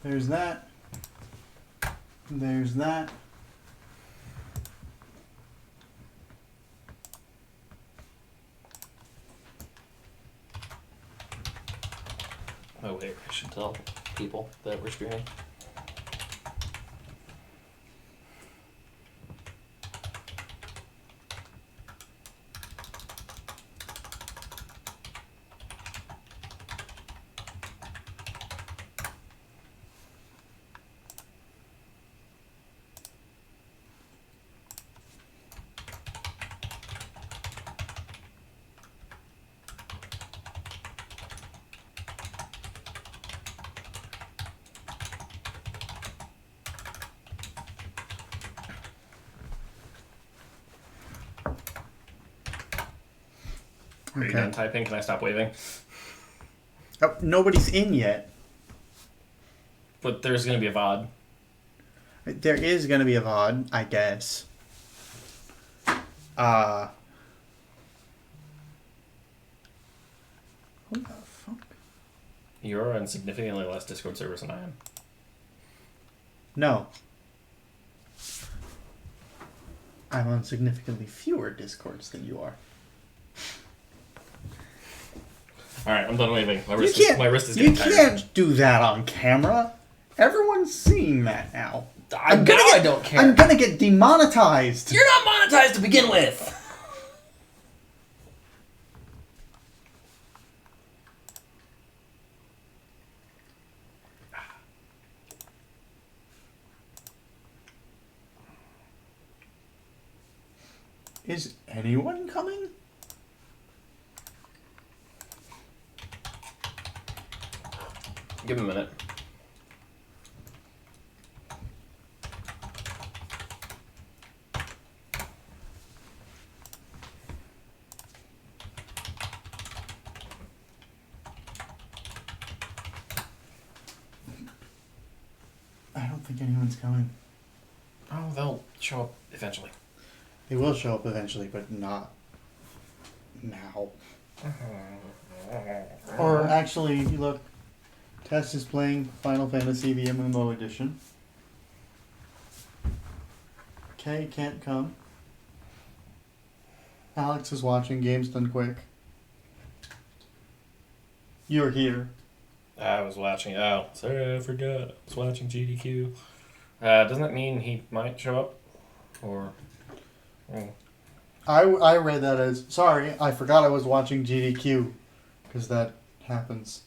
There's that. There's that. Oh wait, I should tell people that we're streaming. Are you done typing? Can I stop waving? Oh, nobody's in yet. But there's going to be a VOD. There is going to be a VOD, I guess. What the fuck? You're on significantly less Discord servers than I am. No. I'm on significantly fewer Discords than you are. Alright, I'm done waving. My wrist is getting tired. You can't do that on camera. Everyone's seeing that now. I don't care. I'm gonna get demonetized. You're not monetized to begin with. Is anyone coming? Give him a minute. I don't think anyone's coming. Oh, they'll show up eventually. They will show up eventually, but not now. Or actually, look, Tess is playing Final Fantasy the MMO edition. Kay can't come. Alex is watching Games Done Quick. You're here. I was watching. Oh, sorry, I forgot. I was watching GDQ. Doesn't that mean he might show up? Or. I read that as, sorry, I forgot I was watching GDQ. Because that happens.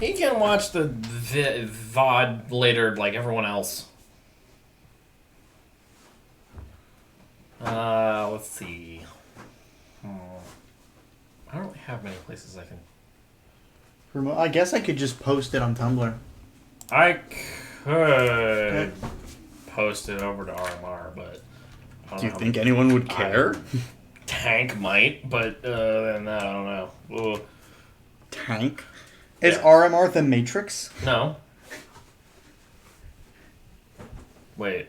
He can watch the VOD later like everyone else. Let's see. I don't really have many places I can... I guess I could just post it on Tumblr. I could post it over to RMR, but... Do you think anyone would care? Tank might, but other than that, I don't know. Ooh. Tank? Is RMR the Matrix? No. Wait.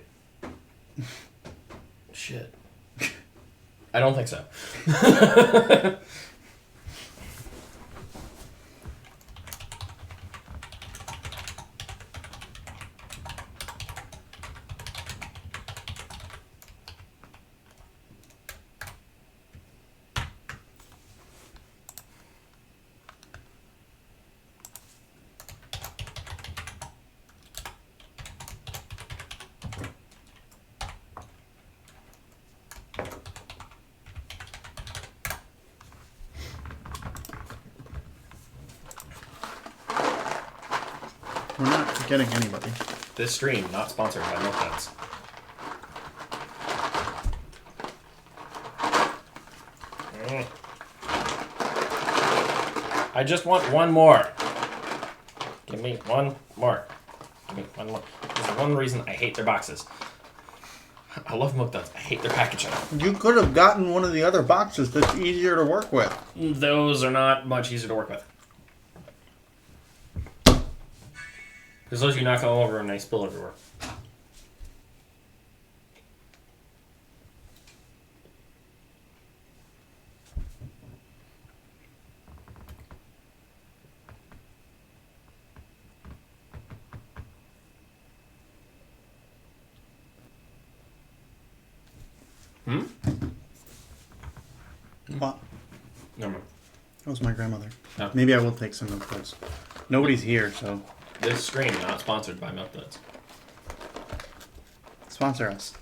Shit. I don't think so. We're not getting anybody. This stream not sponsored by Milk Duds. I just want one more. Give me one more. Give me one more. There's one reason I hate their boxes. I love Milk Duds. I hate their packaging. You could have gotten one of the other boxes that's easier to work with. Those are not much easier to work with. Because those you knock them over and they spill everywhere. Hmm? What? Never mind. That was my grandmother. Oh. Maybe I will take some milk duds. Nobody's here, so This stream not sponsored by Milk Duds. sponsor us.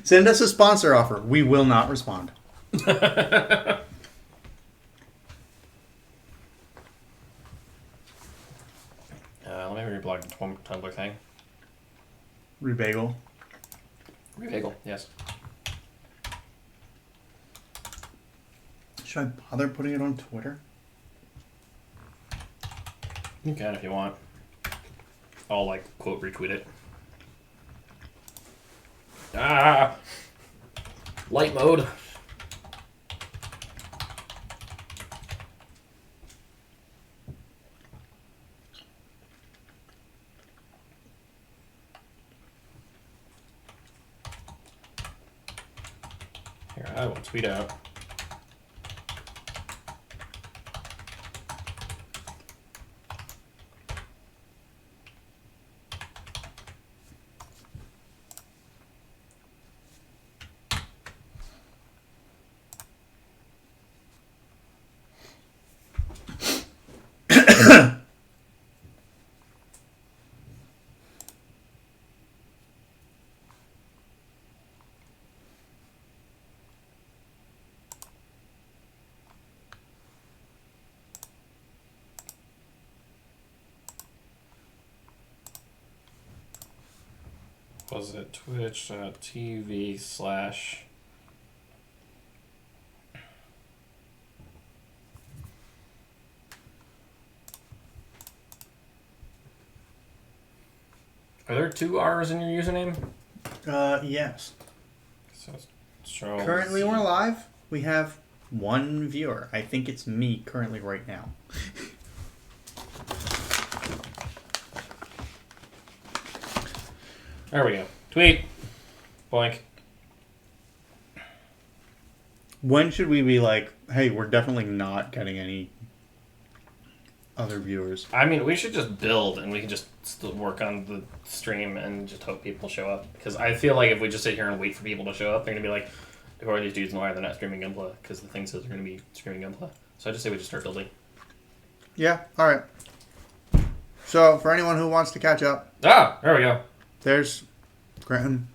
Send us a sponsor offer. We will not respond. Let me reblog the Tumblr thing. Rebagel. Rebagel, yes. Should I bother putting it on Twitter? You can if you want. I'll like quote retweet it. Ah! Light mode. Here, I will tweet out. Was it twitch.tv/. Are there 2 R's in your username? Yes. So show Currently we're live. We have 1 viewer. I think it's me currently right now. There we go. Tweet. Boink. When should we be like, hey, we're definitely not getting any other viewers? I mean, we should just build and we can just still work on the stream and just hope people show up. Because I feel like if we just sit here and wait for people to show up, they're going to be like, who are these dudes and why are they not streaming Gunpla? Because the thing says they're going to be streaming Gunpla. So I just say we just start building. Yeah, alright. So, for anyone who wants to catch up, Ah, there we go. there's Graham.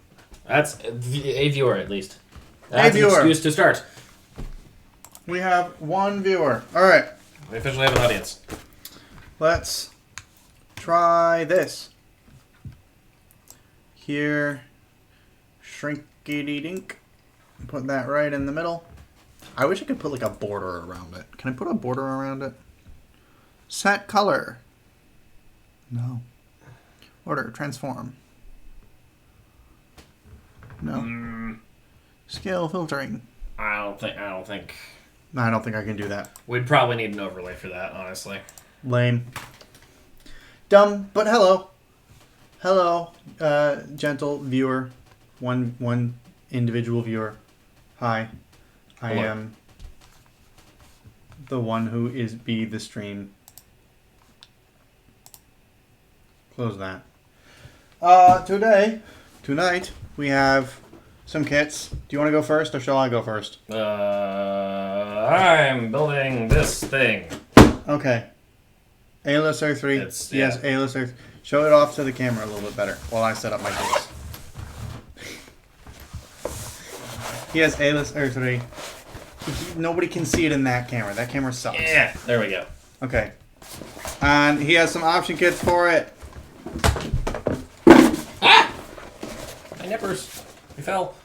That's a viewer at least. That's viewer. an excuse to start. We have 1 viewer. Alright, We officially have an audience. let's try this. Here, shrinkity-dink. Put that right in the middle. I wish I could put like a border around it. Can I put a border around it? Set color. No. Order, transform. No. Scale filtering. I don't think. No, I don't think I can do that. We'd probably need an overlay for that, honestly. Lame. Dumb, but hello. Hello, gentle viewer. One individual viewer. Hi. I Hello. am the one who is be the stream. Close that. Tonight, we have some kits. Do you want to go first, or shall I go first? I'm building this thing. Okay. ALS R3. It's- Yes, yeah. ALS R3. Show it off to the camera a little bit better while I set up my kits. He has ALS R3. Nobody can see it in that camera. That camera sucks. Yeah, there we go. Okay. And he has some option kits for it. My nippers. We fell.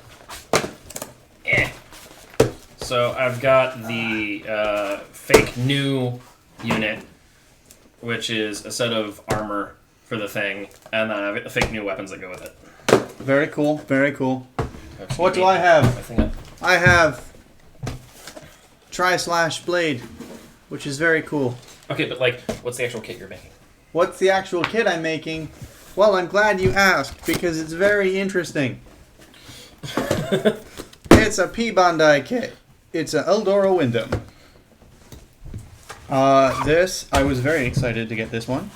Eh. So I've got the fake new unit, which is a set of armor for the thing, and then I've got the fake new weapons that go with it. Very cool. Very cool. Excuse What do me. I have? My thing up. I have Tri-Slash Blade, which is very cool. Okay, but like, what's the actual kit you're making? What's the actual kit I'm making? Well, I'm glad you asked, because it's very interesting. It's a P-Bondi kit. It's an Eldora Wyndham. I was very excited to get this one.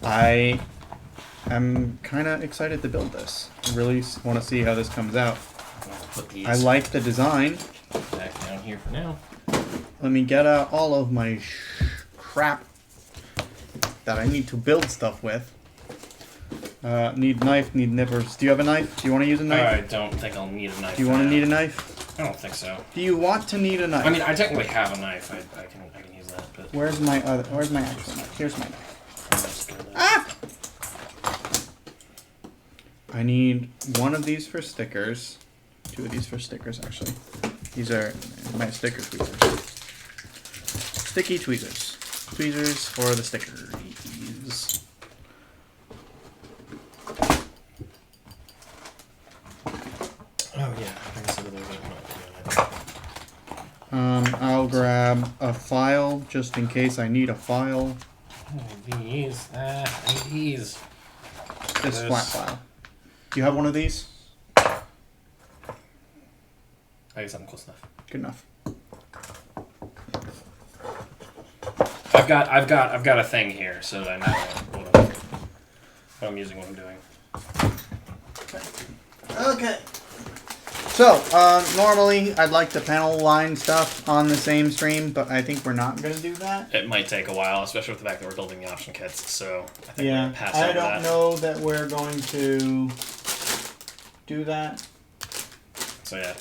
I I'm kind of excited to build this. I really want to see how this comes out. I'll put these I like the design. back down here for now. Let me get out all of my crap that I need to build stuff with. Need knife, need nippers. Do you have a knife? Do you want to use a knife? I don't think I'll need a knife. Do you want to need a knife? I don't think so. Do you want to need a knife? I mean, I technically have a knife. I can use that, but Where's my actual knife? Here's my knife. I'm just gonna- Ah! I need one of these for stickers. Two of these for stickers, actually. These are my sticker tweezers. Sticky tweezers. Tweezers for the stickers. Oh yeah, I guess over there. I'll grab a file just in case I need a file. These. I need these. This flat file. Do you have one of these? I guess I'm close enough. Good enough. I've got a thing here, so that I know what I'm using, what I'm doing. Okay. So, normally I'd like to panel line stuff on the same stream, but I think we're not going to do that. It might take a while, especially with the fact that we're building the option kits, so I think we're Yeah, going to pass I over don't that. know that we're going to do that. So yeah.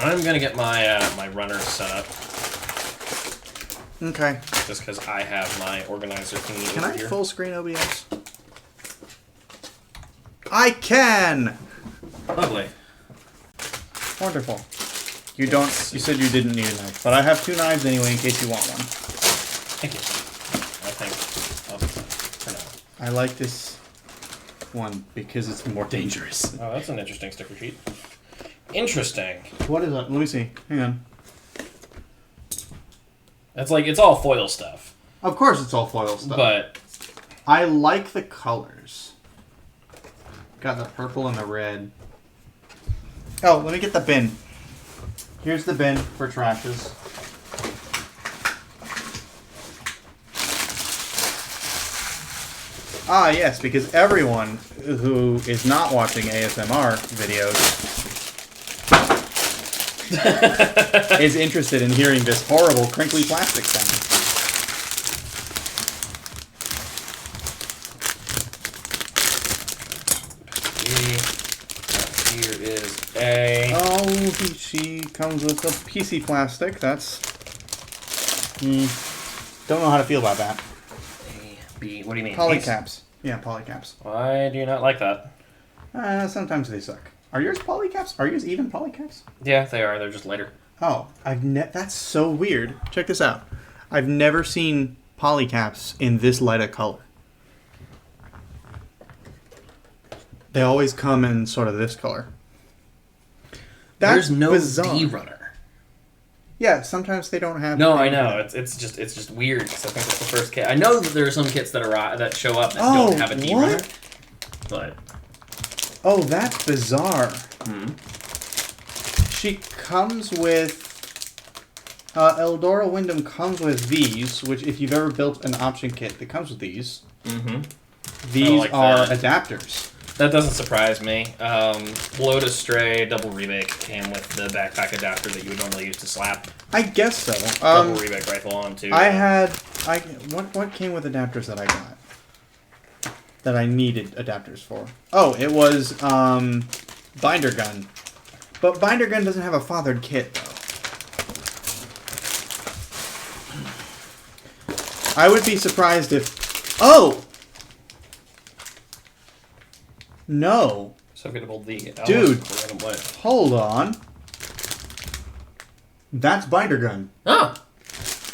I'm going to get my my runner set up, Okay. just because I have my organizer thingy Can over I here. full screen OBS? I can! Lovely. Wonderful. You don't. You said you didn't need a knife, but I have two knives anyway in case you want one. Thank you. I think I'll be fine for now. I like this one because it's more dangerous. Oh, that's an interesting sticker sheet. Interesting. What is it? Let me see. Hang on. It's all foil stuff, Of course, it's all foil stuff. but I like the colors. Got the purple and the red. Oh, let me get the bin. Here's the bin for trashes. Ah, yes, because everyone who is not watching ASMR videos is interested in hearing this horrible crinkly plastic sound. here is a. Oh, she comes with a PC plastic. That's... don't know how to feel about that. A, B. What do you mean? Polycaps. Yeah, polycaps. Why do you not like that? Sometimes they suck. Are yours polycaps? Are yours even polycaps? Yeah, they are. They're just lighter. Oh, that's so weird. Check this out. I've never seen polycaps in this light a color. They always come in sort of this color. That's There's no bizarre. B runner. Yeah, sometimes they don't have. No, I know. It's just weird because I think that's the first kit. I know that there are some kits that that show up that don't have a D what? runner. But Oh, that's bizarre. hmm. She comes with... Eldora Wyndham comes with these, which if you've ever built an option kit that comes with these, Mm-hmm. these like are that. adapters. That doesn't surprise me. Load Astray Double Remake came with the backpack adapter that you would normally use to slap I guess so. Double Remake rifle onto. What came with adapters that I got? That I needed adapters for? Oh, it was, Binder Gun. But Binder Gun doesn't have a fathered kit, though. I would be surprised if... Oh! No. So good to hold the Dude. random way. Hold on. That's Binder Gun. Oh,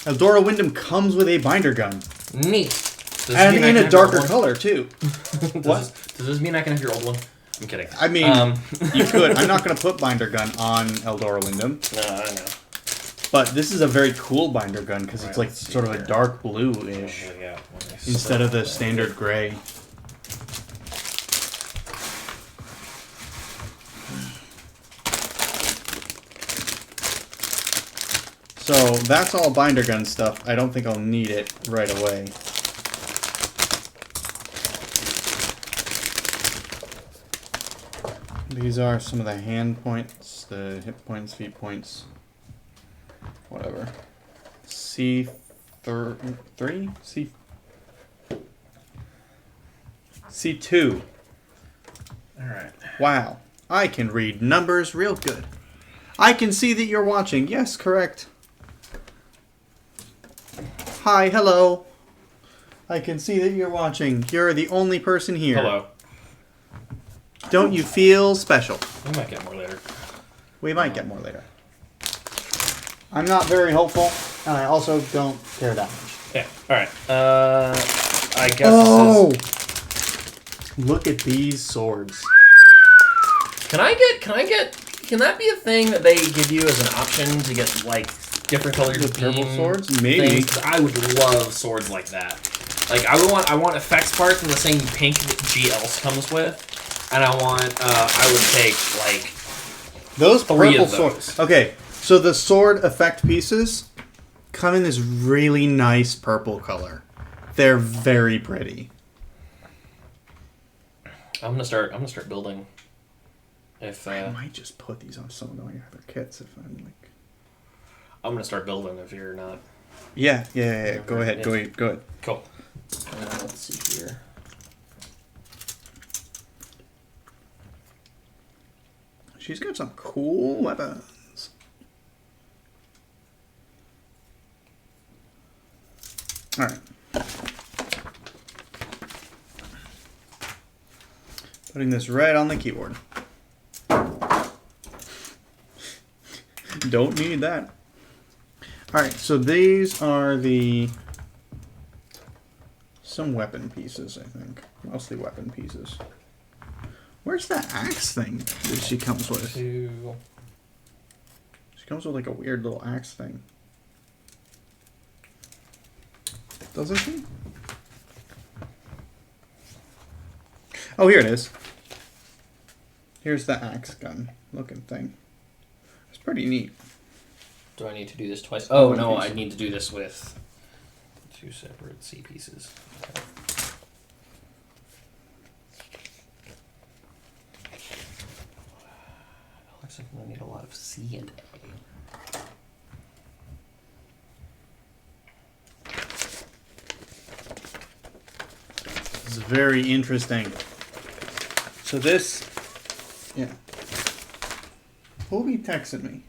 Eldora Wyndham comes with a Binder Gun. neat. Does this And mean I in can a have your darker old color, too. one? What? Does this mean I can have your old one? I'm kidding. I mean, you could. I'm not going to put Binder Gun on Eldora Wyndham. No, I know. But this is a very cool Binder Gun because it's Right, like let's see sort of a here. dark blue-ish Oh, yeah. instead of the standard gray. So that's all Binder Gun stuff. I don't think I'll need it right away. These are some of the hand points, the hip points, feet points, whatever. C3? C2. Alright. Wow. I can read numbers real good. I can see that you're watching. Yes, correct. Hi, hello. I can see that you're watching. You're the only person here. Hello. Don't you feel special? We might get more later. We might get more later. I'm not very hopeful, and I also don't care that much. Yeah. Alright. I guess Oh! this is... Look at these swords. Can that be a thing that they give you as an option to get, like, different colored The purple beam swords? Maybe. things? 'Cause I would love swords like that. Like, I want effects parts in the same pink that GL comes with. And I would take, like, Those 3 purple of those. swords. Okay, so the sword effect pieces come in this really nice purple color. They're very pretty. I'm gonna start building. If I might just put these on some of my other kits if I'm like. I'm gonna start building if you're not. Yeah. Go ahead. Cool. Let's see here. She's got some cool weapons. All right. Putting this right on the keyboard. Don't need that. All right, so these are some weapon pieces, I think. Mostly weapon pieces. Where's that axe thing that she comes with? She comes with like a weird little axe thing. Doesn't she? Oh, here it is. Here's the axe gun looking thing. It's pretty neat. Do I need to do this twice? Oh no, I need to do this with 2 separate C pieces. Okay. Looks like I'm gonna need a lot of C and A. This is very interesting. So this, yeah. Who'll be texting me?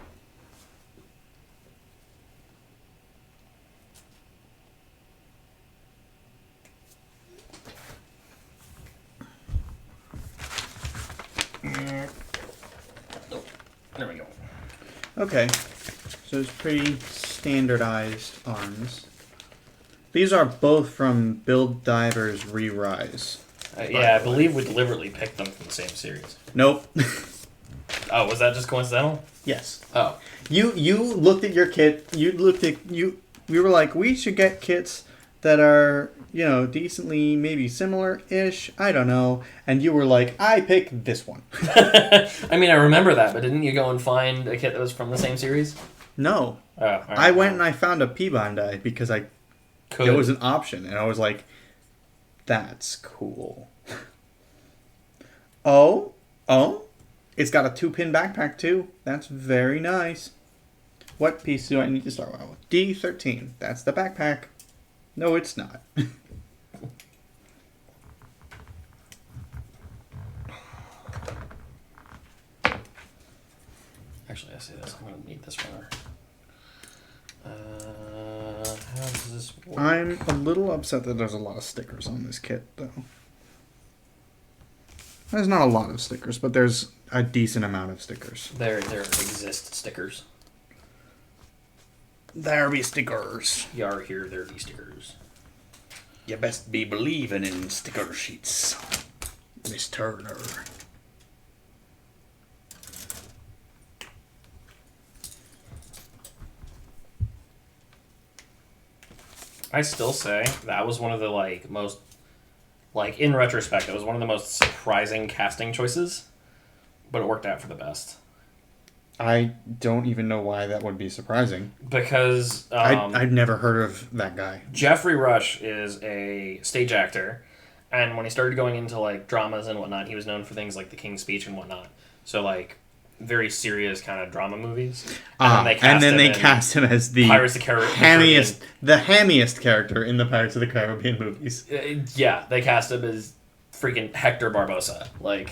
Nope. There we go. Okay. So it's pretty standardized arms. These are both from Build Divers Re-Rise. Yeah, I believe we deliberately picked them from the same series. Nope. Oh, was that just coincidental? Yes. Oh. You looked at your kit. We were like, we should get kits that are, decently maybe similar-ish. I don't know. And you were like, I pick this one. I mean, I remember that, but didn't you go and find a kit that was from the same series? No. Oh, all right. I went and I found a P-Bandai because it was an option. And I was like, that's cool. Oh. It's got a 2-pin backpack too. That's very nice. What piece do I need to start with? D13. That's the backpack. No, it's not. Actually, I say this. I'm going to need this runner. How does this work? I'm a little upset that there's a lot of stickers on this kit, though. There's not a lot of stickers, but there's a decent amount of stickers. There exist stickers. There be stickers. Yar here, there be stickers. You best be believing in sticker sheets, Miss Turner. I still say that was one of the most in retrospect, that was one of the most surprising casting choices, but it worked out for the best. I don't even know why that would be surprising. Because I've never heard of that guy. Jeffrey Rush is a stage actor, and when he started going into dramas and whatnot, he was known for things like The King's Speech and whatnot. So like very serious kind of drama movies. And then they cast him as the Pirates of the Caribbean. the hammiest character in the Pirates of the Caribbean movies. Yeah, they cast him as freaking Hector Barbosa. Like,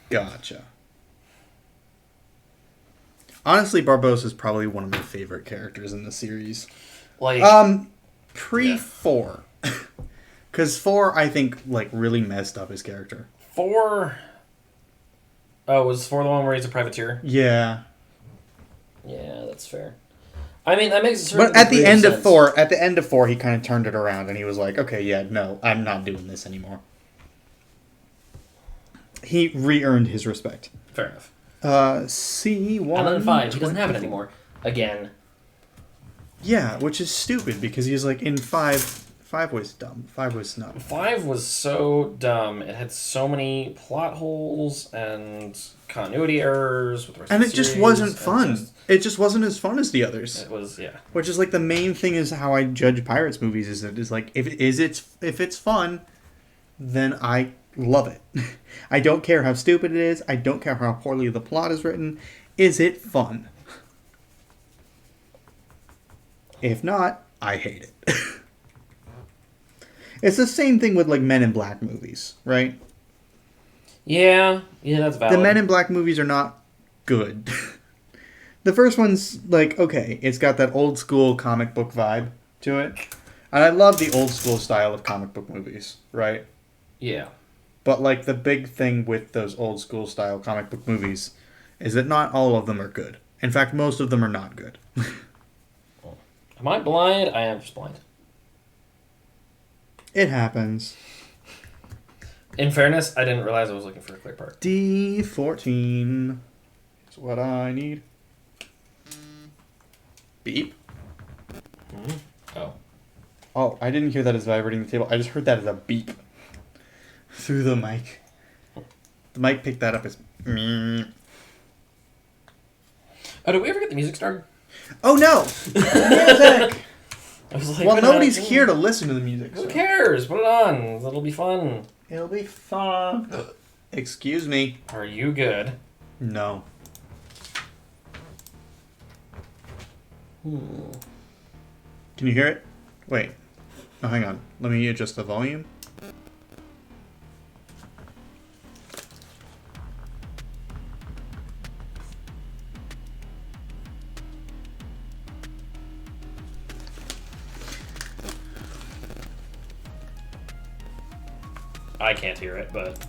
gotcha. Honestly, Barbosa is probably one of my favorite characters in the series. Like, pre-4. Because 4, I think, like, really messed up his character. 4... Oh, was 4 the one where he's a privateer? Yeah. Yeah, that's fair. I mean, that makes But at the end of 4, he kind of turned it around and he was like, okay, yeah, no, I'm not doing this anymore. He re-earned his respect. Fair enough. C1... And then 5, he doesn't have it anymore. Again. Yeah, which is stupid because he's like in 5... 5 was dumb. 5 was not. 5 was so dumb. It had so many plot holes and continuity errors with the rest And of it the just series, wasn't fun. It just wasn't as fun as the others. It was, yeah. Which is like the main thing is how I judge Pirates movies is that is like if it's fun, then I love it. I don't care how stupid it is. I don't care how poorly the plot is written. Is it fun? If not, I hate it. It's the same thing with like Men in Black movies, right? Yeah, that's valid. The Men in Black movies are not good. The first one's like, okay, it's got that old school comic book vibe to it. And I love the old school style of comic book movies, right? Yeah. But like the big thing with those old school style comic book movies is that not all of them are good. In fact, most of them are not good. Am I blind? I am just blind. It happens. In fairness, I didn't realize I was looking for a clear part. D14 is what I need. Beep. Oh. Oh, I didn't hear that as vibrating the table. I just heard that as a beep through the mic. The mic picked that up as me. Oh, did we ever get the music started? Oh no! Music! I was like, well, nobody's here to listen to the music. Who cares? Put it on. It'll be fun. It'll be fun. Excuse me. Are you good? No. Hmm. Can you hear it? Wait. Oh, hang on. Let me adjust the volume. I can't hear it, but...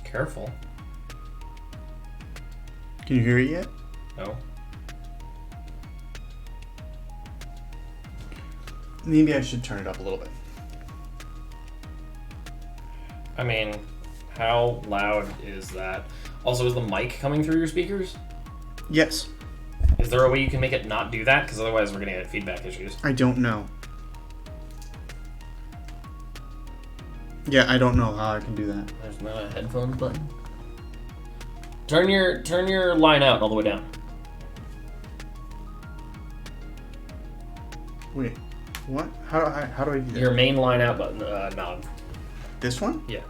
Careful. Can you hear it yet? No. Maybe I should turn it up a little bit. I mean, how loud is that? Also, is the mic coming through your speakers? Yes. Is there a way you can make it not do that? Because otherwise we're going to get feedback issues. I don't know. Yeah, I don't know how I can do that. There's no headphones button. Turn your line out all the way down. Wait, what? How do I do that? Your main line out button knob. This one? Yeah.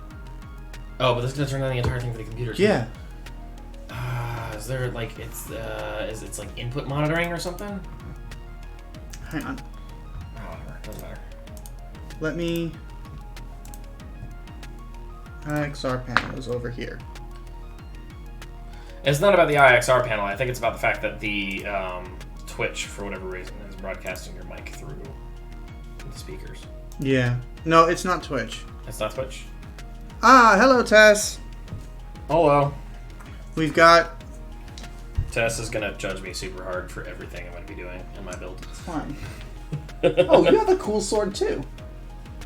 Oh, but this is gonna turn on the entire thing for the computer. Too. Yeah. Is there like it's like input monitoring or something? Hang on. Oh, whatever. Doesn't matter. Let me. IXR panel is over here. It's not about the IXR panel. I think it's about the fact that the Twitch, for whatever reason, is broadcasting your mic through the speakers. Yeah. No, it's not Twitch. It's not Twitch. Ah, hello, Tess. Hello. We've got. Tess is gonna judge me super hard for everything I'm gonna be doing in my build. It's fine. Oh, you have a cool sword too.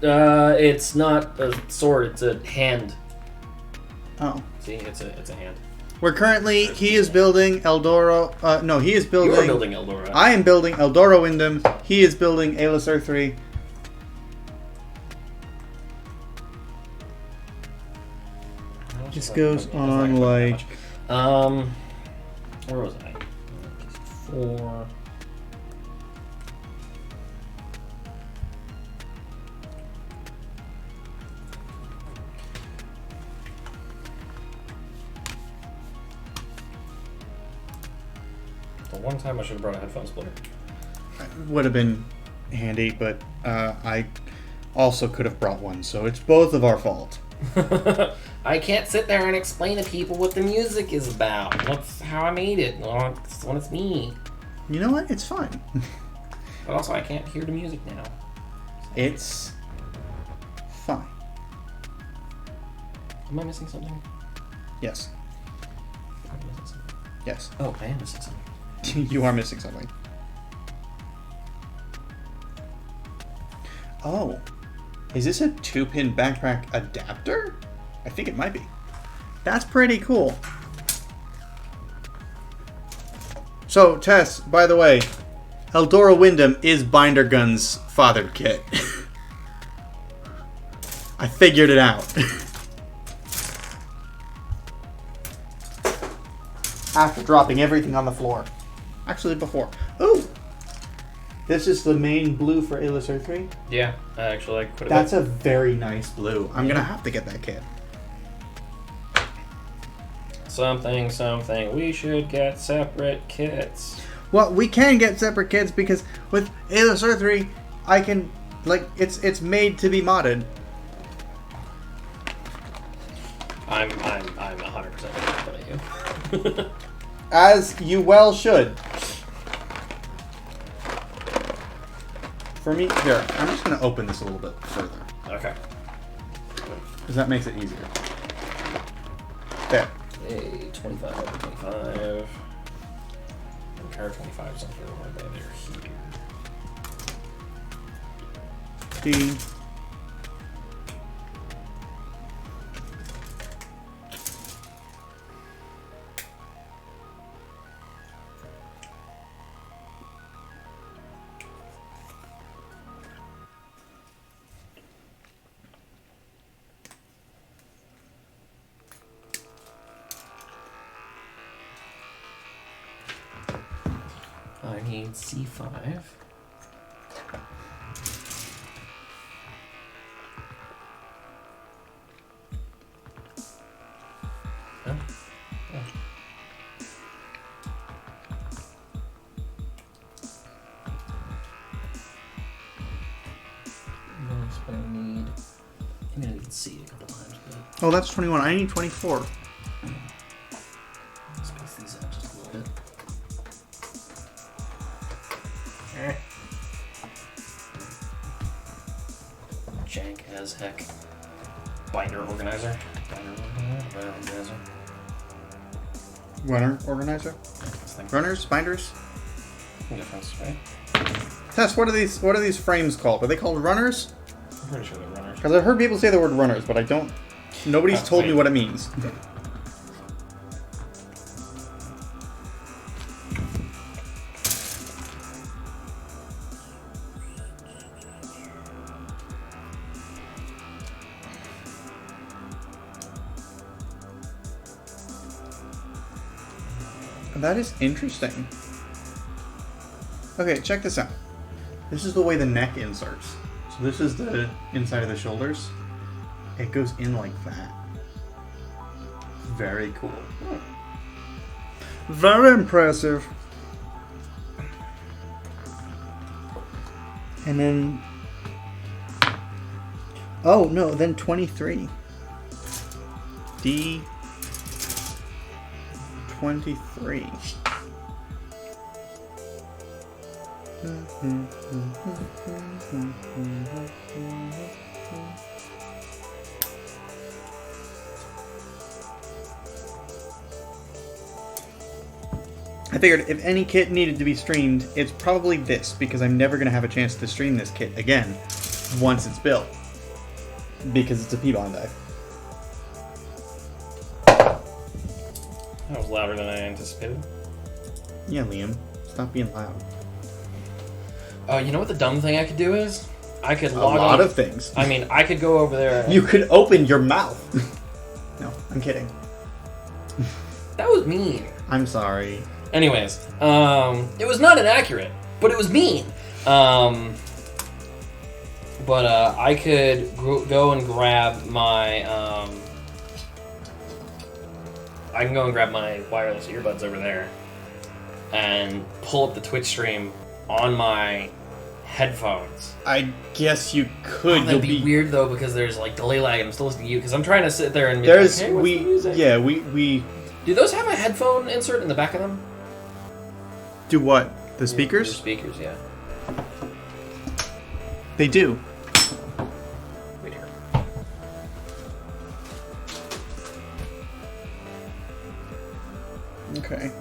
It's not a sword. It's a hand. Oh. See, it's a hand. We're currently. He is building Eldoro. No, he is building. You are building Eldora. I am building Eldoro Wyndham. He is building Aelus Earth 3. This goes on like. Where was I? 4. one time I should have brought a headphone splitter. Would have been handy, but I also could have brought one, so it's both of our fault. I can't sit there and explain to people what the music is about. That's how I made it. When it's me. You know what? It's fine. But also, I can't hear the music now. It's fine. Am I missing something? Yes. I'm missing something. Yes. Oh, I am missing something. You are missing something. Oh. Is this a 2-pin backpack adapter? I think it might be. That's pretty cool. So, Tess, by the way, Eldora Wyndham is Binder Gun's fathered kit. I figured it out. After dropping everything on the floor. Actually, before. Ooh! This is the main blue for Illustrator 3? Yeah, I actually like quite a That's bit. a very nice blue. I'm gonna have to get that kit. Something. We should get separate kits. Well, we can get separate kits because with Illustrator 3, I can, like, it's made to be modded. I'm 100% confident in you. As you well should. For me, here, I'm just going to open this a little bit further. Okay. Because that makes it easier. There. Hey, 25, 25. Compare 25 something right there here. D. I need C5. Huh? Oh. That's what I need. I'm gonna need C a couple times, but Oh, that's 21. I need 24. space these out just a little bit. Jank as heck. Binder organizer. Runner organizer? Runners? Binders? Difference, right? Tess, what are these frames called? Are they called runners? I'm pretty sure they're runners. Because I've heard people say the word runners, but I don't... Nobody's told me wait. what it means. That is interesting. Okay, check this out. This is the way the neck inserts. So this is the inside of the shoulders. It goes in like that. Very cool. Very impressive. And then... Oh, no, then 23. D... 23. I figured if any kit needed to be streamed, it's probably this, because I'm never going to have a chance to stream this kit again once it's built. Because it's a P-Bond die. That was louder than I anticipated. Yeah, Liam. Stop being loud. You know what the dumb thing I could do is? I could A log lot on. of things. I mean, I could go over there. You could open your mouth. No, I'm kidding. That was mean. I'm sorry. Anyways, it was not inaccurate, but it was mean. But I could go and grab my. I can go and grab my wireless earbuds over there. and pull up the Twitch stream on my headphones. I guess you could. That'd be weird though because there's like delay lag. I'm still listening to you because I'm trying to sit there and be There's like, hey, what's the music? yeah we Do those have a headphone insert in the back of them? do what? The speakers? The speakers, yeah. They do. Wait here. Okay.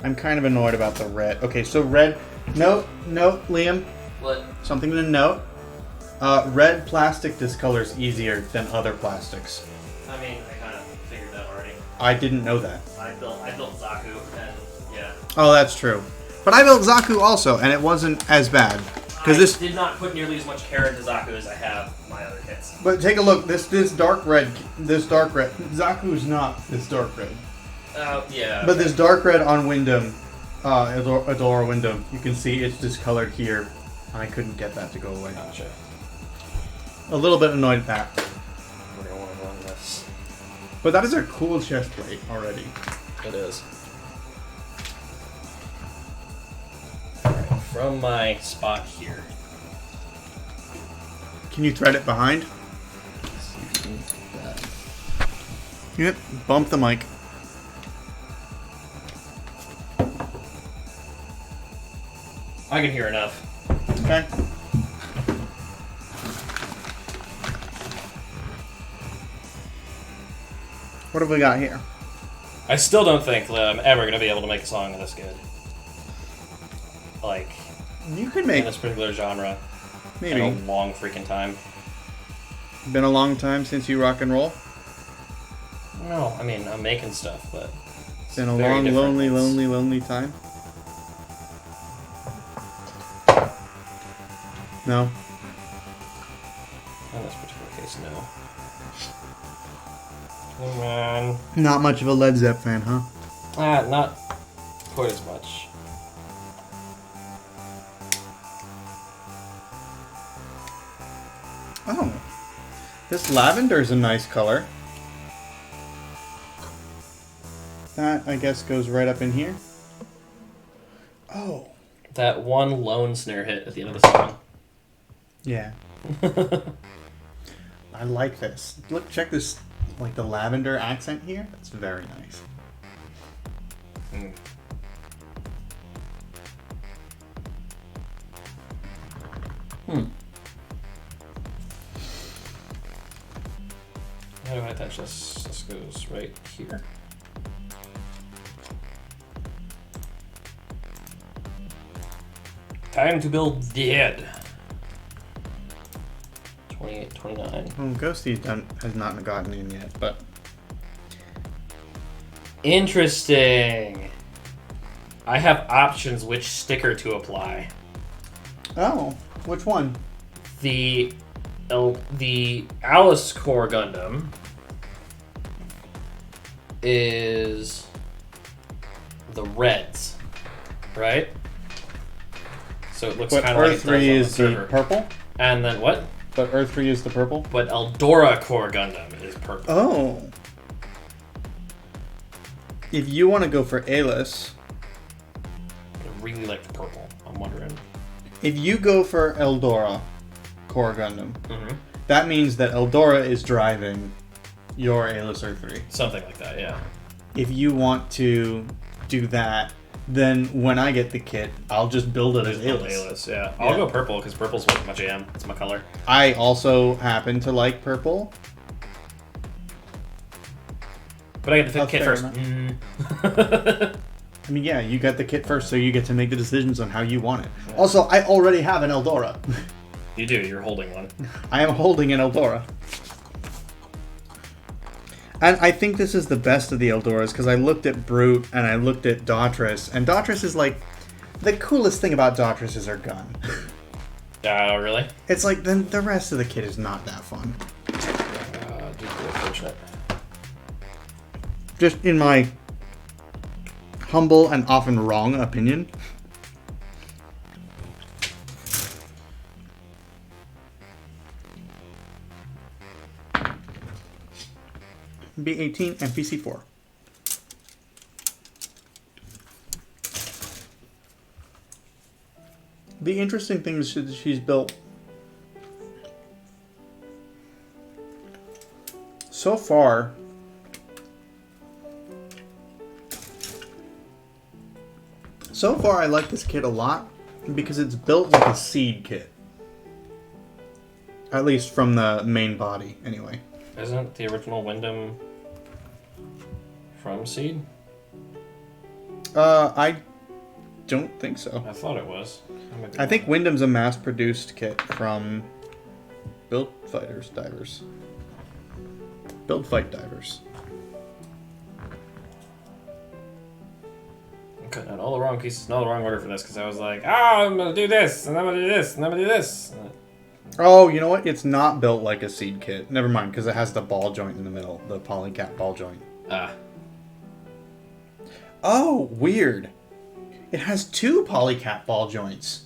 I'm kind of annoyed about the red. Okay, so red. Note, Liam. What? Something to note. Red plastic discolors easier than other plastics. I mean, I kind of figured that already. I didn't know that. I built Zaku, and yeah. Oh, that's true. But I built Zaku also, and it wasn't as bad. I This did not put nearly as much care into Zaku as I have my other kits. But take a look. This dark red. Zaku's not this dark red. Yeah. But this dark red on Wyndham, Adora Wyndham, you can see it's discolored here. And I couldn't get that to go away. Gotcha. A little bit annoyed at that. We're gonna want to run this. But that is a cool chest plate already. It is. Alright, from my spot here. Can you thread it behind? Yep. Bump the mic. I can hear enough. Okay. What have we got here? I still don't think that I'm ever going to be able to make a song this good. Like, You could in make this particular genre. maybe. In a long freaking time. Been a long time since you rock and roll. No, I mean, I'm making stuff, but... It's been a very long, different. lonely time. No. In this particular case, no. Oh, man. Not much of a Led Zepp fan, huh? Not quite as much. Oh. This lavender is a nice color. That, I guess, goes right up in here. Oh. That one lone snare hit at the end of the song. Yeah. I like this. Look, check this, like the lavender accent here. That's very nice. Mm. How do I attach this? This goes right here. Time to build dead. 28, 29. Well, Ghosty has not gotten in yet, but Interesting. I have options which sticker to apply. oh, which one? The Alice Core Gundam is the reds, right? So it looks But kind of like it Earth does on 3 the is the server. purple. And then what? But Earth 3 is the purple. But Eldora Core Gundam is purple. Oh. If you want to go for Alice, I really like the purple. I'm wondering. if you go for Eldora Core Gundam, Mm-hmm. that means that Eldora is driving your Alice Earth 3. Something like that, yeah. If you want to do that, then when I get the kit, I'll just build it as Alice. Alice, yeah. I'll go purple because purple's what my jam. It's my color. I also happen to like purple. But I get the That's kit fair first. I mean, yeah, you got the kit first, so you get to make the decisions on how you want it. Also, I already have an Eldora. You do. You're holding one. I am holding an Eldora. And I think this is the best of the Eldoras, because I looked at Brute and I looked at Daughters, and Daughters is like, the coolest thing about Daughters is her gun. Oh, really? It's like, then the rest of the kit is not that fun. Unfortunate. Just in my humble and often wrong opinion. B18 and PC4. The interesting thing is that she's built so far. So far, I like this kit a lot because it's built like a seed kit. At least from the main body, anyway. Isn't the original Wyndham from Seed? I don't think so. I thought it was. I think Wyndham's a mass-produced kit from Build Fight Divers. I'm cutting out all the wrong pieces in all the wrong order for this because I was like, I'm going to do this, and I'm going to do this, and I'm going to do this. Oh, you know what? It's not built like a seed kit. Never mind, because it has the ball joint in the middle. The polycap ball joint. Ah. Oh, weird. It has 2 polycap ball joints.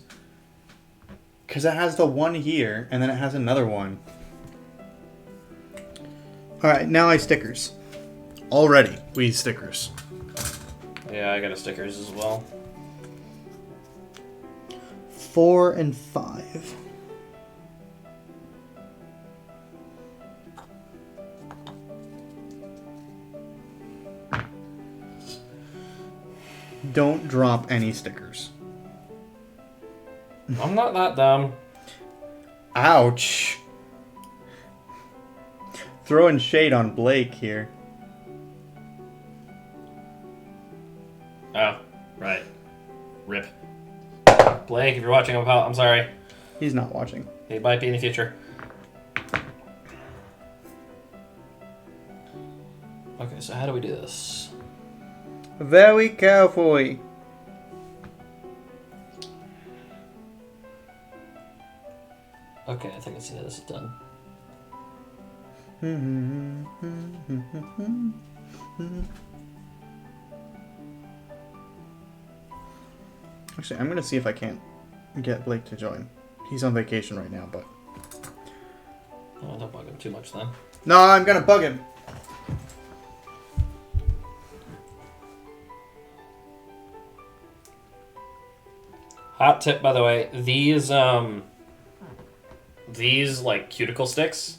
Because it has the one here, and then it has another one. Alright, now I stickers. Already, we stickers. Yeah, I got a stickers as well. 4 and 5. Don't drop any stickers. I'm not that dumb. Ouch. Throwing shade on Blake here. Oh, right. Rip. Blake, if you're watching, I'm sorry. He's not watching. He might be in the future. Okay, so how do we do this? Very carefully. Okay, I think I see how this is done. Actually, I'm going to see if I can't get Blake to join. He's on vacation right now, but... Oh, don't bug him too much then. No, I'm going to bug him. Hot tip, by the way, these like cuticle sticks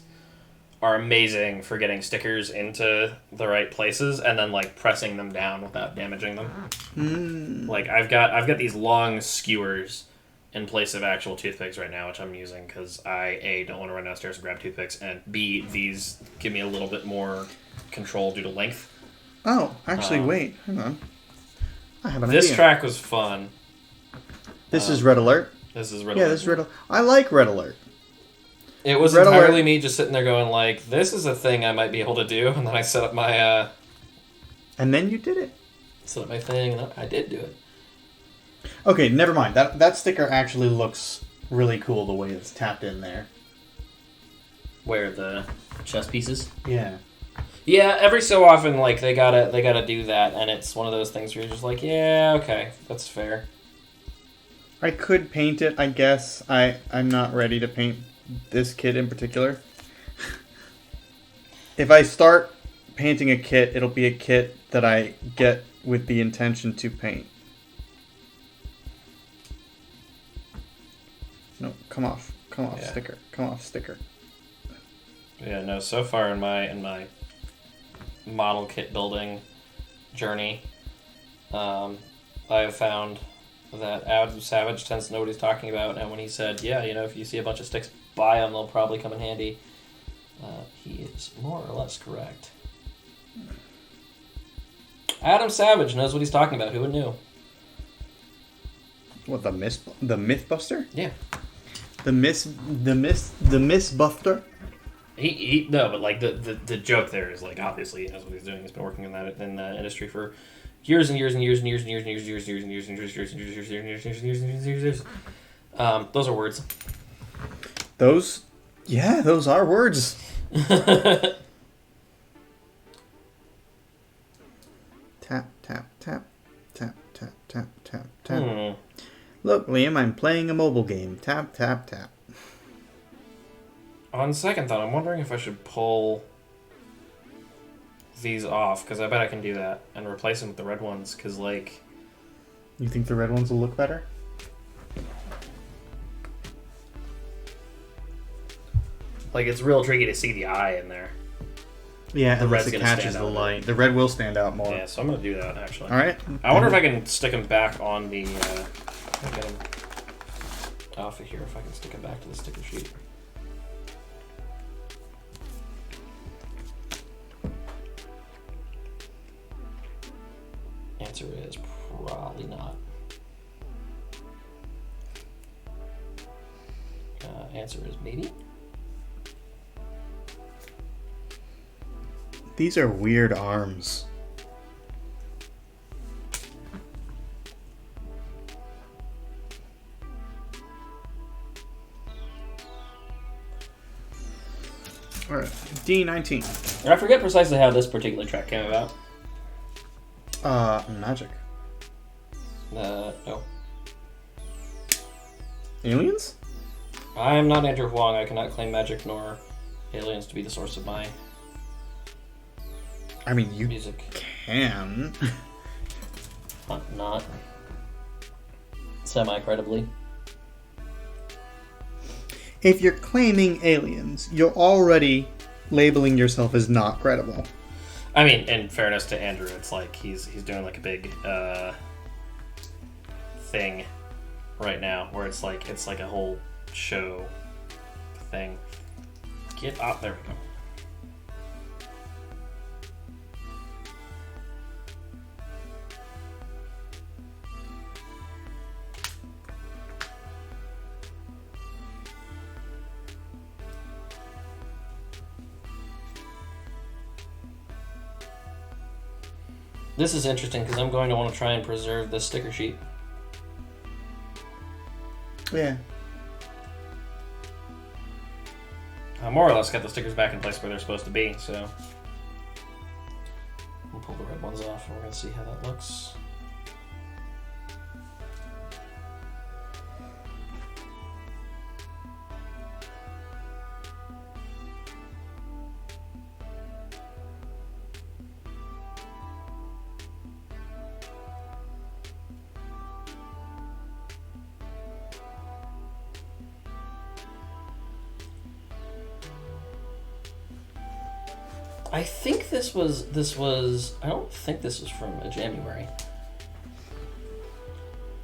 are amazing for getting stickers into the right places and then like pressing them down without damaging them. Like I've got these long skewers in place of actual toothpicks right now, which I'm using because I A, don't want to run downstairs and grab toothpicks, and B, these give me a little bit more control due to length. Oh, actually, wait. Hang on. I have an idea. This track was fun. This is Red Alert? This is Red Yeah, Alert. this is Red Alert. I like Red Alert. It was Red entirely Alert. me just sitting there going like, this is a thing I might be able to do, and then I set up my And then you did it. thing, and I did do it. Okay, never mind. That sticker actually looks really cool the way it's tapped in there. Where the chess pieces? Yeah. Yeah, every so often, like they gotta do that, and it's one of those things where you're just like, yeah, okay, that's fair. I could paint it, I guess. I'm not ready to paint this kit in particular. If I start painting a kit, it'll be a kit that I get with the intention to paint. No, come off. Come off, Yeah. sticker. Come off, sticker. Yeah, no. So far in my model kit building journey, I have found that Adam Savage tends to know what he's talking about, and when he said, yeah, you know, if you see a bunch of sticks, buy them, they'll probably come in handy, he is more or less correct. Adam Savage knows what he's talking about. Who would knew? What, the Mythbuster? Yeah. The Mythbuster? He no, but like the joke there is like obviously he knows what he's doing. He's been working in that industry for years and years and years and years and years and years and years and years and years and years and years and years and years and years and years and years. Those are words. Those are words. Tap, tap, tap, tap, tap, tap, tap, tap. Look, Liam, I'm playing a mobile game. Tap, tap, tap. On second thought, I'm wondering if I should pull these off, because I bet I can do that, and replace them with the red ones, because, like... You think the red ones will look better? Like, it's real tricky to see the eye in there. Yeah, unless red's it gonna catches stand the out. light. The red will stand out more. Yeah, so I'm gonna do that, actually. Alright. I wonder if I can stick them back on the... I'll get them off of here if I can stick them back to the sticker sheet. Answer is probably not. Answer is maybe. These are weird arms. Alright, D19. I forget precisely how this particular track came about. Magic. No. Aliens? I am not Andrew Huang. I cannot claim magic nor aliens to be the source of my I mean, you music. can. Not semi-credibly. If you're claiming aliens, you're already labeling yourself as not credible. I mean, in fairness to Andrew, it's like he's doing like a big thing right now where it's like a whole show thing. Get up, there we go. This is interesting because I'm going to want to try and preserve this sticker sheet. Yeah. More or less got the stickers back in place where they're supposed to be, so... We'll pull the red ones off and we're going to see how that looks. I think this was I don't think this is from a January.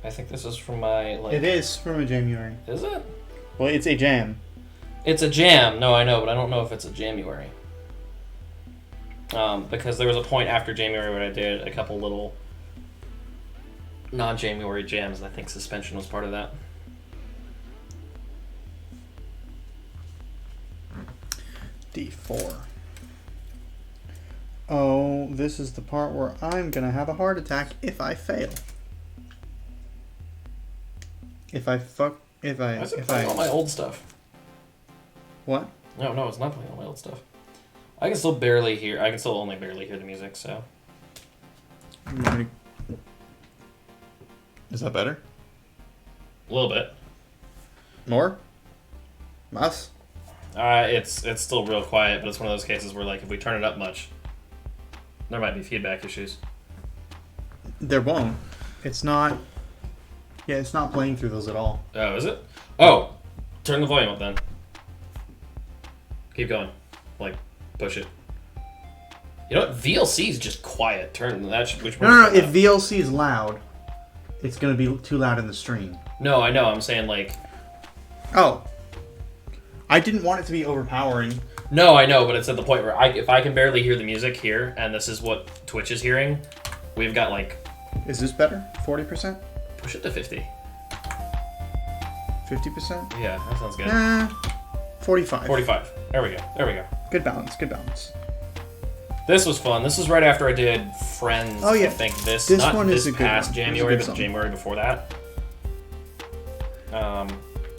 I think this is from my It is from a January. Is it? Well, it's a jam. It's a jam. No, I know, but I don't know if it's a January. Because there was a point after January where I did a couple little non-January jams, and I think Suspension was part of that. D4. Oh, this is the part where I'm gonna have a heart attack if I fail. If I Why is it playing all my old stuff? What? No, it's not playing all my old stuff. I can still barely hear. I can still only barely hear the music. So. Is that better? A little bit. More? Less? It's still real quiet, but it's one of those cases where like if we turn it up much, there might be feedback issues. There won't. It's not. Yeah, it's not playing through those at all. Oh, is it? Oh, turn the volume up then. Keep going. Like, push it. You know what? VLC is just quiet. Turn that. Which one? No. If VLC is loud, it's gonna be too loud in the stream. No, I know. I'm saying like. Oh. I didn't want it to be overpowering. No, I know, but it's at the point where if I can barely hear the music here, and this is what Twitch is hearing, we've got like. Is this better? 40%? Push it to 50. 50%? Yeah, that sounds good. 45. 45. There we go. Good balance. This was fun. This was right after I did Friends. Oh, yeah. I think this This not one this is a good past one. January, This is a but good the song. January before that.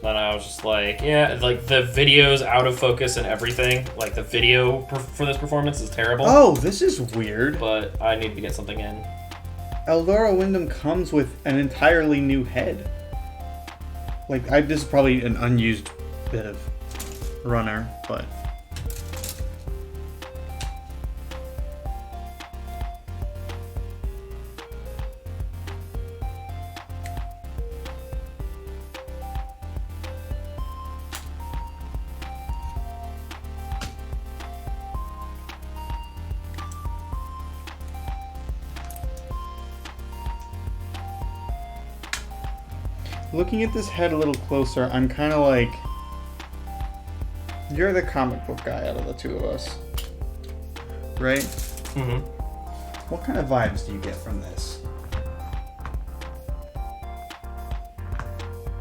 Then I was just like, yeah, like the video's out of focus and everything. Like the video for this performance is terrible. Oh, this is weird. But I need to get something in. Eldora Wyndham comes with an entirely new head. Like, this is probably an unused bit of runner, but... Looking at this head a little closer, I'm kind of like... You're the comic book guy out of the two of us. Right? Mm-hmm. What kind of vibes do you get from this?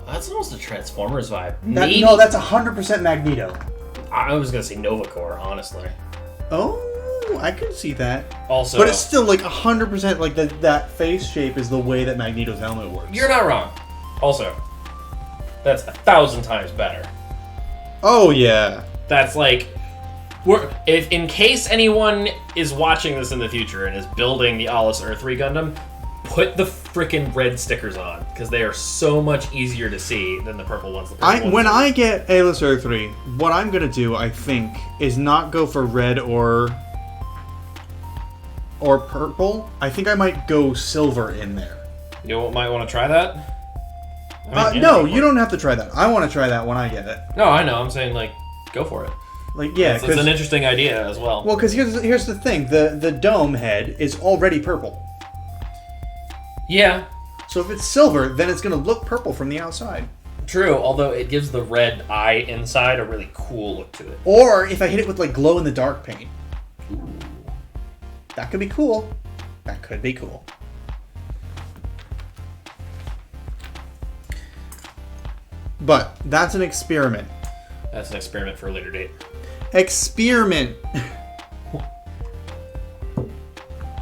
That's almost a Transformers vibe. No, that's 100% Magneto. I was gonna say Nova Corps, honestly. Oh, I could see that. Also, but it's still like 100% like that face shape is the way that Magneto's helmet works. You're not wrong. Also, that's 1,000 times better. Oh yeah. That's like, if in case anyone is watching this in the future and is building the Alice Earth-3 Gundam, put the freaking red stickers on because they are so much easier to see than the purple ones. When I get Alice Earth 3, what I'm gonna do, I think, is not go for red or purple. I think I might go silver in there. You might want to try that. No, you don't have to try that. I want to try that when I get it. No, I know. I'm saying like, go for it. Like yeah, it's an interesting idea as well. Well, because here's the thing: the dome head is already purple. Yeah. So if it's silver, then it's going to look purple from the outside. True, although it gives the red eye inside a really cool look to it. Or if I hit it with like glow-in-the-dark paint. Ooh. That could be cool. That could be cool. But that's an experiment. That's an experiment for a later date. Experiment!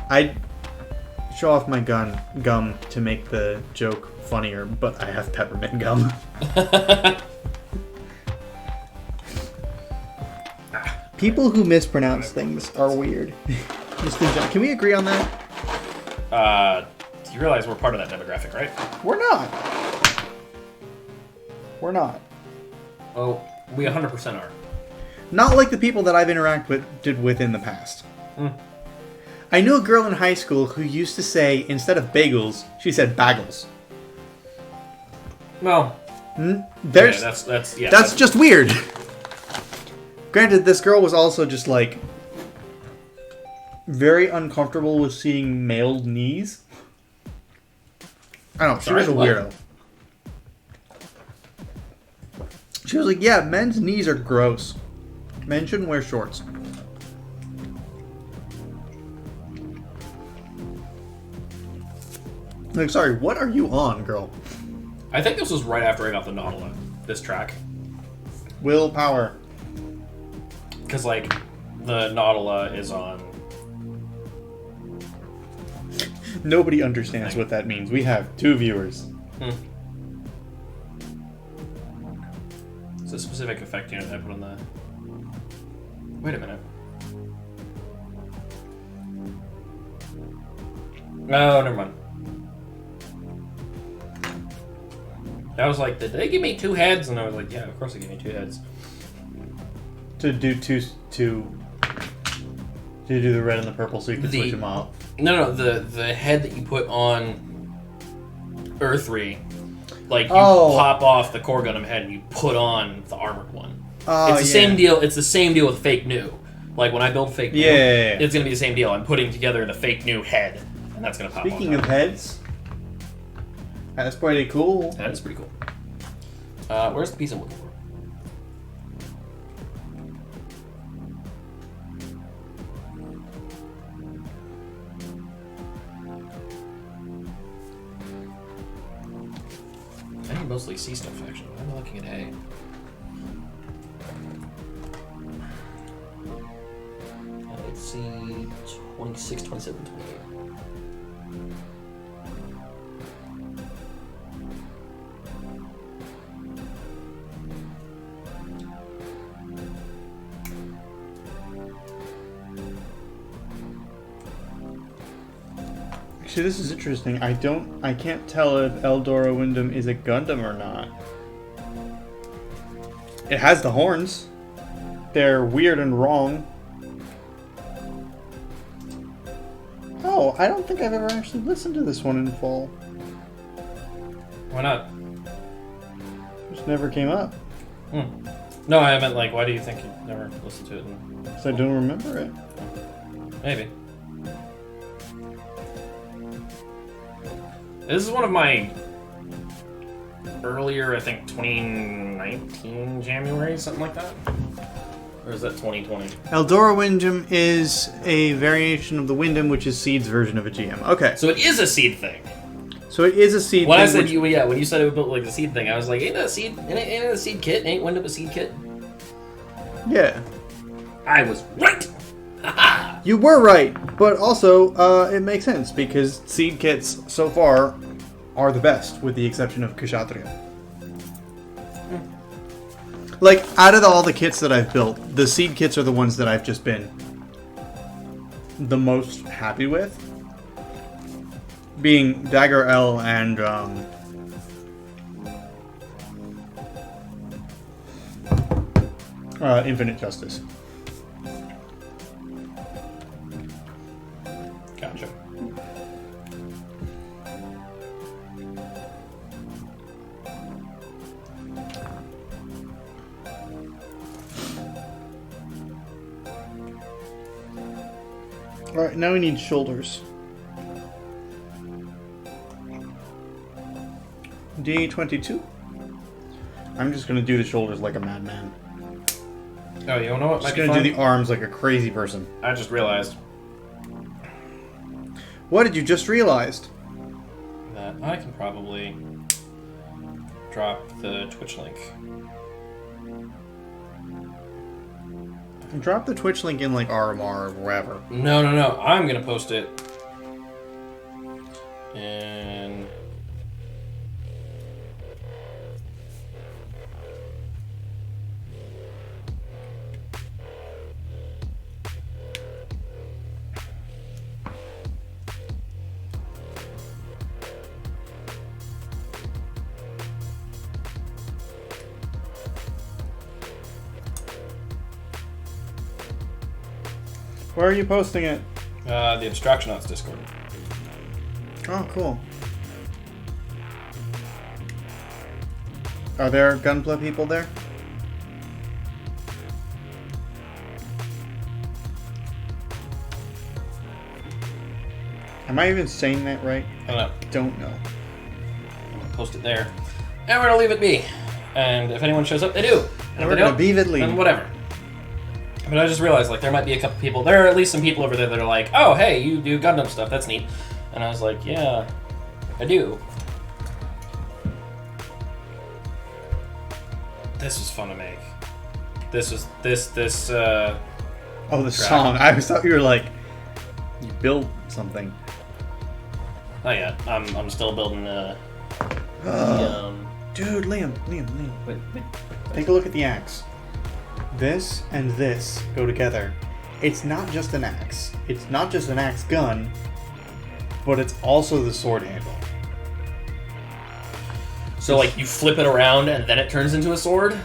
I'd show off my gum to make the joke funnier, but I have peppermint gum. People who mispronounce things are weird. Just in general. Can we agree on that? You realize we're part of that demographic, right? We're not. We're not. Oh, we 100% are. Not like the people that I've interacted with in the past. Mm. I knew a girl in high school who used to say, instead of bagels, she said bagels. Well, that's just weird. Granted, this girl was also just like very uncomfortable with seeing male knees. I don't know. She was a weirdo. She was like, yeah, men's knees are gross. Men shouldn't wear shorts. Like, sorry, what are you on, girl? I think this was right after I got the Nautilus, this track. Willpower. Because, like, the Nautilus is on... Nobody understands what that means. We have 2 viewers. It's a specific effect unit I put on the... Wait a minute. Oh, never mind. I was like, did they give me 2 heads? And I was like, yeah, of course they gave me 2 heads. To do to do the red and the purple so you can switch them out. No, the head that you put on Earth-3, like you pop off the Core Gundam head and you put on the armored one. It's the same deal. It's the same deal with Fake New. Like when I build Fake New, it's gonna be the same deal. I'm putting together the Fake New head, and that's gonna pop. Speaking of heads, that's pretty cool. That is pretty cool. Where's the piece I'm looking for? I can mostly see stuff, actually. I'm looking at A. Let's see... 26, 27, 28. Actually, this is interesting. I can't tell if Eldora Wyndham is a Gundam or not. It has the horns. They're weird and wrong. Oh, I don't think I've ever actually listened to this one in full. Why not? Just never came up. No, I meant like, why do you think you never listened to it? Because I don't remember it. Maybe. This is one of my earlier, I think 2019 January, something like that. Or is that 2020? Eldora Windham is a variation of the Windham, which is Seed's version of a GM. Okay. So it is a seed thing. So it is a seed When thing. I said when you said it was built like the seed thing, I was like, ain't that a seed? Ain't it a seed kit? Ain't Windham a seed kit? Yeah. I was right. You were right, but also it makes sense because seed kits so far are the best, with the exception of Kshatriya. Like, out of all the kits that I've built, the seed kits are the ones that I've just been the most happy with. Being Dagger L and Infinite Justice. Gotcha. Alright, now we need shoulders. D22. I'm just gonna do the shoulders like a madman. Oh, you know what? Just gonna do the arms like a crazy person. I just realized What did you just realized? that I can probably drop the Twitch link. Drop the Twitch link in like RMR or wherever. No. I'm gonna post it. And Where are you posting it? the Abstraction Arts Discord. Oh, cool. Are there Gunpla people there? Am I even saying that right? I don't know. Don't know. I'm gonna post it there, and we're gonna leave it be. And if anyone shows up, they do. And if We're they gonna don't, leave it leave. then whatever. But I just realized, like, there might be a couple people. There are at least some people over there that are like, "Oh, hey, you do Gundam stuff. That's neat." And I was like, "Yeah, I do." This was fun to make. This was this. Oh, the song. I thought you were like, you built something. Oh yeah, I'm still building. Dude, Liam. Wait. Take a look at the axe. This and this go together. It's not just an axe. It's not just an axe gun, but it's also the sword handle. So like you flip it around and then it turns into a sword?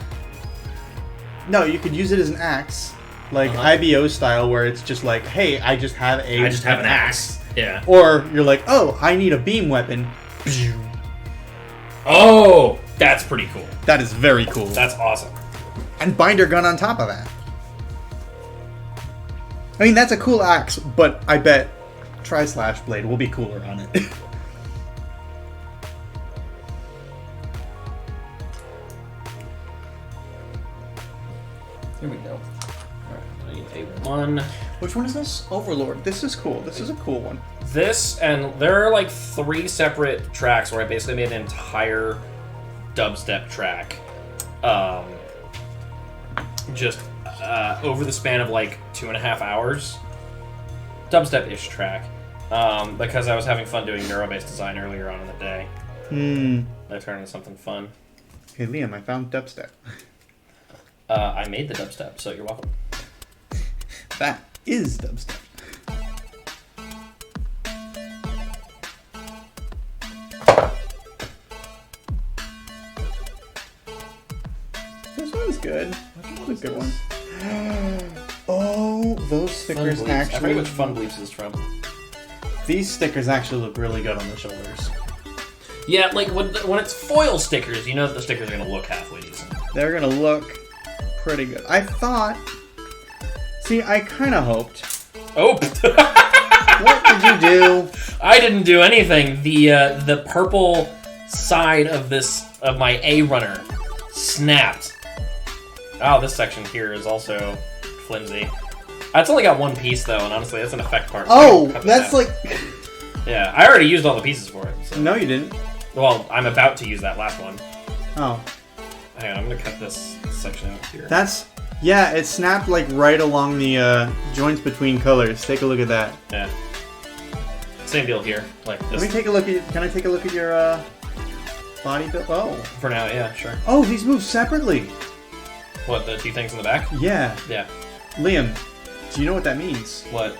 No, you could use it as an axe, like IBO style, where it's just like, hey, I just have an axe. Yeah. Or you're like, oh, I need a beam weapon. Oh, that's pretty cool. That is very cool. That's awesome. And binder gun on top of that. I mean, that's a cool axe, but I bet Tri-Slash Blade will be cooler on it. Here we go. Alright, I need a one. Which one is this? Overlord. This is cool. This is a cool one. This, and there are like 3 separate tracks where I basically made an entire dubstep track. Just over the span of like 2.5 hours. Dubstep-ish track. Because I was having fun doing neuro-based design earlier on in the day. I turned into something fun. Hey, Liam, I found dubstep. I made the dubstep, so you're welcome. That is dubstep. This one's good. That's a good one. Oh, those stickers I actually... forget which Fun Bleeps is from. These stickers actually look really good on the shoulders. Yeah, like when it's foil stickers, you know that the stickers are going to look halfway decent. They're going to look pretty good. I thought... See, I kind of hoped. Oh! What did you do? I didn't do anything. The purple side of this of my A runner snapped. Oh, this section here is also flimsy. It's only got one piece though, and honestly, that's an effect part. Oh, that's like. Yeah, I already used all the pieces for it. So. No, you didn't. Well, I'm about to use that last one. Oh. Hang on, I'm gonna cut this section out here. That's. Yeah, it snapped like right along the joints between colors. Take a look at that. Yeah. Same deal here. Like this. Let me take a look at. Can I take a look at your body build? Oh. For now, yeah, sure. Oh, these move separately. What, the two things in the back? Yeah. Yeah. Liam, do you know what that means? What?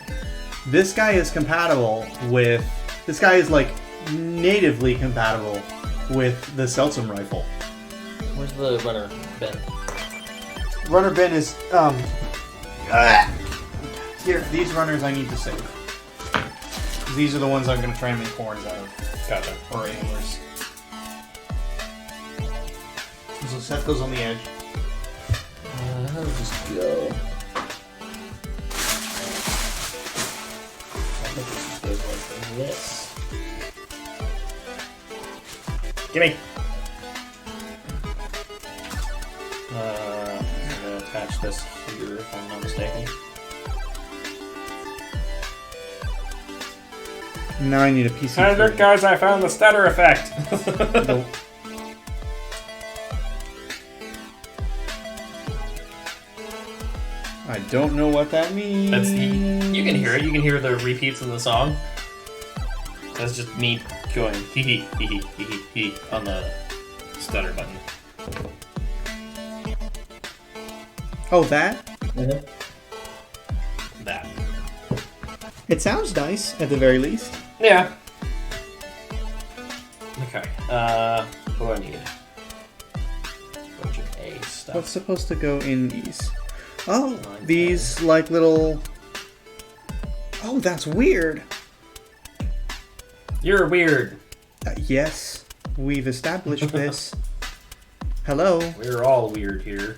This guy is compatible with. This guy is like natively compatible with the Seltsum rifle. Where's the runner bin? Runner bin is here. These runners I need to save. These are the ones I'm going to try and make horns out of. Gotcha. Or antlers. So set those on the edge. I'll just go. I think this goes like this. Gimme! I'm gonna attach this here if I'm not mistaken. Now I need a PC. Hey, look, guys! I found the stutter effect. Nope. I don't know what that means. That's you can hear it. You can hear the repeats in the song. That's just me going hee hee hee hee hee hee hee on the stutter button. Oh, that? That. It sounds nice, at the very least. Yeah. Okay. What do I need? Bunch of A stuff. What's supposed to go in these? Oh, Line these like little... Oh, that's weird. You're weird. Yes, we've established this. Hello. We're all weird here.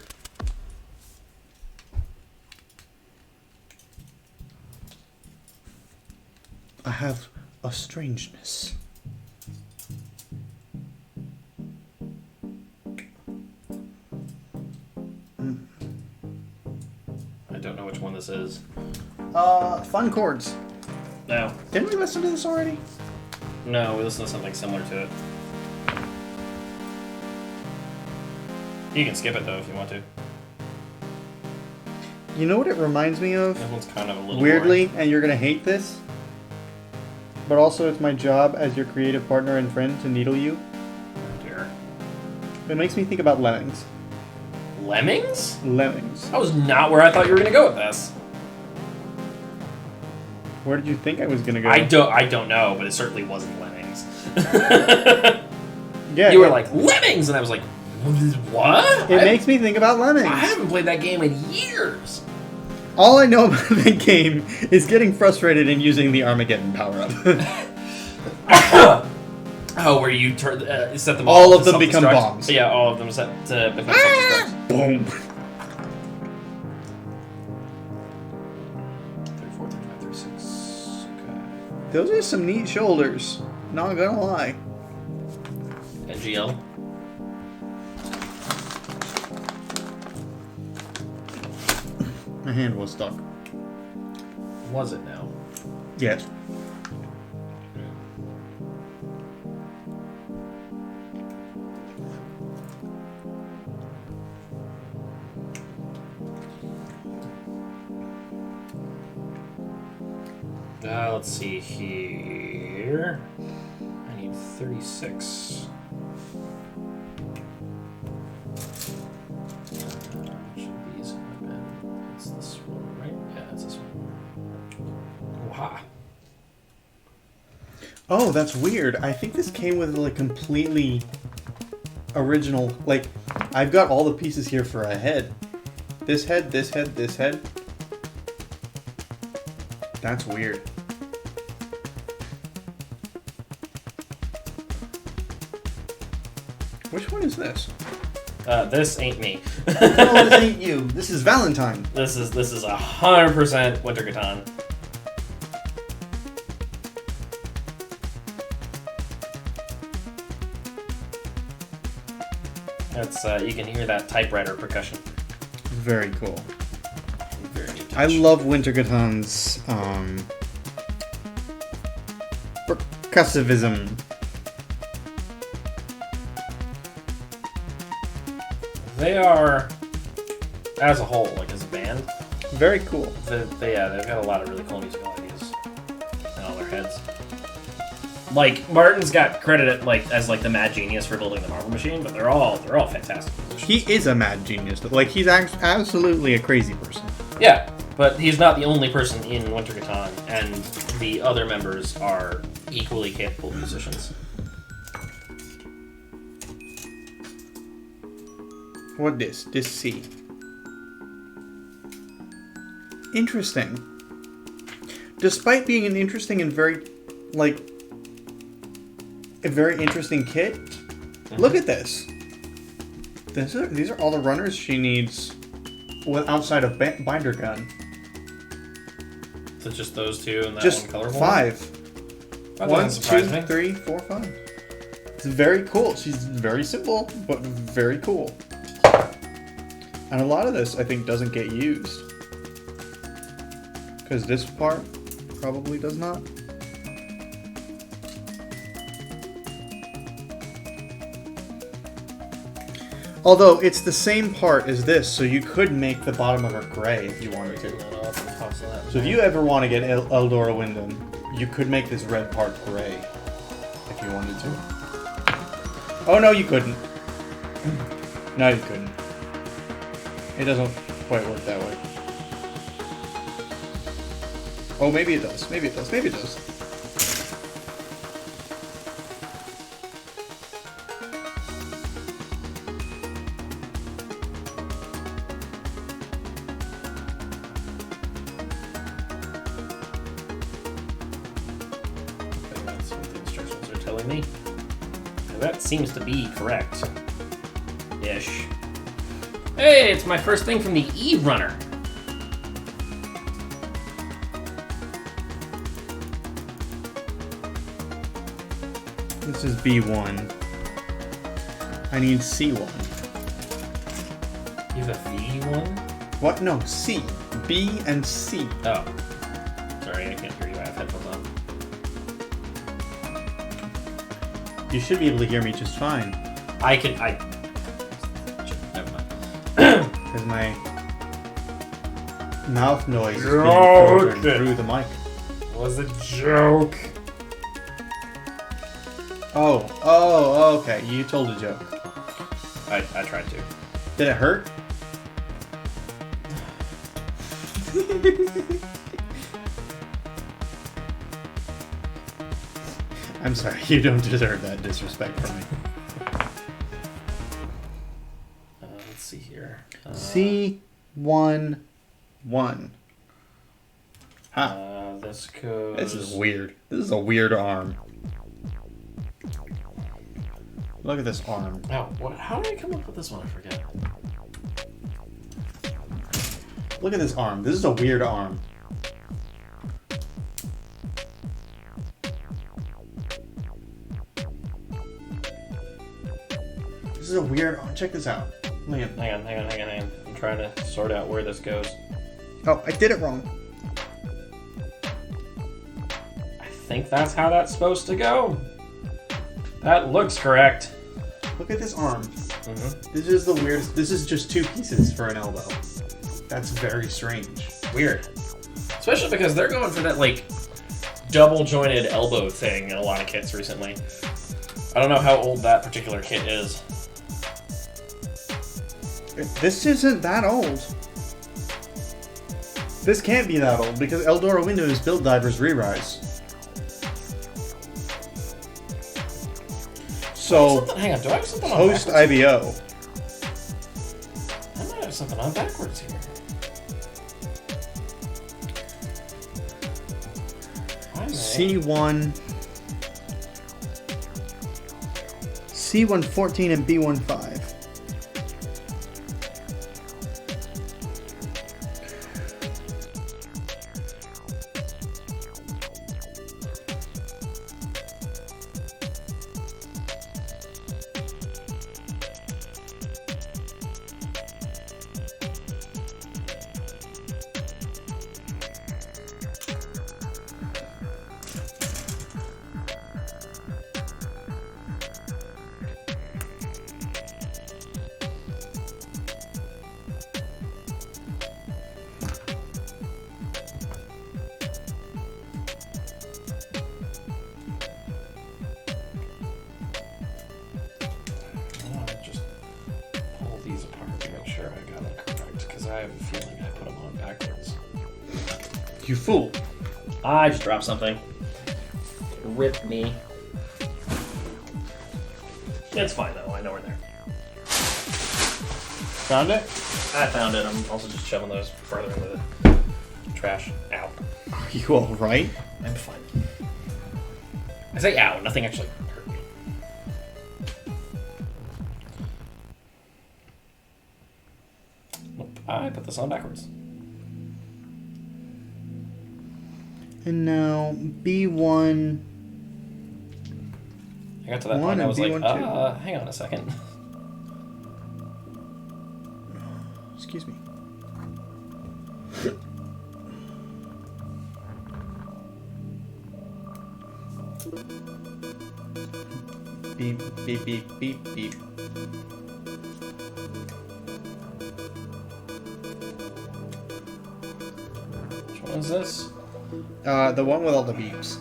I have a strangeness. I don't know which one this is. Fun chords. No. Didn't we listen to this already? No, we listened to something similar to it. You can skip it though if you want to. You know what it reminds me of? This one's kind of a little Weirdly, boring. and you're gonna hate this, but also it's my job as your creative partner and friend to needle you. Oh dear. It makes me think about lemmings. Lemmings? Lemmings. That was not where I thought you were gonna go with this. Where did you think I was gonna go? I don't know, but it certainly wasn't Lemmings. Yeah, you were like, Lemmings! And I was like, what? It makes me think about lemmings. I haven't played that game in years. All I know about the game is getting frustrated and using the Armageddon power-up. Oh, where you set them All off of to them become self-destruct? bombs. Yeah, all of them set to become self-destruct. Boom. 34, 35, 36. Okay. Those are some neat shoulders. Not gonna lie. NGL. My hand was stuck. Was it now? Yes. Let's see here. I need 36. Which of these have been? It's this one, right? Yeah, it's this one. Wow. Oh, that's weird. I think this came with like completely original. Like, I've got all the pieces here for a head. This head, this head, this head. That's weird. Which one is this? This ain't me. No, this ain't you. This is Valentine. This is 100% Winter Catan. That's you can hear that typewriter percussion. Very cool. Very new touch. I love Winter Gaton's percussivism. They are, as a whole, like as a band, Very cool. they've got a lot of really cool musical ideas in all their heads. Like Martin's got credit as the mad genius for building the Marble Machine, but they're all fantastic musicians. He is a mad genius. Like, he's absolutely a crazy person. Yeah, but he's not the only person in Winter Gatan, and the other members are equally capable musicians. What this? This C. Interesting. Despite being an interesting and very, a very interesting kit, look at this. These are all the runners she needs outside of Binder Gun. So just those two and that Just one colorful? 5. That 1, doesn't surprise 2, me. 3, 4, 5. It's very cool. She's very simple, but very cool. And a lot of this, I think, doesn't get used. Because this part probably does not. Although, it's the same part as this, so you could make the bottom of her gray if you wanted to. So if you ever want to get Eldora Wyndham, you could make this red part gray if you wanted to. Oh, no, you couldn't. No, you couldn't. It doesn't quite work that way. Oh, maybe it does. Maybe it does. Maybe it does. That's what the instructions are telling me. And that seems to be correct. Ish. Hey, it's my first thing from the E-Runner. This is B1. I need C1. You have a V1? What? No, C. B and C. Oh. Sorry, I can't hear you. I have headphones on. You should be able to hear me just fine. Never mind. Because my mouth noise is being Joke. filtered through the mic. Was a joke. Oh, okay. You told a joke. I tried to. Did it hurt? I'm sorry, you don't deserve that disrespect from me. Let's see here. C1-1. Huh. This goes. This is weird. This is a weird arm. Look at this arm. Oh, what? How did I come up with this one? I forget. Look at this arm. This is a weird arm. This is a weird arm. Check this out. Look at. Hang on. I'm trying to sort out where this goes. Oh, I did it wrong. I think that's how that's supposed to go. That looks correct. Look at this arm. Mm-hmm. This is the weirdest. This is just 2 pieces for an elbow. That's very strange. Weird. Especially because they're going for that, double jointed elbow thing in a lot of kits recently. I don't know how old that particular kit is. This isn't that old. This can't be that old because Eldora Windows Build Divers Re-Rise. So, Hang on, do I have something on post backwards? IBO. I might have something on backwards here. C1, C114 and B15. You fool. I just dropped something. Rip me. It's fine though, I know we're there. Found it? I found it. I'm also just shoving those further into the trash. Ow. Are you alright? I'm fine. I say ow, nothing actually hurt me. Nope, I put this on backwards. And now B1. I got to that One point, I and was like, B1, hang on a second. Excuse me. Beep, beep, beep, beep, beep. Which one is this? The one with all the beeps.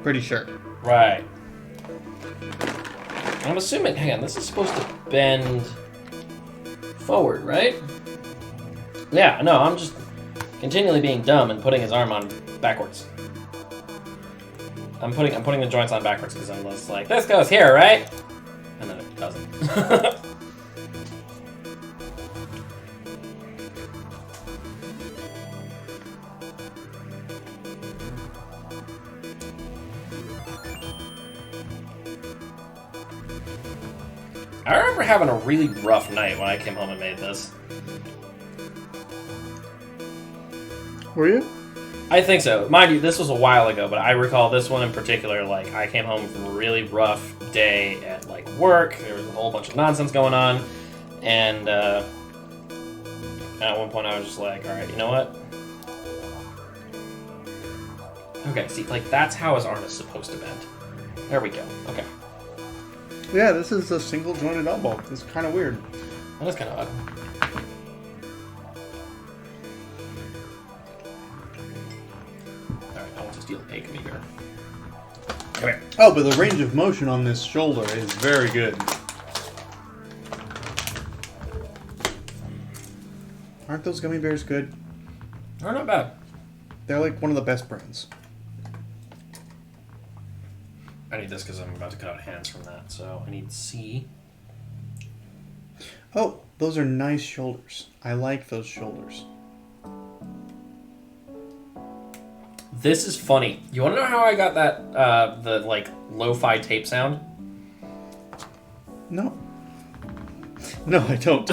Pretty sure. Right. I'm assuming, hang on, this is supposed to bend forward, right? Yeah, no, I'm just continually being dumb and putting his arm on backwards. I'm putting the joints on backwards because I'm just like, this goes here, right? And then it doesn't. I remember having a really rough night when I came home and made this. Were you? I think so. Mind you, this was a while ago, but I recall this one in particular. Like, I came home from a really rough day at, like, work. There was a whole bunch of nonsense going on. And at one point I was just like, alright, you know what? Okay, see, like, that's how his arm is supposed to bend. There we go. Okay. Yeah, this is a single jointed elbow. It's kind of weird. That is kind of odd. Alright, I want to steal a gummy bear. Come here. Oh, but the range of motion on this shoulder is very good. Aren't those gummy bears good? They're not bad. They're like one of the best brands. I need this because I'm about to cut out hands from that, so I need C. Oh, those are nice shoulders. I like those shoulders. This is funny. You want to know how I got that, the, like, lo-fi tape sound? No. No, I don't.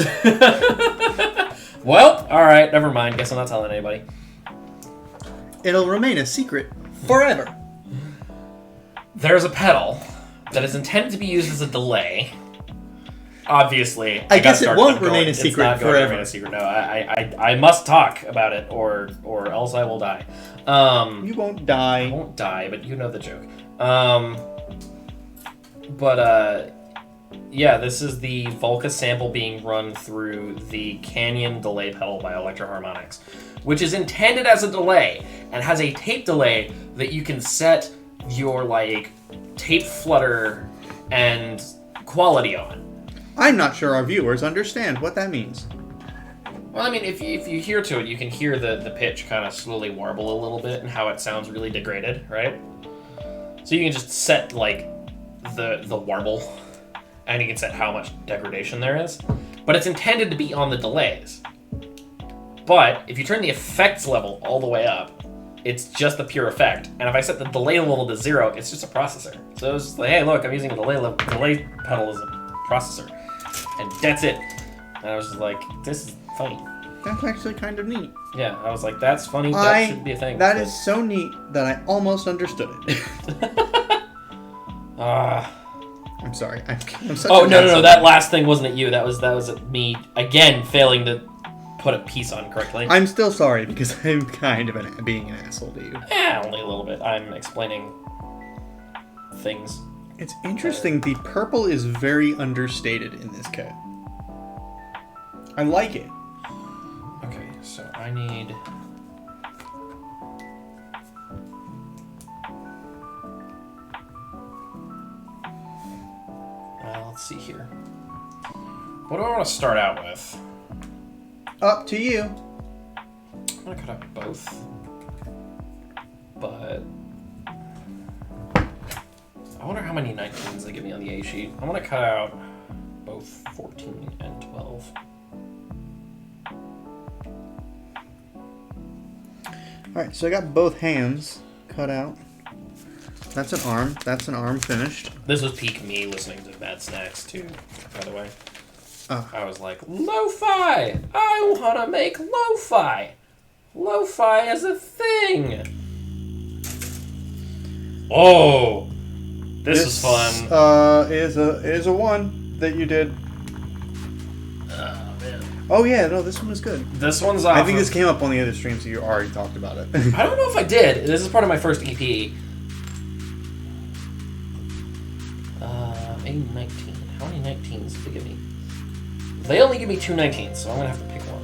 Well, alright, never mind. Guess I'm not telling anybody. It'll remain a secret forever. There's a pedal that is intended to be used as a delay. Obviously, I guess it got won't going. remain a It's secret not going to forever. remain a secret. No, I must talk about it, or else I will die. You won't I die. won't die, but you know the joke. Yeah, this is the Volca sample being run through the Canyon delay pedal by Electro Harmonics, which is intended as a delay and has a tape delay that you can set your, like, tape flutter and quality on. I'm not sure our viewers understand what that means. Well, I mean, if you hear to it, you can hear the pitch kind of slowly warble a little bit and how it sounds really degraded, right? So you can just set, like, the warble, and you can set how much degradation there is. But it's intended to be on the delays. But if you turn the effects level all the way up, it's just the pure effect. And if I set the delay level to 0, it's just a processor. So it's just like, hey, look, I'm using a delay pedal as a processor. And that's it. And I was just like, this is funny. That's actually kind of neat. Yeah, I was like, that's funny. That should be a thing. That is so neat that I almost understood it. I'm sorry. I'm such Oh, an no, asshole. that last thing wasn't at you. That was me, again, failing to put a piece on correctly. I'm still sorry because I'm kind of being an asshole to you. Only a little bit. I'm explaining things. It's interesting. The purple is very understated in this kit. I like it. Okay, so I need... let's see here. What do I want to start out with? Up to you. cut out both, but I wonder how many 19s they give me on the A sheet. I want to cut out both 14 and 12. Alright, so I got both hands cut out. That's an arm. That's an arm finished. This was peak me listening to Bad Snacks too, by the way. Oh. I was like, lo-fi! I want to make lo-fi! Lo-fi is a thing! Oh! This is fun. Is a one that you did. Oh, man. Oh yeah, no, this one was good. This one's off I think this came up on the other stream, so you already talked about it. I don't know if I did. This is part of my first EP. A 19. How many 19s did they give me? They only give me 2 19s, so I'm going to have to pick one.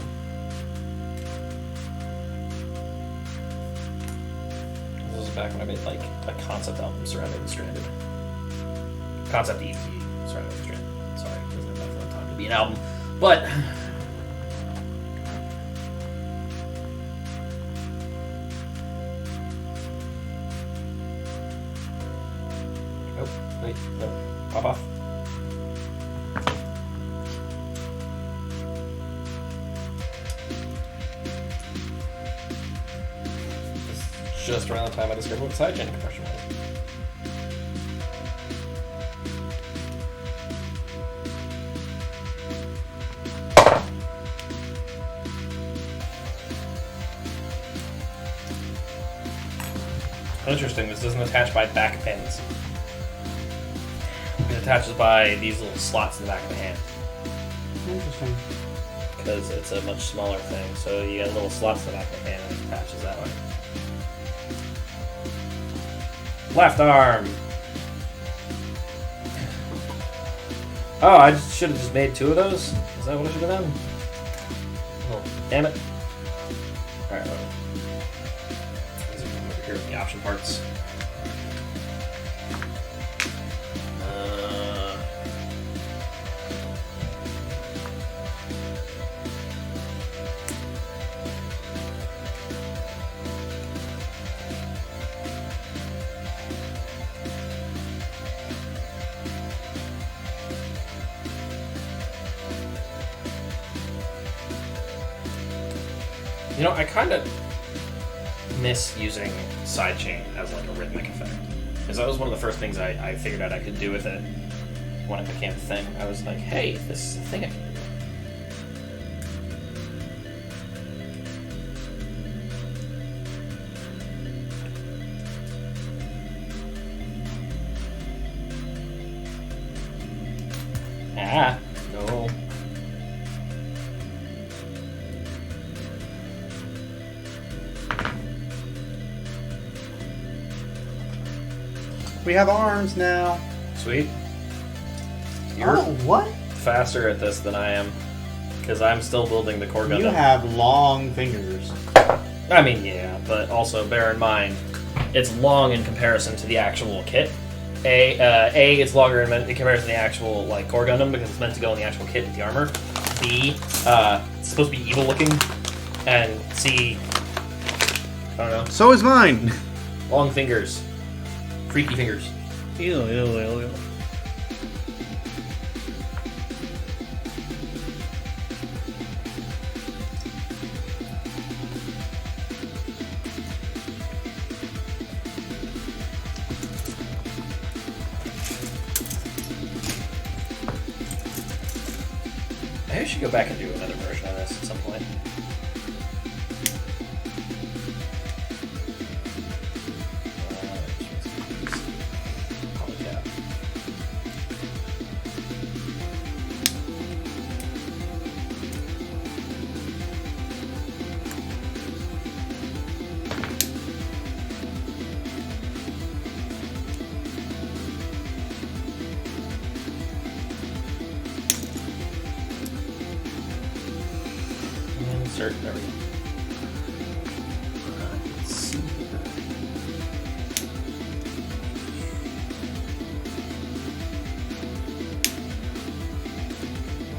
This was back when I made like a concept album surrounding the Stranded. Concept EP surrounding the Stranded. Sorry, it doesn't have enough time to be an album. But oh, wait, no. Pop off. Just around the time I discovered what sidechain compression was. Interesting, this doesn't attach by back pins. It attaches by these little slots in the back of the hand. Interesting. Because it's a much smaller thing, so you got little slots in the back of the hand and it attaches that way. Left arm! Oh, I should have just made 2 of those? Is that what I should have done? Oh, damn it. Alright, well. Over here with the option parts. You know, I kind of miss using sidechain as like a rhythmic effect. Because that was one of the first things I figured out I could do with it when it became a thing. I was like, hey, this is a thing I can do. Ah, no. We have arms now. Sweet. You're what? faster at this than I am, because I'm still building the core Gundam. You have long fingers. I mean, yeah, but also bear in mind, it's long in comparison to the actual kit. It's longer in comparison to the actual like core Gundam because it's meant to go in the actual kit with the armor. B, it's supposed to be evil looking, and C, I don't know. So is mine. Long fingers, freaky fingers. Ew, ew, ew, ew. Maybe I should go back and do another version of this at some point. Polycap. Insert, there we go. Let's see here.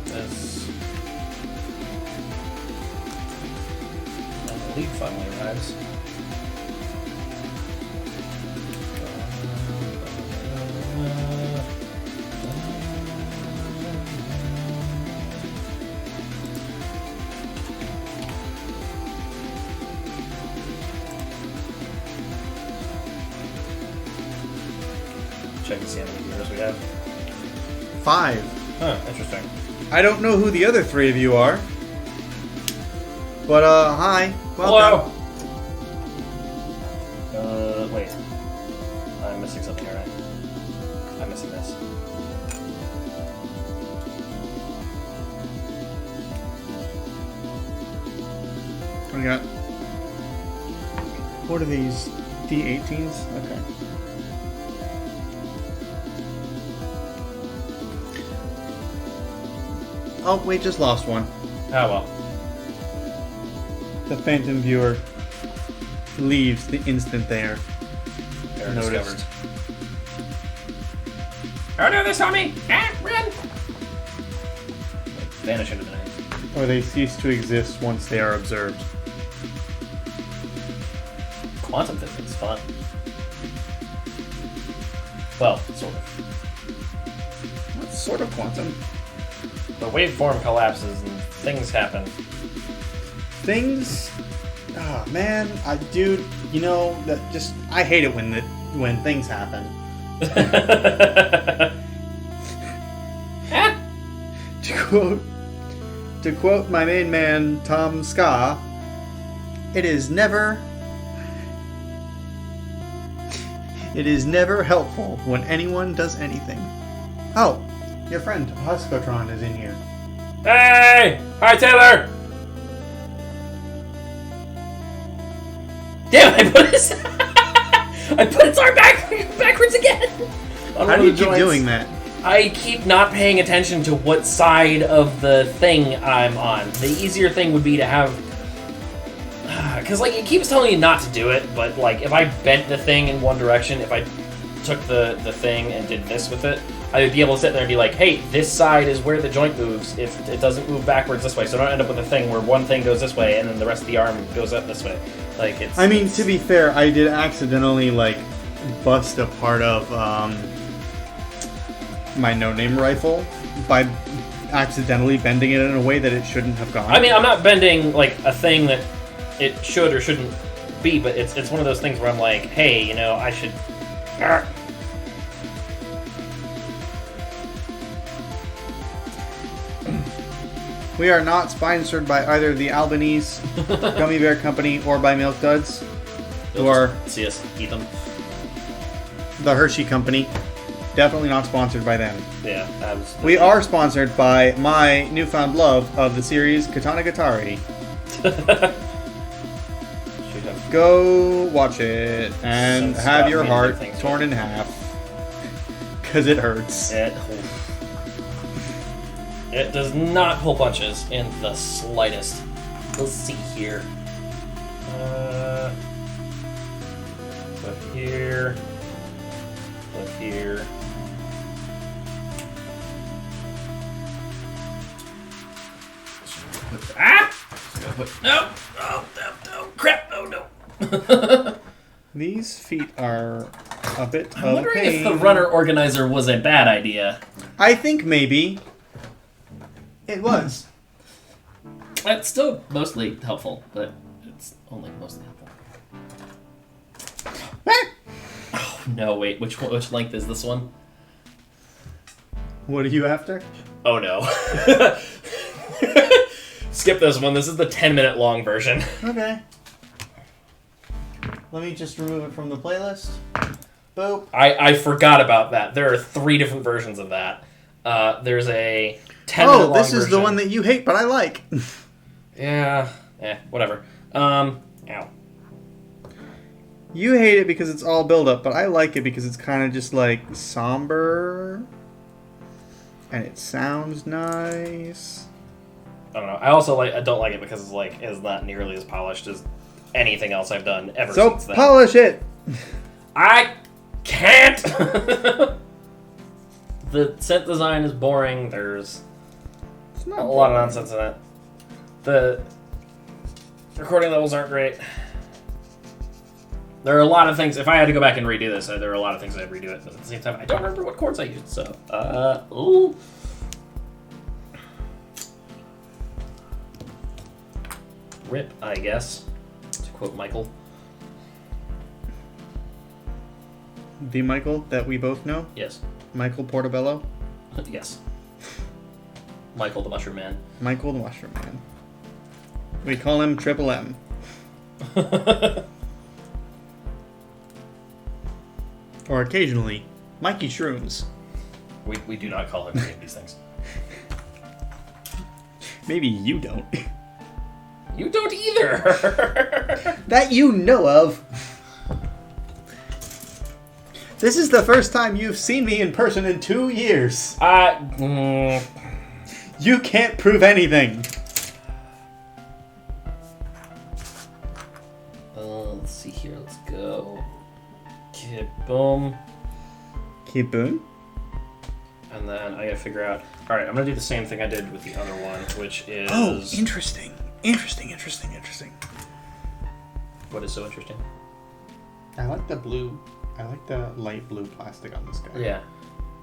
This. League finally arrives. Check and see how many viewers we have. 5. Huh, interesting. I don't know who the other 3 of you are. But, hi. Hello! Welcome. Wait. I'm missing something, alright. I'm missing this. What do you got? What are these? D18s? Okay. Oh, we just lost one. Oh well. The Phantom Viewer leaves the instant they are Error noticed. discovered. Oh no, they saw me! Ah, run! Vanish into the night. Or they cease to exist once they are observed. Quantum physics, fun. Well, sort of. What's sort of quantum? The waveform collapses and things happen. Things? Oh man, dude, you know that just I hate it when things happen. To quote my main man Tom Ska, it is never helpful when anyone does anything. Oh, your friend Huskotron is in here. Hey! Hi, Taylor! Damn, I put its arm backwards again! How do you keep doing that? I keep not paying attention to what side of the thing I'm on. The easier thing would be to have... Because, like, it keeps telling you not to do it, but, like, if I bent the thing in one direction, if I took the thing and did this with it, I would be able to sit there and be like, hey, this side is where the joint moves if it doesn't move backwards this way, so don't end up with a thing where one thing goes this way and then the rest of the arm goes up this way. Like, it's... I mean, to be fair, I did accidentally, like, bust a part of, my no-name rifle by accidentally bending it in a way that it shouldn't have gone. I mean, I'm not bending, like, a thing that it should or shouldn't be, but it's one of those things where I'm like, hey, you know, I should... We are not sponsored by either the Albanese Gummy Bear Company or by Milk Duds, or see us eat them. the Hershey Company. Definitely not sponsored by them. Yeah, absolutely. We are sponsored by my newfound love of the series Katana Gatari. Should have Go watch it and Since have Scott your made heart things torn in half. Because it hurts. It does not pull punches in the slightest. Let's see here. Put here. Put here. Ah! No! Oh, no, crap! Oh, no. These feet are a bit I'm of wondering pain. if the runner organizer was a bad idea. I think maybe it was. It's still mostly helpful, but it's only mostly helpful. Oh, no, wait. Which length is this one? What are you after? Oh, no. Skip this one. This is the 10-minute long version. Okay. Let me just remove it from the playlist. Boop. I forgot about that. There are 3 different versions of that. There's a 10-minute long version. Oh, this is the one that you hate, but I like. Yeah. Whatever. Ow. You hate it because it's all build-up, but I like it because it's kind of just, like, somber. And it sounds nice. I don't know. I also I don't like it because it's not nearly as polished as anything else I've done ever since then. So polish it! I can't! The set design is boring. There's It's not a lot of nonsense in it. Recording levels aren't great. There are a lot of things. If I had to go back and redo this, there are a lot of things I'd redo it. But at the same time, I don't remember what chords I used. So, ooh. Rip, I guess. To quote Michael. The Michael that we both know? Yes. Michael Portobello? Yes. Michael the Mushroom Man. Michael the Mushroom Man. We call him Triple M. Or occasionally, Mikey Shrooms. We do not call him any of these things. Maybe you don't. You don't either! That you know of. This is the first time you've seen me in person in 2 years. You can't prove anything. Let's see here. Let's go. Boom. Kiboon? And then I gotta figure out. Alright, I'm gonna do the same thing I did with the other one, which is. Oh, interesting. What is so interesting? I like the blue. I like the light blue plastic on this guy. Yeah.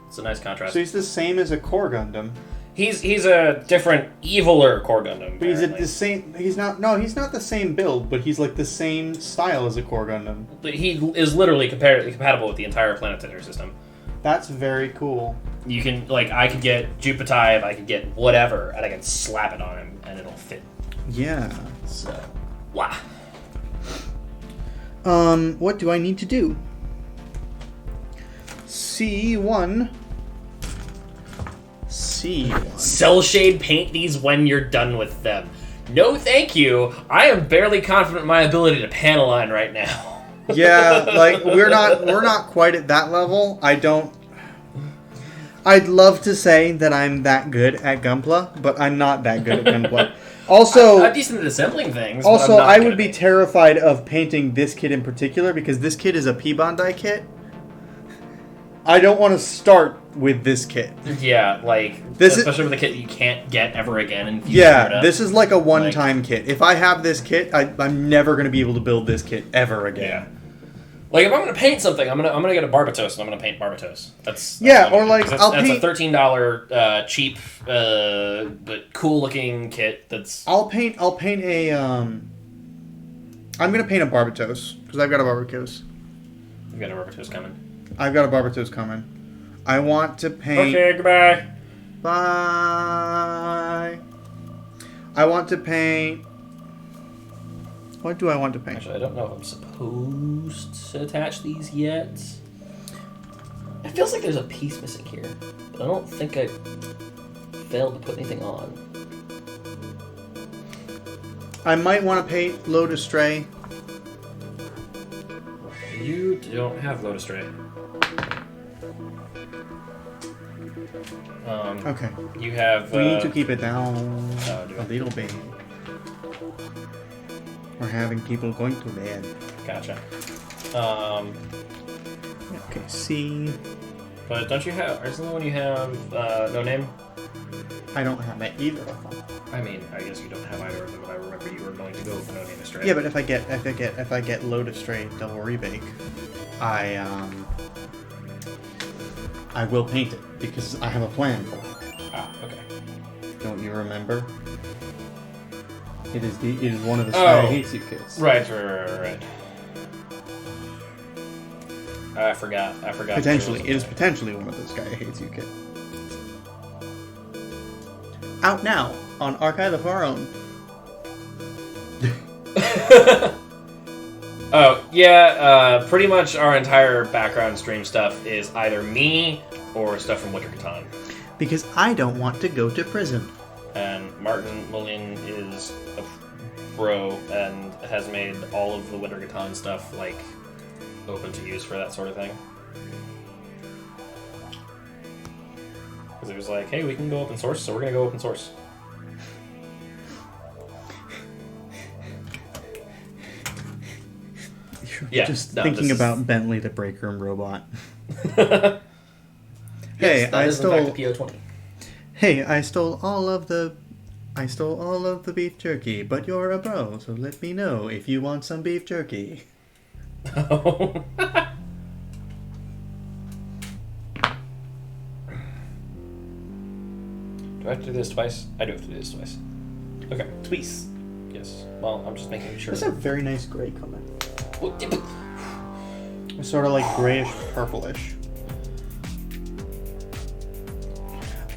It's a nice contrast. So he's the same as a Core Gundam. He's a different, eviler Core Gundam. But he's the same. He's not. No, he's not the same build. But he's like the same style as a Core Gundam. But he is literally compatible with the entire planetary system. That's very cool. You can I could get Jupitive, I could get whatever, and I can slap it on him, and it'll fit. Yeah. So, wow. What do I need to do? C1. Cell shade paint these when you're done with them. No thank you. I am barely confident in my ability to panel line right now. Yeah, like we're not quite at that level. I'd love to say that I'm that good at Gunpla, but I'm not that good at Gunpla. Also, I'm decent at assembling things. Also, but I'm not I good would at be it. terrified of painting this kit in particular because this kit is a P-Bondi kit. I don't want to start with this kit. Yeah, especially with a kit you can't get ever again. And This is like a one-time kit. If I have this kit, I'm never going to be able to build this kit ever again. Yeah. Like if I'm gonna paint something, I'm gonna get a Barbatos and I'm gonna paint Barbatos. That's I'll paint. That's a $13 cheap but cool looking kit. I'll paint a. I'm gonna paint a Barbatos because I've got a Barbatos. You've got a Barbatos coming. I've got a Barbatos coming. I want to paint. Okay, goodbye. Bye. I want to paint. What do I want to paint? Actually, I don't know if I'm supposed to attach these yet. It feels like there's a piece missing here, but I don't think I failed to put anything on. I might want to paint Lotus Stray. You don't have Lotus Ray. Okay. You have. We need to keep it down a little bit. We're having people going to bed. Gotcha. Okay, C. But don't you have? Isn't the one you have no name? I don't have that either of them. I mean, I guess you don't have either of them, but I remember you were going to go for no name Stray. Yeah, but if I get Lotus Stray double rebake, I will paint it because I have a plan for it. Ah, okay. Don't you remember? It is one of the Sky Hates You kits. Right. I forgot. Potentially, it is potentially one of the Sky Hates You kits. Out now on Archive of Our Own. Oh yeah, pretty much our entire background stream stuff is either me or stuff from Winter Catan. Because I don't want to go to prison. And Martin Mullen is a pro and has made all of the Winter Catan stuff open to use for that sort of thing. Because it was like, hey, we can go open source, so we're gonna go open source. Yeah, just thinking about Bentley the break room robot. Hey, I stole. Hey, I stole all of the I stole all of the beef jerky, but you're a bro, so let me know if you want some beef jerky. Oh. Do I have to do this twice? I do have to do this twice. Okay. Twice. Yes. Well, I'm just making sure. That's a very nice gray color. Oh, yeah, but- It's sort of like grayish purplish.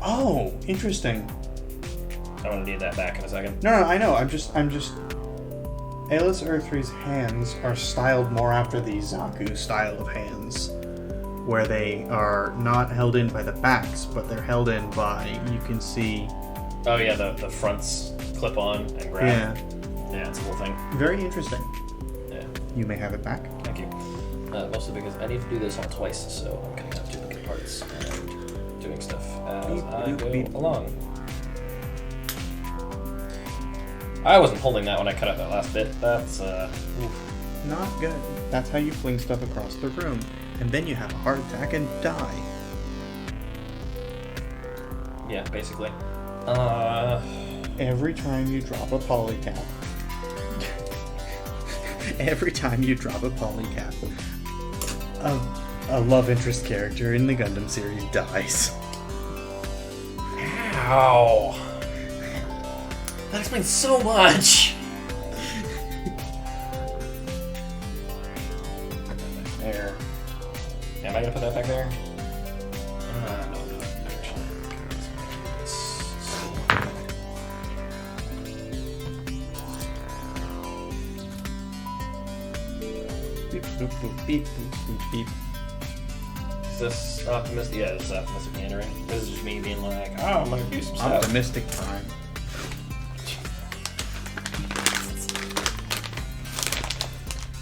Oh, interesting. I want to need that back in a second. No, I know. I'm just. Aelus Earthry's hands are styled more after the Zaku style of hands, where they are not held in by the backs, but they're held in by, you can see... Oh yeah, the fronts clip on and grab. Yeah. Yeah, it's a whole thing. Very interesting. Yeah. You may have it back. Thank you. Mostly because I need to do this all twice, so I'm cutting out duplicate parts and doing stuff as I go along. I wasn't holding that when I cut out that last bit. That's, Not good. That's how you fling stuff across the room. And then you have a heart attack and die. yeah, basically. Every time you drop a polycap. Every time you drop a polycap, a love interest character in the Gundam series dies. Ow! That explains so much! There. Yeah, am I gonna put that back there? No, actually. Beep, boop, boop, beep, boop, boop, beep. Is this optimistic? Yeah, this is optimistic meandering. This is just me being like, oh, I'm gonna do some stuff. Optimistic time.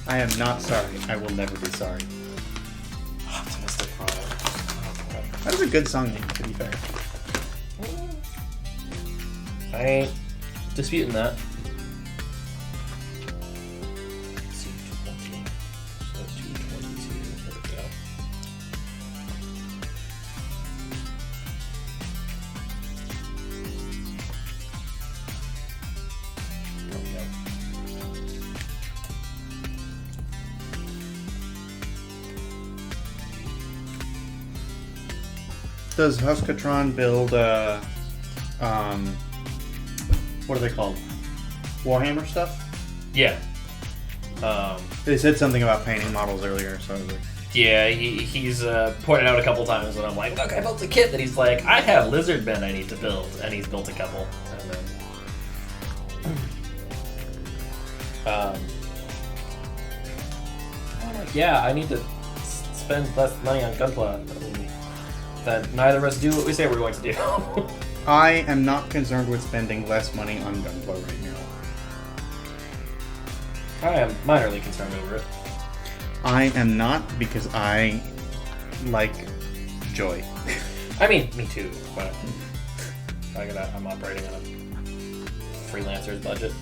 I am not sorry. I will never be sorry. Optimistic product. That was a good song name, to be fair. I ain't disputing that. C20. So 222. There we go. There we go. Does Huskatron build, what are they called? Warhammer stuff? Yeah. They said something about painting models earlier, so I was like, Yeah, he's pointed out a couple times when I'm like, look, I built a kit that he's like, I have lizard men I need to build, and he's built a couple. And then, I'm like, yeah, I need to spend less money on Gunpla. Then neither of us do what we say we're going to do. I am not concerned with spending less money on Gunpla right now. I am minorly concerned over it. I am not, because I like joy. I mean, me too, but I'm operating on a freelancer's budget.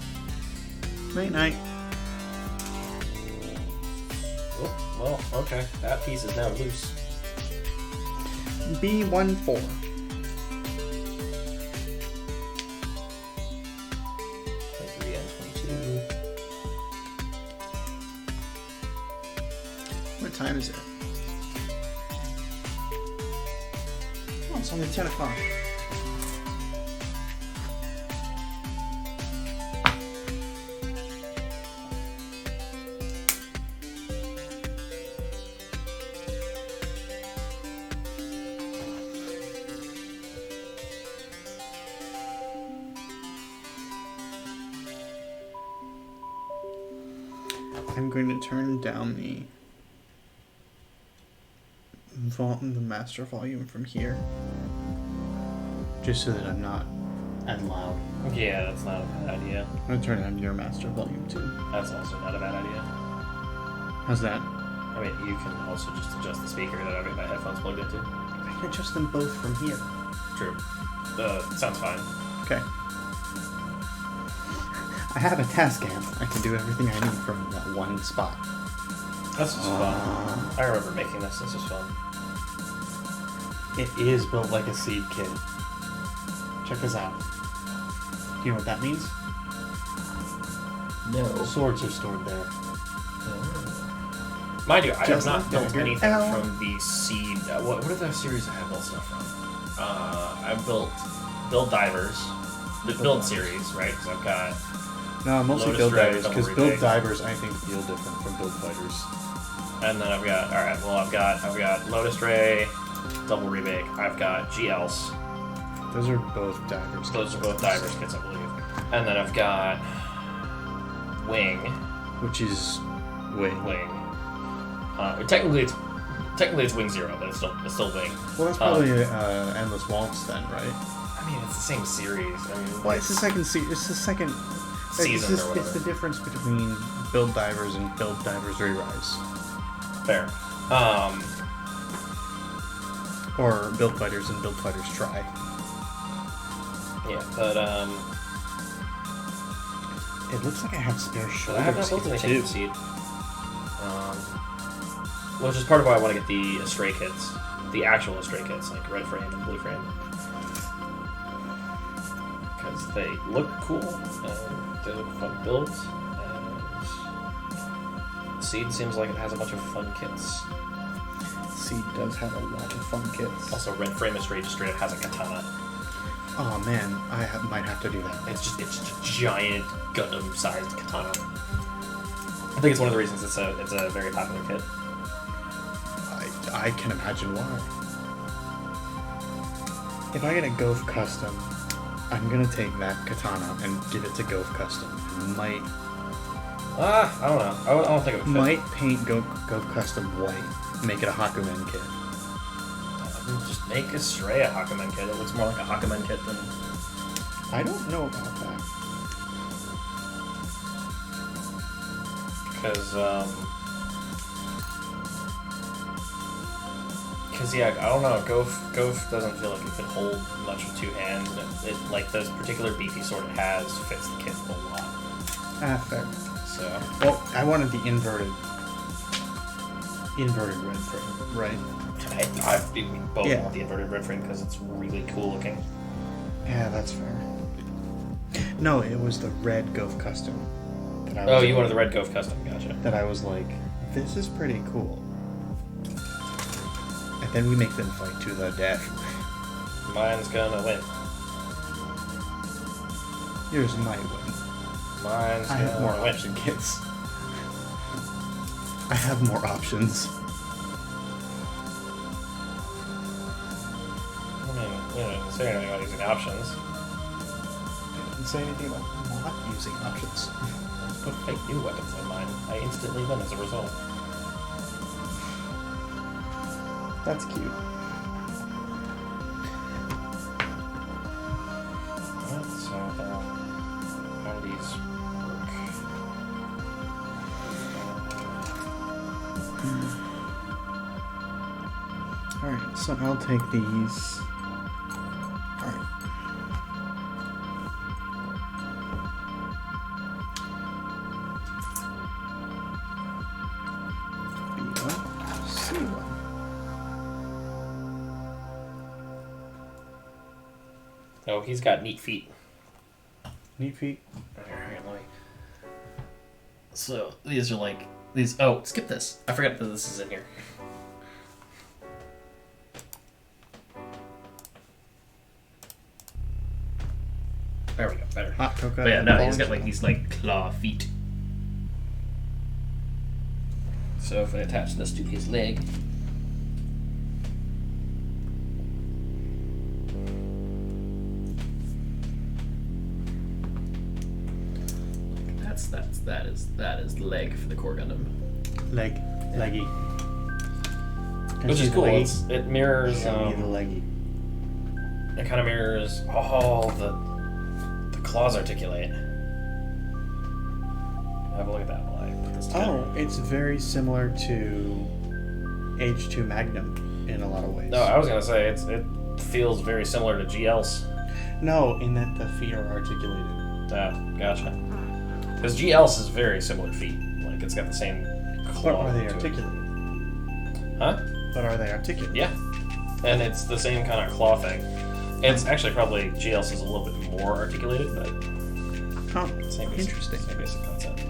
Night night. Oh, well, okay. That piece is now loose. B14. What time is it? Oh, it's only 10 o'clock. I'm going to turn down the master volume from here, just so that I'm not as loud. Yeah, that's not a bad idea. I'm going to turn down your master volume too. That's also not a bad idea. How's that? I mean, you can also just adjust the speaker that I've got my headphones plugged into. I can adjust them both from here. True. Sounds fine. Okay. I have a task amp. I can do everything I need from that one spot. That's just fun. I remember making this. This was fun. It is built like a seed kit. Check this out. You know what that means? No. Swords are stored there. Mind you, I have Just not like built Dagger anything L. from the seed. What are the series I have built stuff from? I've built Build Divers, the Build series, right? Because I've got No, mostly Lotus build Ray, divers, double because rebate. build divers I think feel different from build fighters. And then I've got I've got Lotus Ray, Double Rebake. I've got GLs. Those are both divers. Those are both divers kits, I believe. And then I've got Wing. Which is wing. Technically it's Wing Zero, but it's still Wing. Well, that's probably Endless Waltz then, right? I mean, it's the same series. I mean, Well, it's the second. It's the second season or whatever. It's the difference between build divers and build divers re-rise, Fair. or build fighters and build fighters try. Yeah, but It looks like I have spare but shoulders I have not built here, anything too. from Seed. Which is part of why I want to get the Astray kits, the actual Astray kits, like red frame and blue frame, because they look cool and they look fun builds. And Seed seems like it has a bunch of fun kits. Seed does have a lot of fun kits. Also, red frame Astray just straight up has a katana. Oh man, might have to do that. It's just a giant Gundam-sized katana. I think it's one of the reasons it's a very popular kit. I can imagine why. If I get a Gof Custom, I'm gonna take that katana and give it to Gof Custom. Might I don't know. I don't think it would fit. might paint Gof Custom white, make it a Hakumen kit. Just make Astray a Hakumen kit. It looks more like a Hakumen kit than... I don't know about that. Because yeah, I don't know. Gof doesn't feel like it can hold much with two hands, and it like the particular beefy sword it has fits the kit a lot. Fair. So Well, I wanted the inverted red frame, right? I we both Yeah. want the inverted red frame because it's really cool looking. Yeah, that's fair. No, it was the red Gof Custom. That I Oh, was you wanted the red Gof custom? Gotcha. That I was like, this is pretty cool. And then we make them fight to the death. Mine's gonna win. Yours might win. Mine's I have gonna more win. option kits. I have more options. I mean, you didn't say anything about using options. I didn't say anything about not using options. Let's put fake new weapons on mine. I instantly win as a result. That's cute. Alright, so how do these work? Alright, so I'll take these. Alright. B1, C1. Oh, he's got neat feet. Neat feet. Alright, let me. So these are like these. Oh, skip this. I forgot that this is in here. There we go. Better. Hot cocoa. But yeah, no, he's got like these like claw feet. So if I attach this to his leg, that is leg for the core Gundam, Leggy. which is cool. It mirrors. Show me the leggy. It kind of mirrors. Oh, the claws articulate. Have a look at that while I put this together. Oh, it's very similar to H2 Magnum in a lot of ways. No, I was gonna say it feels very similar to GL's. No, in that the feet are articulated. Gotcha. Because GL's is very similar feet. Like it's got the same claw. But are they to it. articulated? Huh? But are they articulated? Yeah. And it's the same kind of claw thing. It's actually probably GL's is a little bit more articulated, but Huh. Same basic, Interesting. Same basic concept.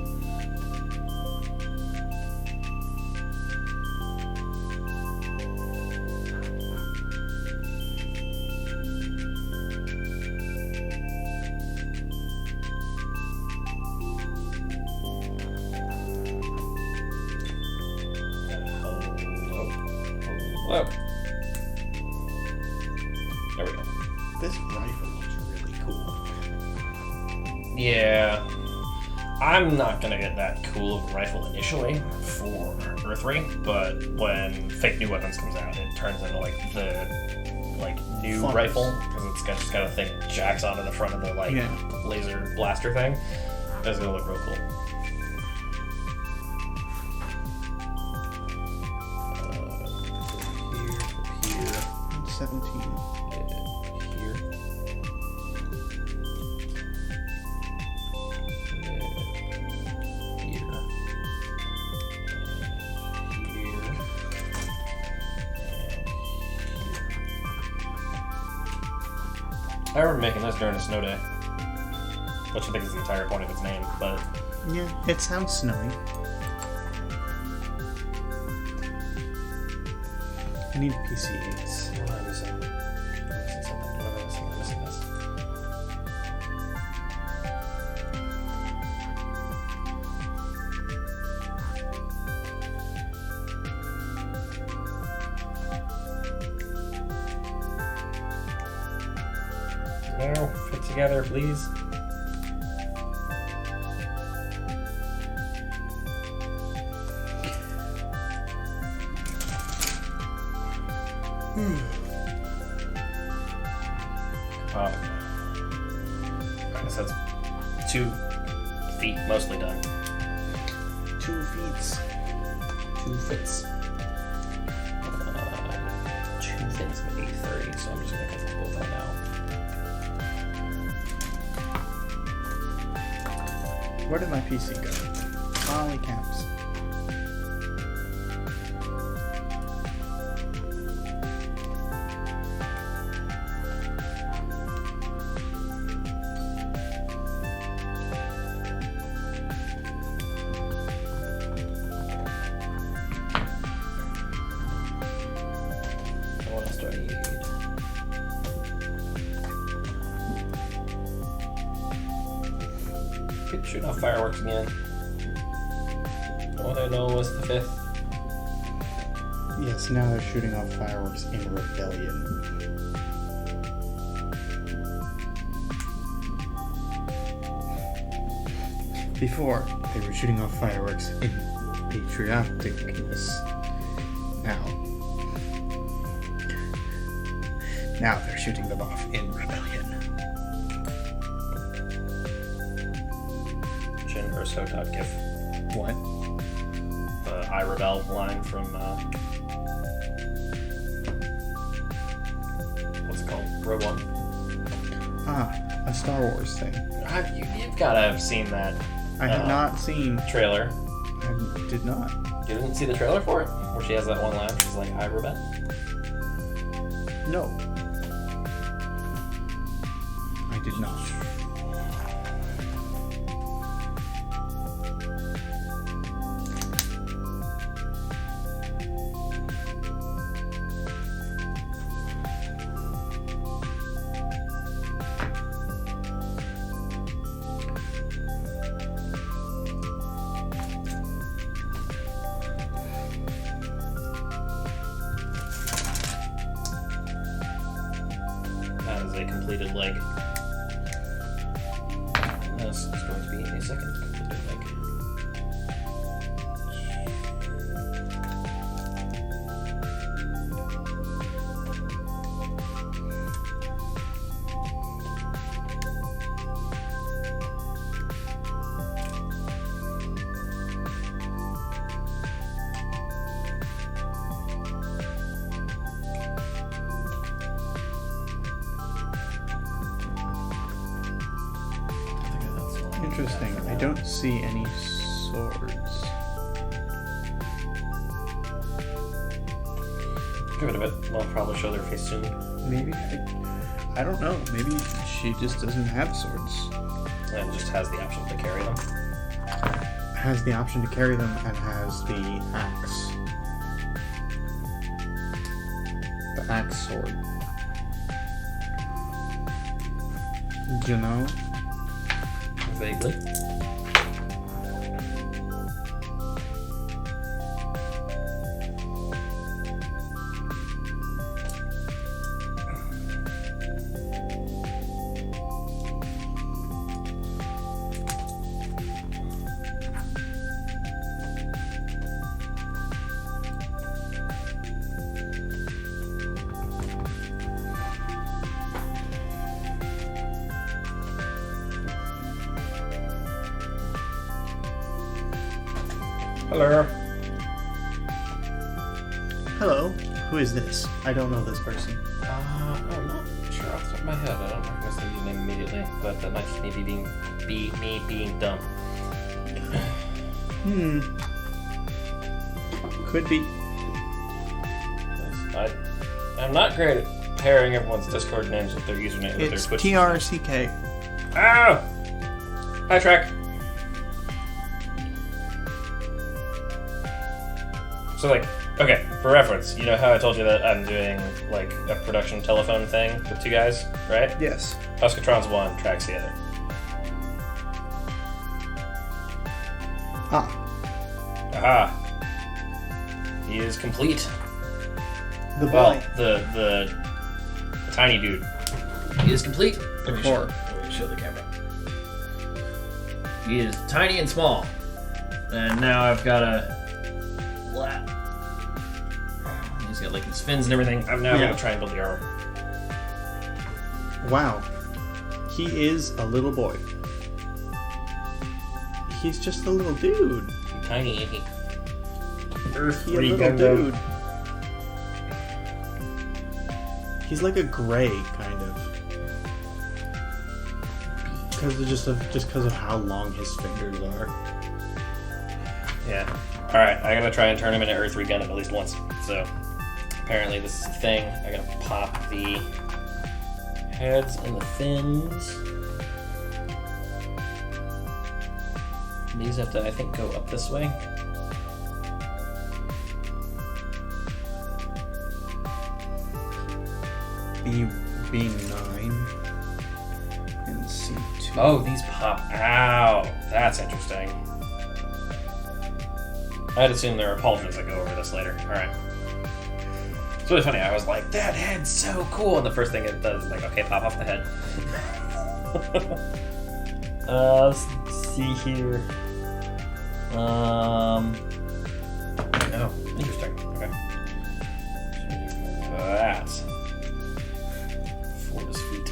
Hello. There we go. This rifle looks really cool. Yeah. I'm not gonna get that cool of a rifle initially for Earth Ring, but when Fake New Weapons comes out, it turns into like the new Funnels. rifle because just got a thing that jacks onto the front of the laser blaster thing. That's gonna look real cool. Here. 17. Here. I remember making this during a snow day, which I think is the entire point of its name, but Yeah, it sounds snowy. I need PC8s. I'm missing something. What am I missing? I'm missing this. No, fit together, please. I guess that's 2 feet mostly done. 2 feet. 2 fits. 2 fits of 830, so I'm just gonna cut them both out now. Where did my PC go? Molly caps. What else do I need? Keep shooting off fireworks again. All I know was the 5th. Yes, now they're shooting off fireworks in rebellion. Before, they were shooting off fireworks in patrioticness. Now they're shooting them off in rebellion. Jinverso.gif. What? The I Rebel line from, what's it called? Rogue One. Ah, a Star Wars thing. You've gotta have seen that I have not seen. trailer. I did not. You didn't see the trailer for it? Where she has that one line, she's like, I Rebel? No. I did not. That is a completed leg. This is going to be a second completed leg. Interesting. I don't see any swords. Give it a bit. They'll probably show their face soon. Maybe. I don't know. Maybe she just doesn't have swords. And it just has the option to carry them. Has the option to carry them and has the axe. The axe sword. You know? Vaguely. Hello. Hello. Who is this? I don't know this person. I'm not sure off the top of my head. I don't recognize the username immediately, but that might just be me being dumb. Could be. I'm not great at pairing everyone's Discord names with their username. With It's their Twitch TRCK. Ow! Hi, Track. So, like, okay, for reference, you know how I told you that I'm doing, like, a production telephone thing with two guys, right? Yes. Huskatron's one, Track's the other. Ah. Aha. He is complete. The boy. Well, the tiny dude. He is complete. Let me show the camera. He is tiny and small. And now I've got a... He's got like his fins and everything. I'm now going to try and build the armor. Wow. He is a little boy. He's just a little dude. Tiny, ain't he? He a little dude. He's like a gray, kind of. Just because of how long his fingers are. Yeah. Alright, I gotta try and turn him into Earth Regun at least once. So, apparently this is a thing. I gotta pop the heads and the fins. These have to, I think, go up this way. B9 and C2. Oh, these pop out. That's interesting. I'd assume there are pauldrons that go over this later. Alright. It's really funny. I was like, that head's so cool. And the first thing it does is like, okay, pop off the head. Let's see here. Oh, interesting. Okay. That. For his feet.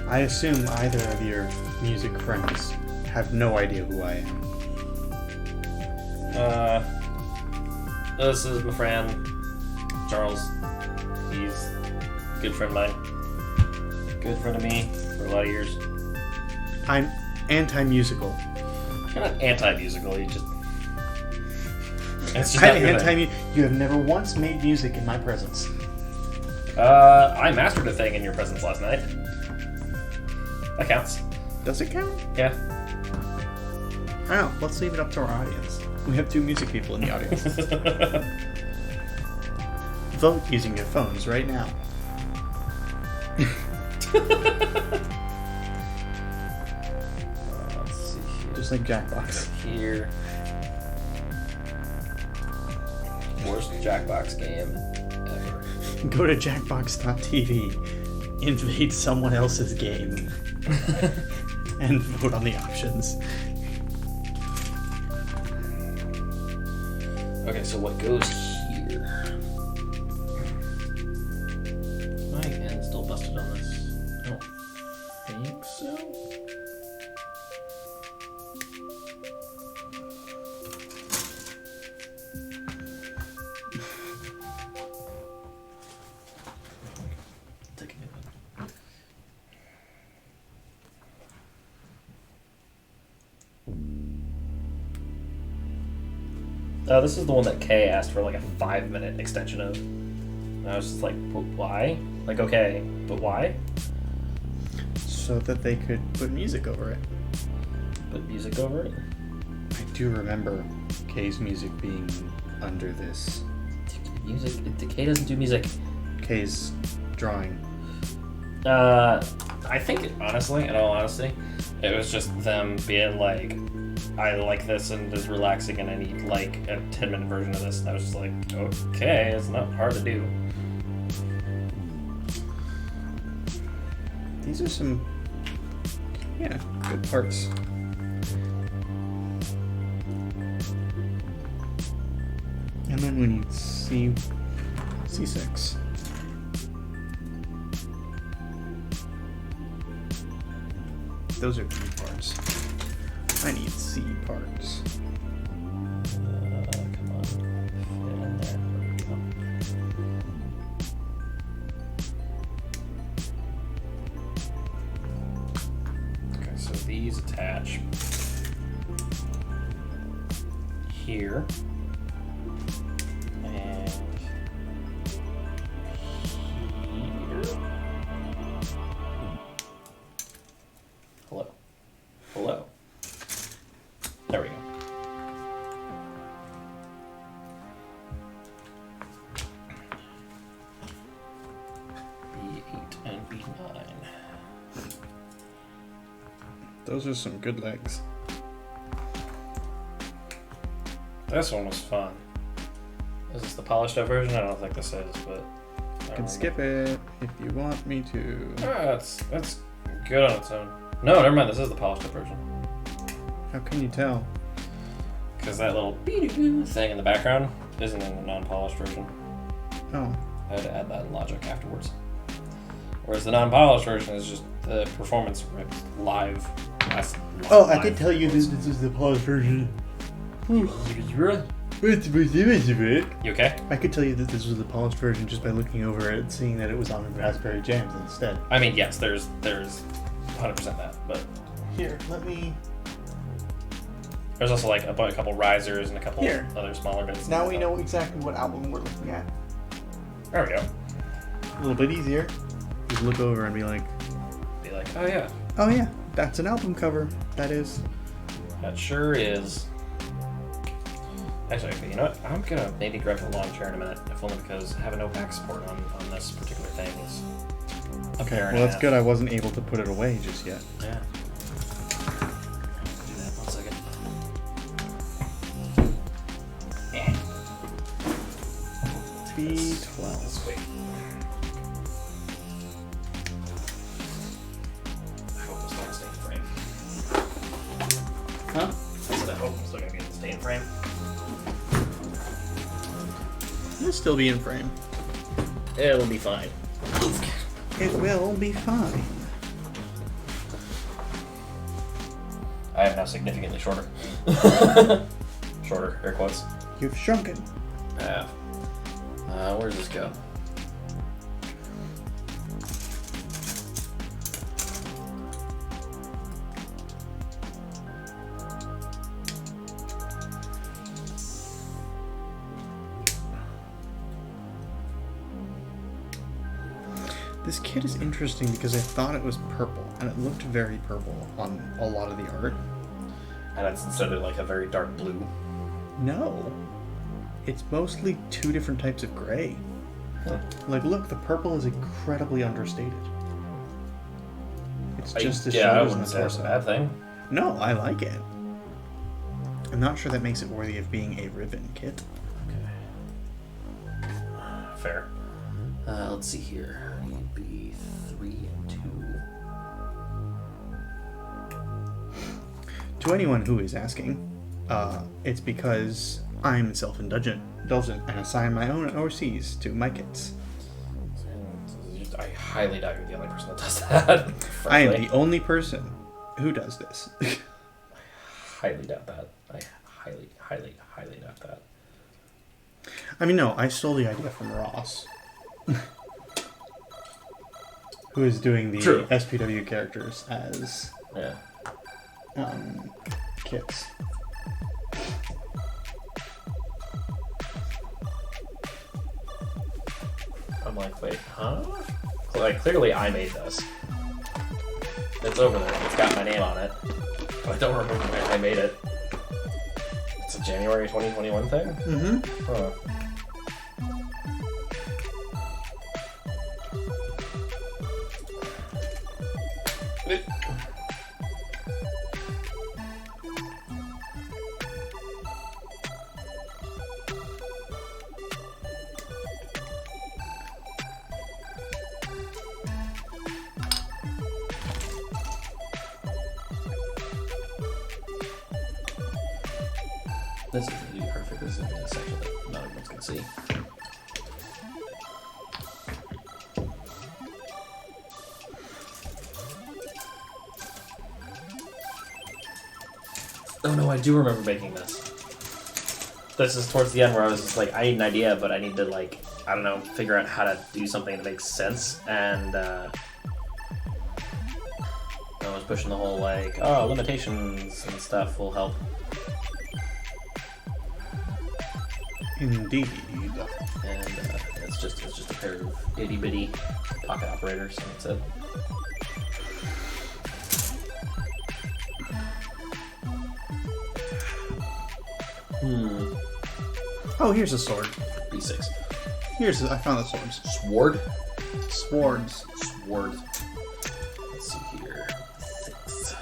I assume either of your music friends have no idea who I am. This is my friend, Charles. He's a good friend of mine. Good friend of me for a lot of years. I'm anti-musical. You're not anti-musical, you just... It's just I'm not your thing. anti-musical. You have never once made music in my presence. I mastered a thing in your presence last night. That counts. Does it count? Yeah. I don't know. Let's leave it up to our audience. We have 2 music people in the audience. Vote using your phones right now. Let's see here. Just like Jackbox. Here. Worst Jackbox game ever. Go to jackbox.tv, invade someone else's game, and vote on the options. Okay, so what goes here? My hand's still busted on this. I don't think so. Take a new one. This is the one that Kay asked for like a 5-minute extension of. And I was just like, why? Like, okay, but why? So that they could put music over it. put music over it. I do remember Kay's music being under this. Music? Kay doesn't do music. Kay's drawing. I think, honestly, in all honesty, it was just them being like, I like this and it's relaxing and I need like a 10-minute version of this. And I was just like, okay, it's not hard to do. These are some, yeah, good parts. And then we need C6. Those are B parts. I need C parts. Come on. Fit in there. There we go. Okay, so these attach here. And here. Hello. Hello. There we go. B8 and B9. Those are some good legs. This one was fun. Is this the polished up version? I don't think this is, but You can skip it if you want me to. That's good on its own. No, never mind. This is the polished up version. How can you tell? Because that little thing in the background isn't in the non-polished version. Oh. I had to add that logic afterwards. Whereas the non-polished version is just the performance ripped live. Oh, I could tell you this is the polished version. You okay? I could tell you that this was the polished version just by looking over it, seeing that it was on Raspberry Jams instead. I mean, yes, there's 100% that, but Here, let me. there's also like a couple risers and a couple Here. other smaller bits. Now we know exactly what album we're looking at. There we go. A little bit easier. Just look over and be like, Oh yeah, oh yeah, that's an album cover. That is. that sure is. Actually, okay, you know what? I'm gonna maybe grab the lawn chair in a minute, if only because having no back support on this particular thing is a Okay, pair and well a that's half. good. I wasn't able to put it away just yet. Yeah. Do that 1 second. Yeah. B12. Wait. I hope it's not staying frame. Huh? I said I hope it's still gonna be in the staying frame. It'll still be in frame. It'll be fine. It will be fine. I am now significantly shorter. Shorter, air quotes. You've shrunken. I have. Where does this go? This kit is interesting because I thought it was purple, and it looked very purple on a lot of the art. And it's instead of like a very dark blue. No. It's mostly two different types of gray. Huh. Like, look, the purple is incredibly understated. It's just the yeah, I shoulders and wouldn't the say it's a torso. bad thing. No, I like it. I'm not sure that makes it worthy of being a ribbon kit. Okay. Fair. Let's see here. It'd be 3 and 2. To anyone who is asking, it's because I'm self-indulgent and assign my own OCs to my kits. I highly doubt you're the only person that does that. I am frankly. the only person who does this. I highly doubt that. I highly doubt that. I mean, no, I stole the idea from Ross, who is doing the True. SPW characters as Yeah. kits. I'm like, wait, huh? Like, clearly I made this. It's over there. It's got my name on it. I don't remember when I made it. It's a January 2021 thing? Mm-hmm. Huh. This is going to be perfect. This is going to be the section that not everyone's going to see. Oh no, I do remember making this. This is towards the end where I was just like, I need an idea, but I need to, like, I don't know, figure out how to do something that makes sense. And I was pushing the whole, like, oh, limitations and stuff will help. Indeed. And it's just a pair of itty bitty pocket operators, and that's it. Oh, here's a sword. B6. I found the swords. Sword? Swords. Sword. Let's see here. 6.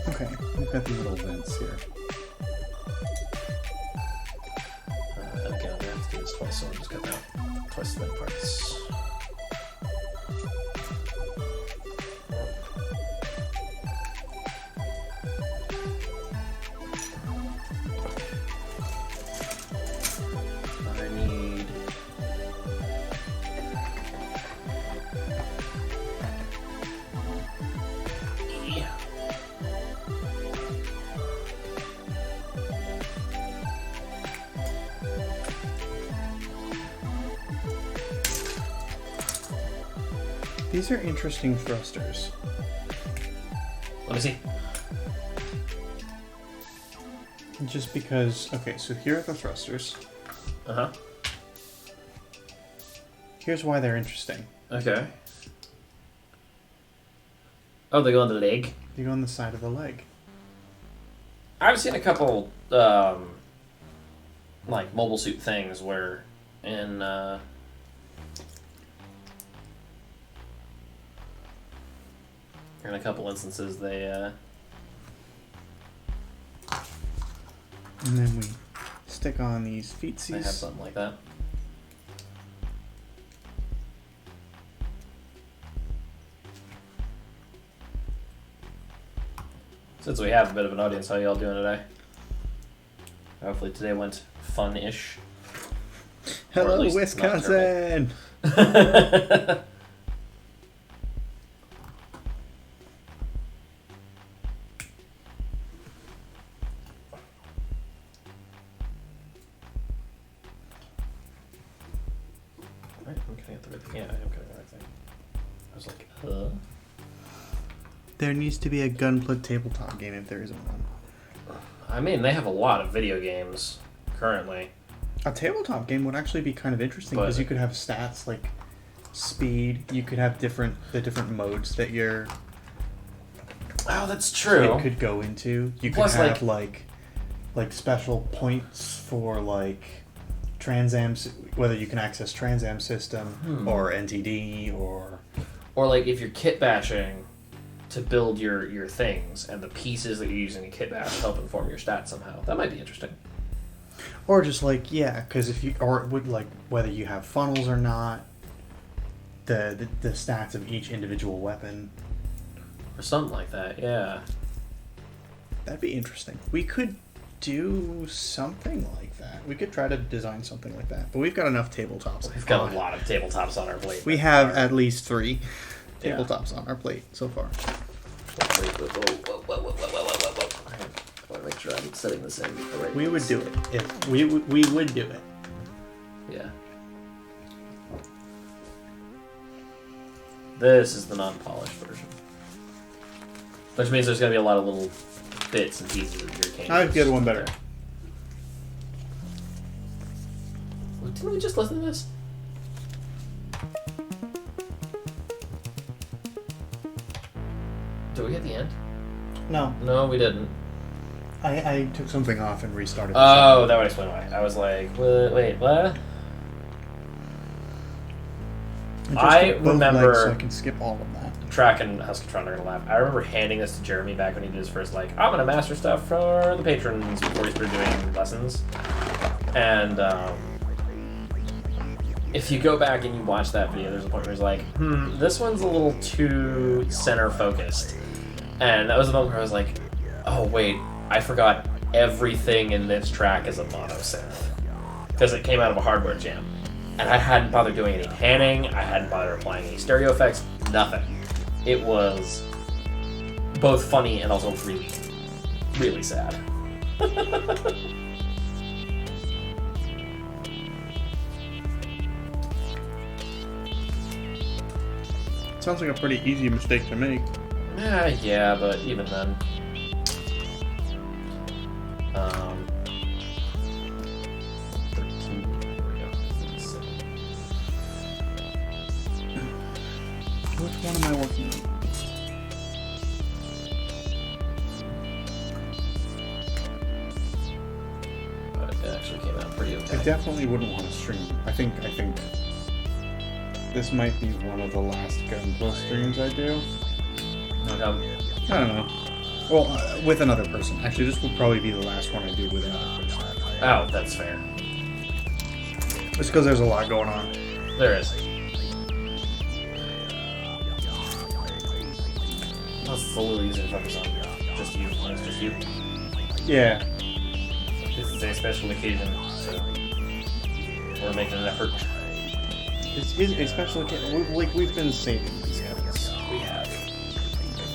Okay, we've got these little vents here. And again, I'm going to have to do this twice, so I'm just cutting out twice as many parts. These are interesting thrusters. Let me see. Just because, okay, so here are the thrusters. Uh-huh. Here's why they're interesting. Okay. Oh, they go on the leg? They go on the side of the leg. I've seen a couple, like, mobile suit things where in a couple instances they, And then we stick on these they have feetsies. something like that. Since we have a bit of an audience, how y'all doing today? Hopefully today went fun-ish. Or at Hello, least not Wisconsin! Right, I'm cutting out the right thing. Yeah, I am cutting the right thing. I was like, There needs to be a Gunpla tabletop game if there isn't one. I mean, they have a lot of video games currently. A tabletop game would actually be kind of interesting But- because you could have stats like speed. You could have the different modes that your Oh, that's true. kid could go into. You could Plus, have like special points for like Trans Am, whether you can access Trans Am system or NTD or Or like if you're kit bashing to build your things, and the pieces that you're using in kit bash help inform your stats somehow. That might be interesting. or just like because if you or it would like whether you have funnels or not, the stats of each individual weapon. Or something like that, yeah. That'd be interesting. We could do something like that. We could try to design something like that. But we've got enough tabletops. We've got a lot of tabletops on our plate. We have at least 3 Yeah. tabletops on our plate so far. Wait, whoa. I want to make sure I'm setting this in the right We would place. do it if we would do it. Yeah. This is the non-polished version. Which means there's going to be a lot of little bits and pieces of your cane. I'd get one better. What Didn't we just listen to this? Did we hit the end? No, No, we didn't. I took something off and restarted. The Oh, that would explain why. I was like, wait, what? Just I hit both remember- legs so I can skip all of that. Track and Huskatron are gonna laugh. I remember handing this to Jeremy back when he did his first, like, I'm gonna master stuff for the patrons before he started doing lessons. And if you go back and you watch that video, there's a point where he's like, this one's a little too center focused. And that was the moment where I was like, oh wait, I forgot everything in this track is a mono synth. Because it came out of a hardware jam. And I hadn't bothered doing any panning, I hadn't bothered applying any stereo effects, nothing. It was both funny and also really, really sad. Sounds like a pretty easy mistake to make. Yeah, but even then. 13. There we go. 7. Which one am I working on? But it actually came out pretty I okay. definitely wouldn't want to stream. I think this might be one of the last Gunpla streams I do. I don't know. Well, with another person. Actually, this will probably be the last one I do with another person. Oh, that's fair. Just because there's a lot going on. There is. Plus, it's a little easier to focus on just you when it's just you. Yeah. This is a special occasion, so we're making an effort. This is a special occasion. We've been saving these kids. We have.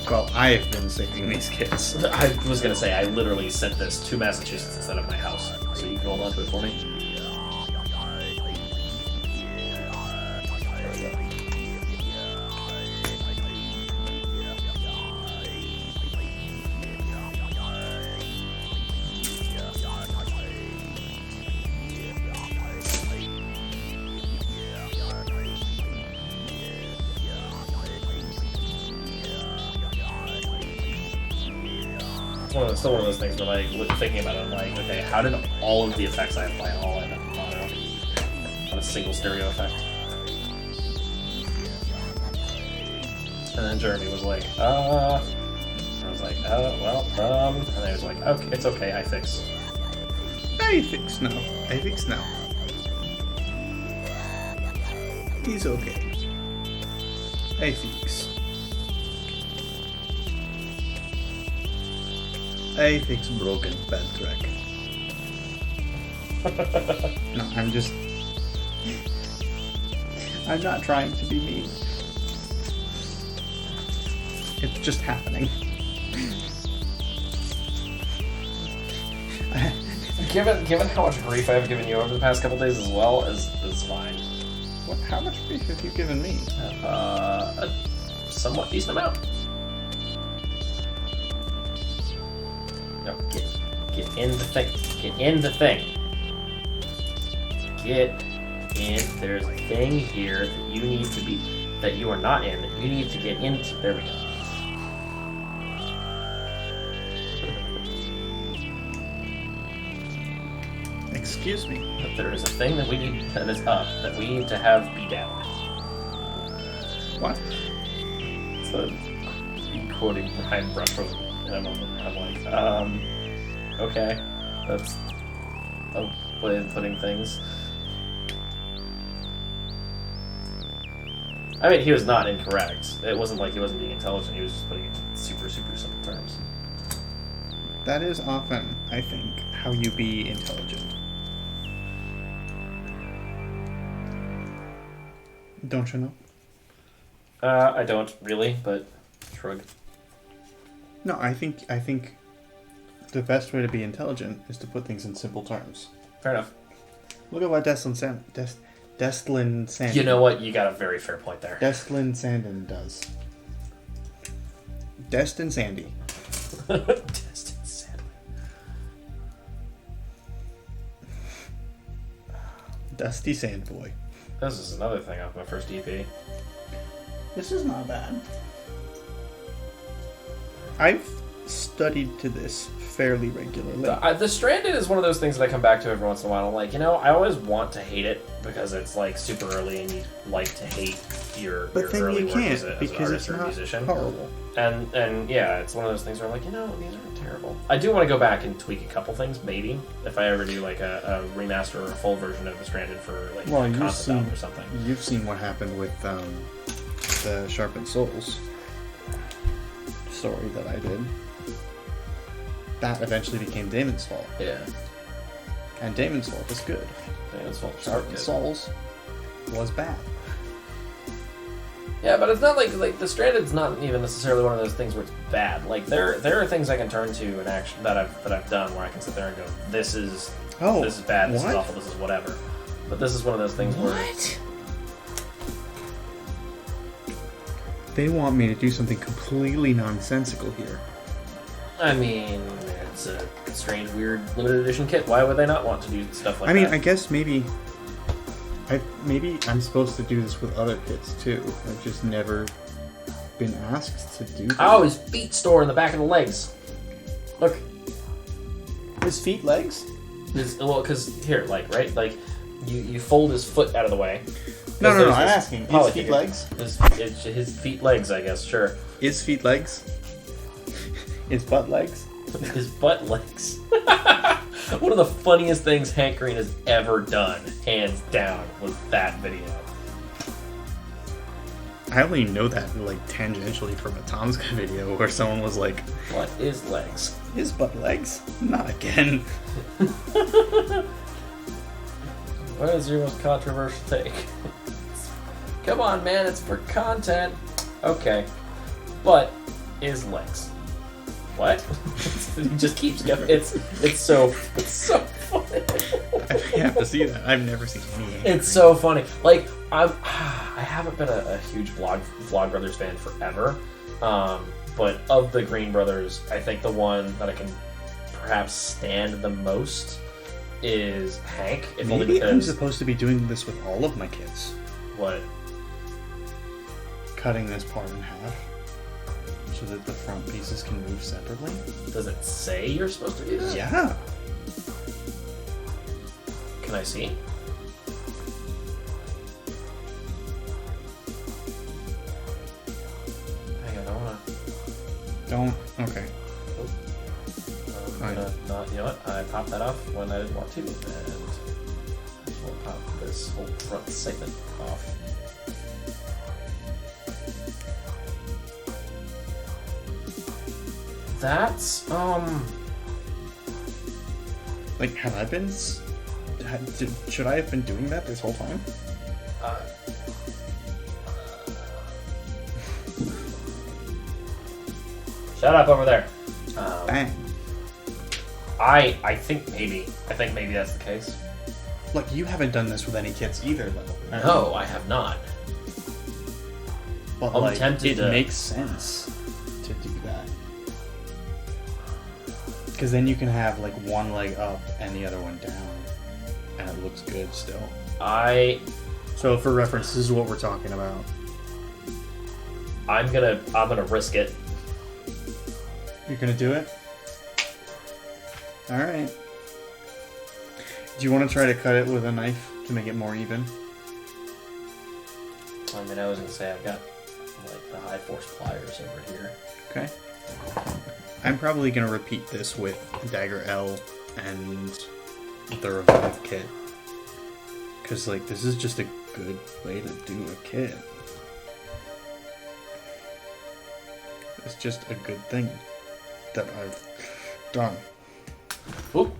Well, I have been saving these kids. I was gonna say, I literally sent this to Massachusetts instead of my house, so you can hold on to it for me. There we go. It's still one of those things where, like, thinking about it, I'm like, okay, how did all of the effects I apply all end up mono on a single stereo effect? And then Jeremy was like, and I was like, well, and then he was like, okay, it's okay, I fix. I fix now. He's okay. I fix. I fix broken bad track. No, I'm not trying to be mean. It's just happening. Given how much grief I've given you over the past couple days as well, is fine. What? How much grief have you given me? A somewhat decent amount. No, get in the thing. Get in the thing. Get in. There's a thing here that you need to be, that you are not in, that you need to get into. There we go. Excuse me. But there is a thing that we need, that is up, that we need to have be down. What? So, quoting behind Brushwood in a moment. I'm like, okay, that's a way of putting things. I mean, he was not incorrect. It wasn't like he wasn't being intelligent, he was just putting it in super, super simple terms. That is often, I think, how you be intelligent. Don't you know? I don't really, but shrug. No, I think the best way to be intelligent is to put things in simple terms. Fair enough. Look at what Destlin Sandin. You know what? You got a very fair point there. Destlin Sandin does. Destin Sandy. Destin Sandwich. Dusty Sandboy. This is another thing off my first EP. This is not bad. I've studied to this fairly regularly. The Stranded is one of those things that I come back to every once in a while. I'm like, I always want to hate it because it's like super early and you like to hate your then early you work can't as an because artist it's or a not musician. horrible. And yeah, it's one of those things where I'm like, these aren't terrible. I do want to go back and tweak a couple things, maybe, if I ever do like a remaster or a full version of the Stranded for like a concept album or something. You've seen what happened with the Sharpened Souls story that I did. That eventually became Damon's fault. Yeah. And Damon's fault was good. Damon's fault was Sharpened good. Souls was bad. Yeah, but it's not like the Stranded's not even necessarily one of those things where it's bad. Like there are things I can turn to in action that I've done where I can sit there and go, this is bad, this is awful, this is whatever. But this is one of those things where They want me to do something completely nonsensical here. I mean, it's a strange, weird limited edition kit. Why would they not want to do stuff like that? I mean, I guess maybe I'm supposed to do this with other kits too. I've just never been asked to do that. Oh, his feet store in the back of the legs. Look. His feet, legs? Because here, right? Like, you fold his foot out of the way. No, I'm asking. His feet, legs? His feet, legs, I guess, sure. His feet, legs? His butt legs? His butt legs. One of the funniest things Hank Green has ever done, hands down, was that video. I only know that like tangentially from a Tom's Guy video where someone was like, "What is legs? His butt legs? Not again." What is your most controversial take? Come on, man, it's for content. Okay, but is legs? What? He just keeps going. It's so funny. I have to see that. I've never seen any. It's so funny. Like I haven't been a huge Vlogbrothers fan forever, but of the Green Brothers, I think the one that I can perhaps stand the most is Hank. If only Maybe because I'm supposed to be doing this with all of my kits. What? Cutting this part in half so that the front pieces can move separately. Does it say you're supposed to do that? Yeah. Can I see? Hang on, I wanna. Don't. Okay. I'm gonna not. You know what? I popped that off when I didn't want to, and we'll pop this whole front segment off. That's Like, have I been? Should I have been doing that this whole time? Shut up over there. Bang. I think maybe that's the case. Look, you haven't done this with any kits either, though. No, I have not. But I'm like, tempted it to- makes sense to do that. Because then you can have like one leg up and the other one down, and it looks good still. So for reference, this is what we're talking about. I'm gonna risk it. You're gonna do it? Alright. Do you want to try to cut it with a knife to make it more even? I mean, I was gonna say I've got like the high force pliers over here. Okay. I'm probably gonna repeat this with Dagger L and the Revive kit. Because, like, this is just a good way to do a kit. It's just a good thing that I've done. Oop.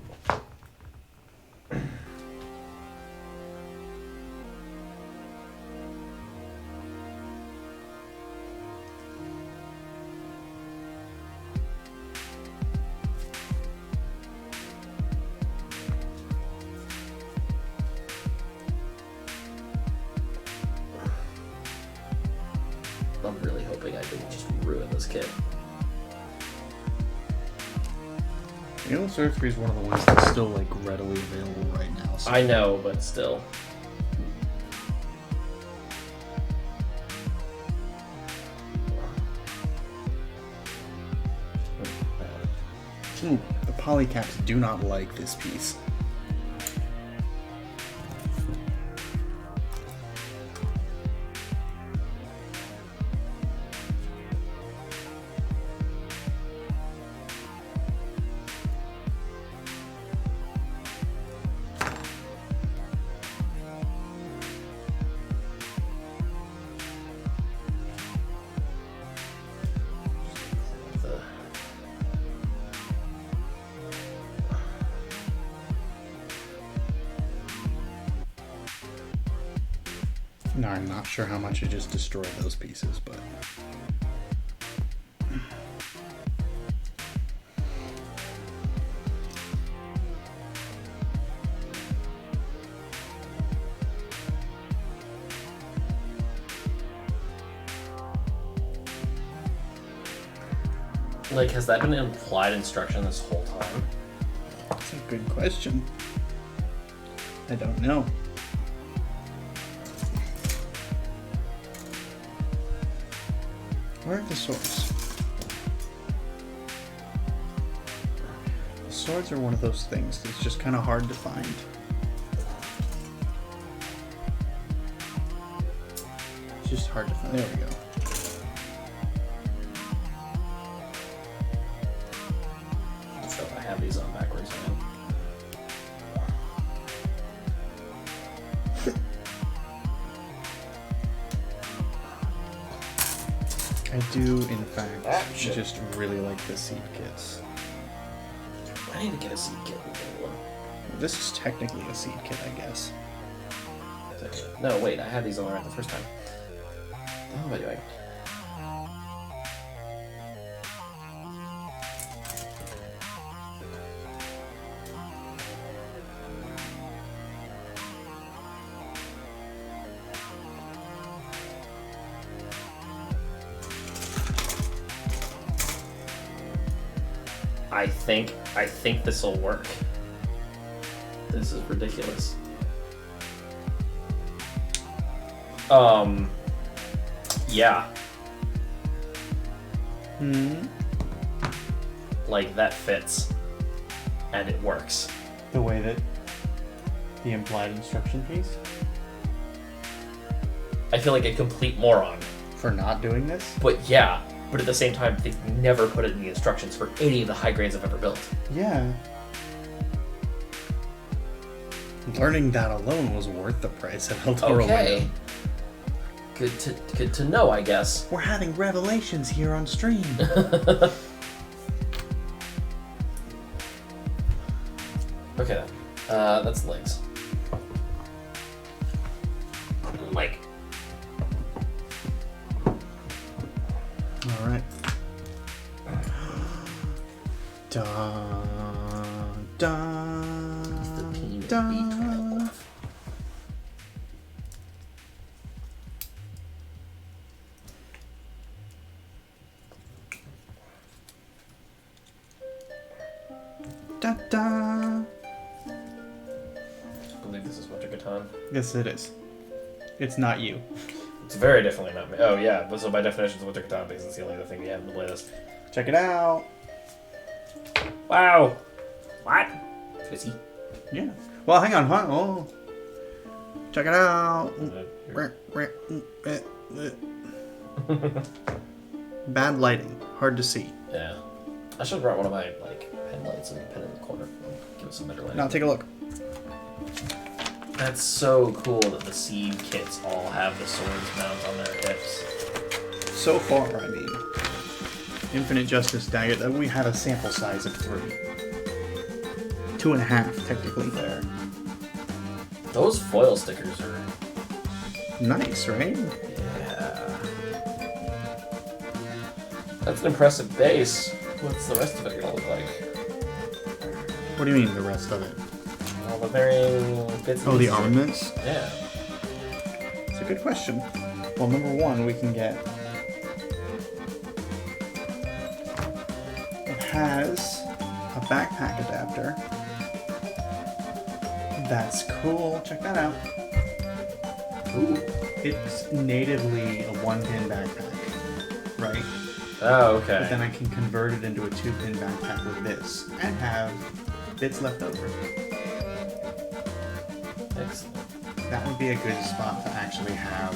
I'm really hoping I didn't just ruin this kit. You know, Surgery is one of the ones that's still, like, readily available right now. So I know, but still. Ooh, the polycaps do not like this piece. No, I'm not sure how much I just destroyed those pieces, but... Like, has that been an implied instruction this whole time? That's a good question. I don't know. Where are the swords? The swords are one of those things that's just kind of hard to find. It's just hard to find. There we go. So I have these on backwards, man. I do, in fact, Ah, shit. just really like the seed kits. I need to get a seed kit. This is technically a seed kit, I guess. No, wait, I had these on right the first time. Oh, by the way. I think this will work. This is ridiculous. Yeah. Like, that fits. And it works. The way that the implied instruction piece? I feel like a complete moron. For not doing this? But yeah, but at the same time, they've never put it in the instructions for any of the high grades I've ever built. Yeah. Learning that alone was worth the price of El Toro Okay. window. Good to know, I guess. We're having revelations here on stream. Okay then. That's legs. Like. All right. Dun, dun, dun. Da, da. I believe this is Winter Catan. Yes, it is. It's not you. It's very definitely not me. Oh yeah, but so by definition it's Winter Catan because it's the only other thing we have to play this. Check it out. Wow! What? Fizzy. Yeah. Well, hang on. Huh? Oh. Check it out. Bad lighting. Hard to see. Yeah. I should have brought one of my headlights and put it in the corner. Give it some better light. Now take a look. That's so cool that the seed kits all have the swords mount on their hips. So far, I mean, Infinite Justice Dagger, that we have a sample size of 3. 2.5, technically. There. Those foil stickers are... Nice, right? Yeah. That's an impressive base. What's the rest of it gonna look like? What do you mean, the rest of it? All the varying bits and Oh, the pieces. armaments? Yeah. It's a good question. Well, number one, we can get... It has a backpack adapter. That's cool. Check that out. Ooh. It's natively a one-pin backpack, right? Oh, okay. But then I can convert it into a 2-pin backpack with this and have bits left over. Excellent. That would be a good spot to actually have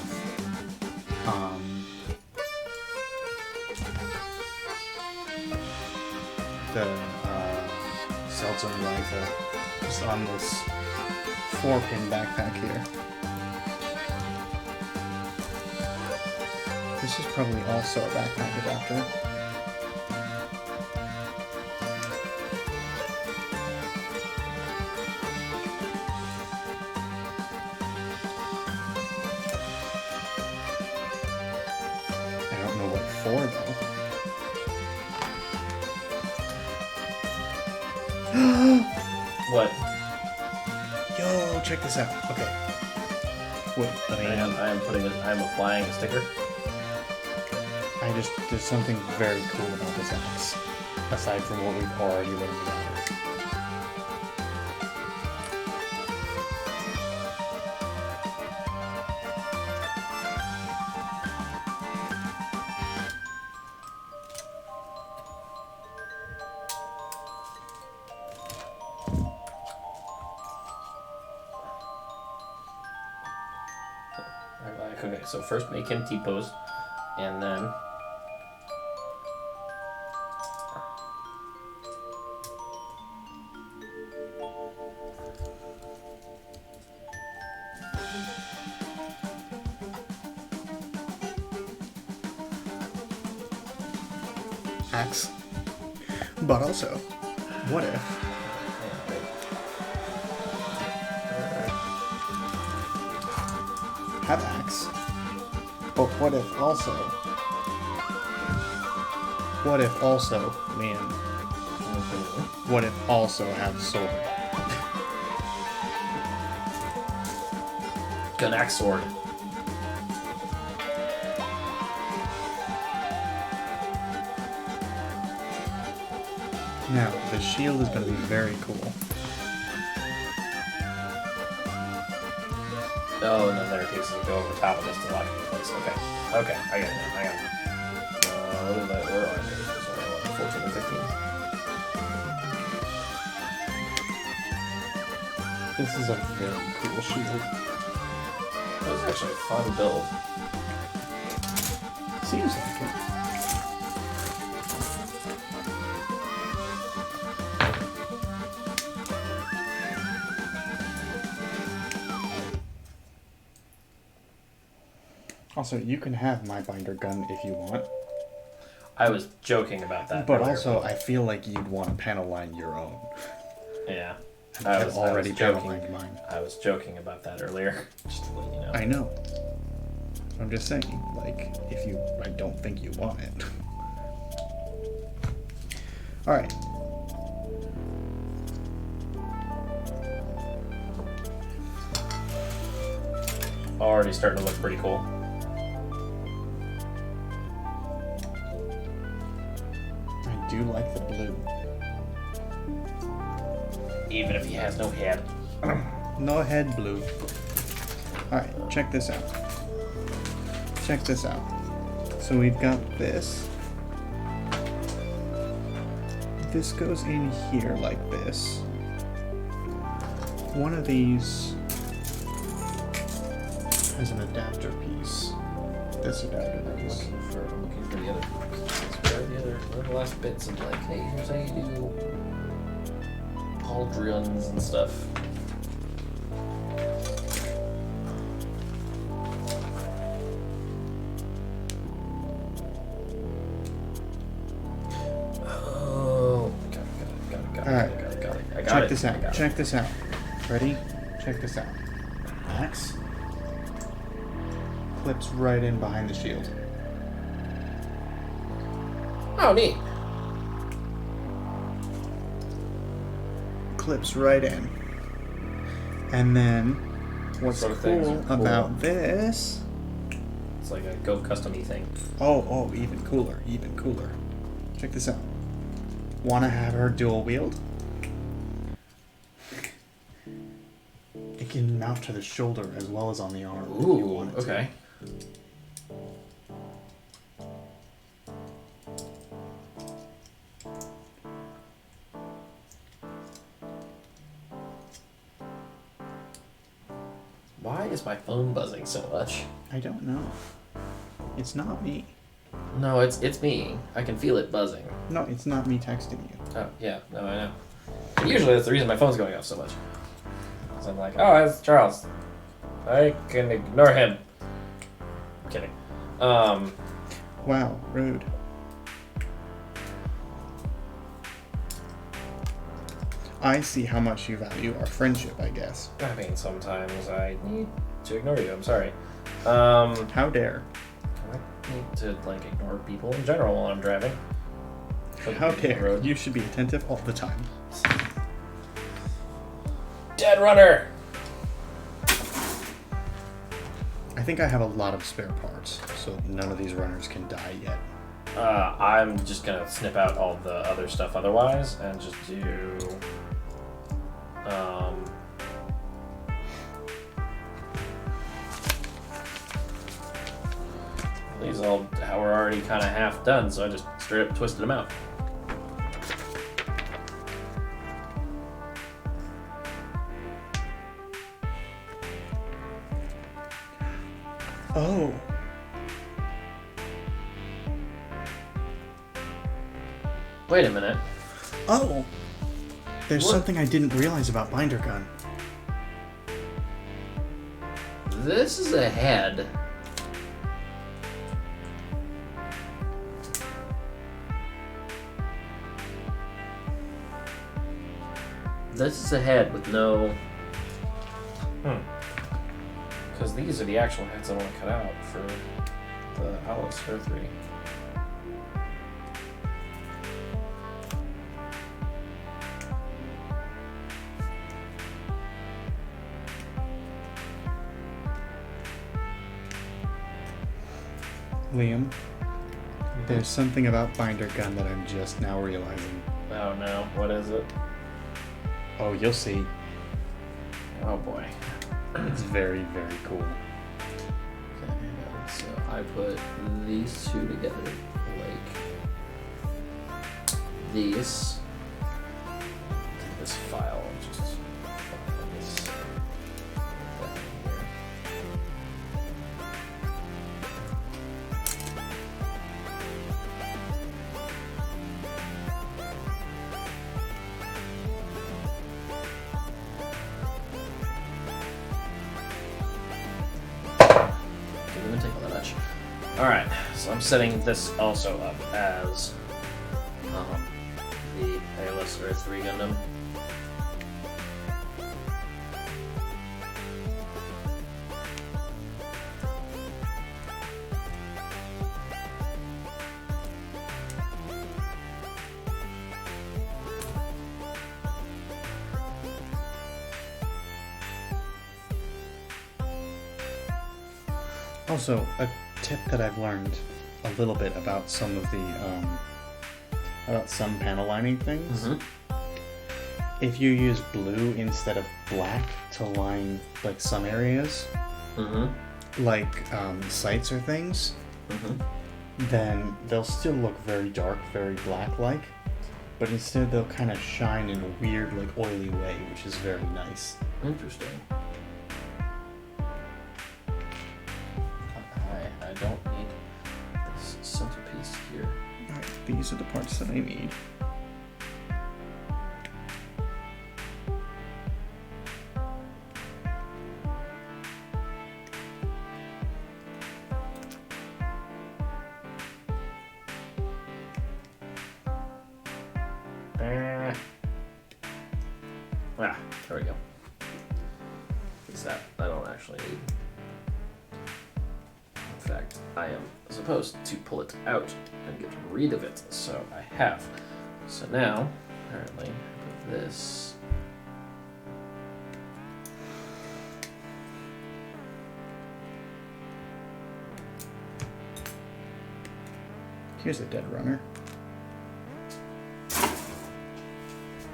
the cell zone rifle just on this 4-pin backpack here. This is probably also a backpack adapter. I don't know what for though. What? Yo, check this out. Okay. Wait, let me. I am applying a sticker. There's something very cool about this axe, aside from what we've already learned about it. Okay, so first make him T-pose, and then... Axe. But also, what if have axe? But what if also, man, what if also have sword? Gun axe sword. Now, the shield is going to be very cool. Oh, and then there are pieces that go over the top of this to lock it in place. Okay. Okay, I got it now. I got it. What is that? Where are I? 14 and 15. This is a very cool shield. That was actually a fun build. Seems like it. Also, you can have my binder gun if you want. I was joking about that. But earlier. also, I feel like you'd want to panel line your own. Yeah. I've already panel lined mine. I was joking about that earlier. Just to let you know. I know. I'm just saying, like, I don't think you want it. Alright. Already starting to look pretty cool. I do like the blue. Even if he has no head. No head blue. Alright, check this out. Check this out. So we've got this. This goes in here like this. One of these has an adapter piece. This adapter piece. I'm looking for the other. Where are the last bits of like, hey, here's how you do pauldrons and stuff. Oh, got it. Alright. I got Check it. this out. Check this out. Ready? Check this out. Axe clips right in behind the shield. Oh, neat. Clips right in. And then what's Sort of things cool are cool. about this? It's like a Go Custom-y thing. Oh, even cooler, even cooler. Check this out. Wanna have her dual wield? It can mount to the shoulder as well as on the arm if you Ooh, want it to. okay. Why is my phone buzzing so much? I don't know. It's not me. No, it's me. I can feel it buzzing. No, it's not me texting you. Oh, yeah. No, I know. And usually that's the reason my phone's going off so much. So I'm like, oh, it's Charles. I can ignore him. I'm kidding. Wow, rude. I see how much you value our friendship, I guess. I mean, sometimes I need to ignore you. I'm sorry. How dare. I need to, like, ignore people in general while I'm driving. How dare. You should be attentive all the time. Dead runner! I think I have a lot of spare parts, so none of these runners can die yet. I'm just gonna snip out all the other stuff otherwise and just do these all were already kind of half done, so I just straight up twisted them out. Oh. Wait a minute. Oh! There's What? something I didn't realize about Binder Gun. This is a head. This is a head with no... Because these are the actual heads I want to cut out for the Alice Her 3. Liam, there's something about Binder Gun that I'm just now realizing. Oh no, what is it? Oh, you'll see. Oh boy. It's very, very cool. Okay, so I put these two together like these. Take this file and just find this down here. Didn't even take all that much. Alright, so I'm setting this also up as the ALS Earth 3 Gundam. Also, a tip that I've learned a little bit about some of the, about some panel lining things. If you use blue instead of black to line, like, some areas, like, sites or things, then they'll still look very dark, very black-like, but instead they'll kind of shine in a weird, like, oily way, which is very nice. Interesting. I don't need this centerpiece here. Alright, these are the parts that I need. There we go. What's that? I don't actually need. In fact, I am supposed to pull it out and get rid of it, so I have. So now, apparently, I put this. Here's a dead runner.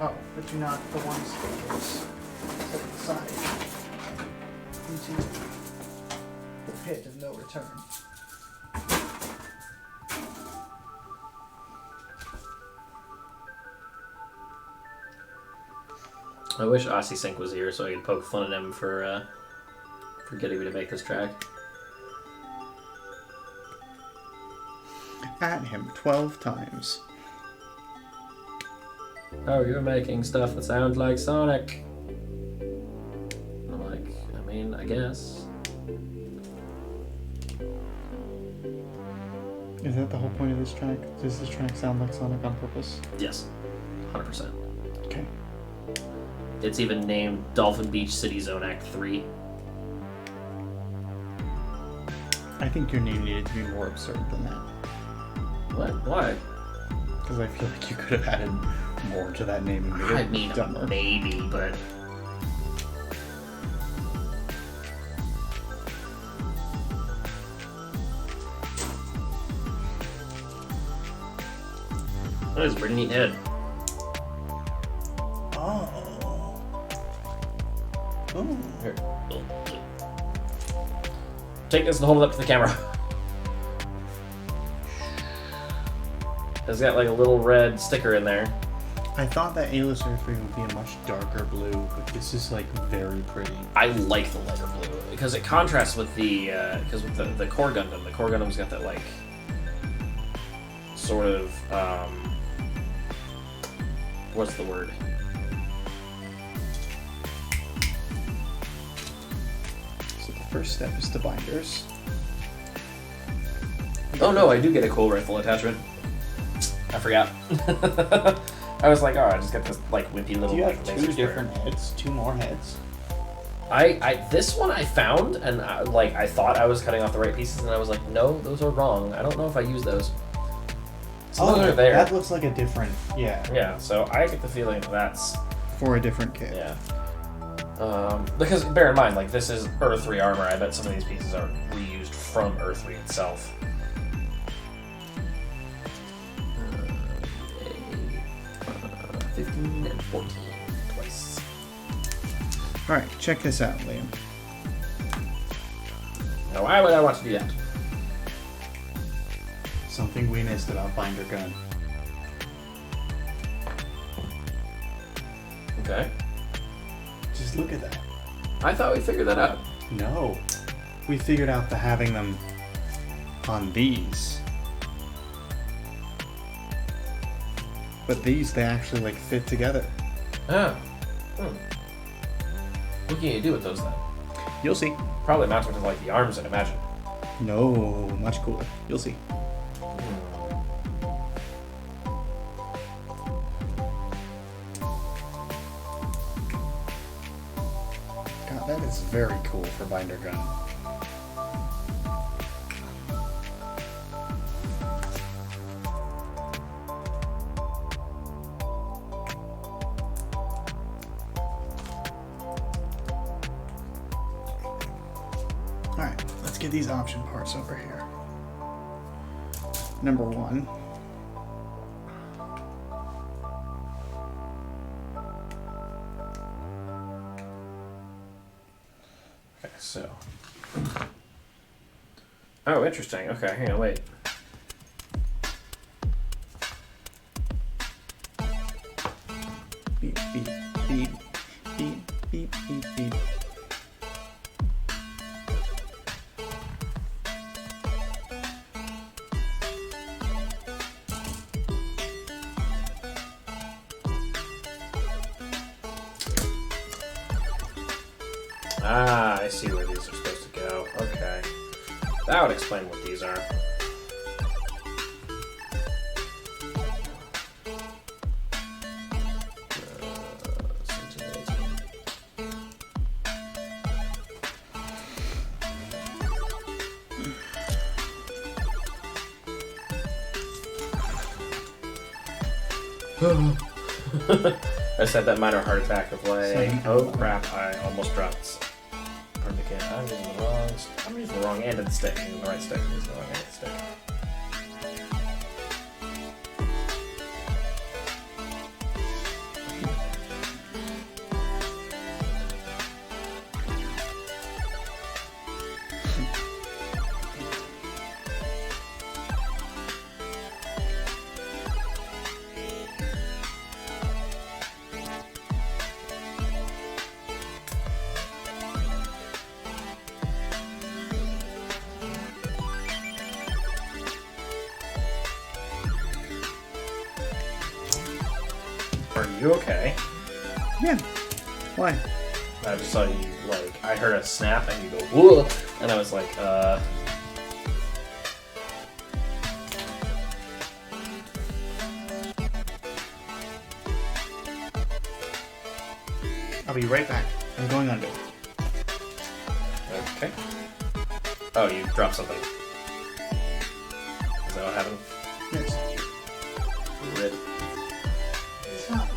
Oh, but you're not the ones that gets set aside into the pit of no return. I wish Aussie Sync was here so I could poke fun at him for for getting me to make this track. At him 12 times. Oh, you're making stuff that sounds like Sonic. I'm like, I mean, I guess. Is that the whole point of this track? Does this track sound like Sonic on purpose? Yes, 100%. Okay. It's even named Dolphin Beach City Zone Act 3. I think your name needed to be more absurd than that. What? Why? Because I feel like you could have added more to that name and made it I mean, dumber. maybe, but... That is a pretty neat head. Oh. Oh. Here. Take this and hold it up to the camera. It's got like a little red sticker in there. I thought that A-Lister 3 would be a much darker blue, but this is like very pretty. I like the lighter blue because it contrasts with the with the core Gundam. The core Gundam's got that like sort of what's the word? So the first step is the binders. Oh no, I do get a cool rifle attachment. I forgot. I was like, oh, I just got this like wimpy little. Do you have like, two laser different sprayer. heads? Two more heads? This one I found and I thought I was cutting off the right pieces and I was like, no, those are wrong. I don't know if I use those. So those are there. That looks like a different, yeah. Yeah, so I get the feeling that's For a different kit. yeah. Because bear in mind, like this is Earth 3 armor. I bet some of these pieces are reused from Earth 3 itself. 15 and 14 twice. Alright, check this out, Liam. Now, why would I want to do that? Something we missed about Binder Gun. Okay. Just look at that. I thought we figured that out. No. We figured out the having them on these. But these, they actually like fit together. Oh. What can you do with those then? You'll see. Probably mount them to like the arms, I'd imagine. No, much cooler. You'll see. God, that is very cool for Binder Gun. Alright, let's get these option parts over here. Number one. Okay, so. Oh, interesting. Okay, hang on, wait. Beep, beep, beep, beep, beep, beep, beep. Ah, I see where these are supposed to go. Okay. That would explain what these are. I said that minor heart attack of like, oh crap, I almost dropped. I'm using the wrong end of the stick. I'm using the right stick. I'm using the wrong end of the stick. you okay? Yeah. Why? I just saw you, like, I heard a snap and you go, whoa! And I was like, I'll be right back. I'm going under. Okay. Oh, you dropped something. Is that what happened? Yes. Rip. Stop.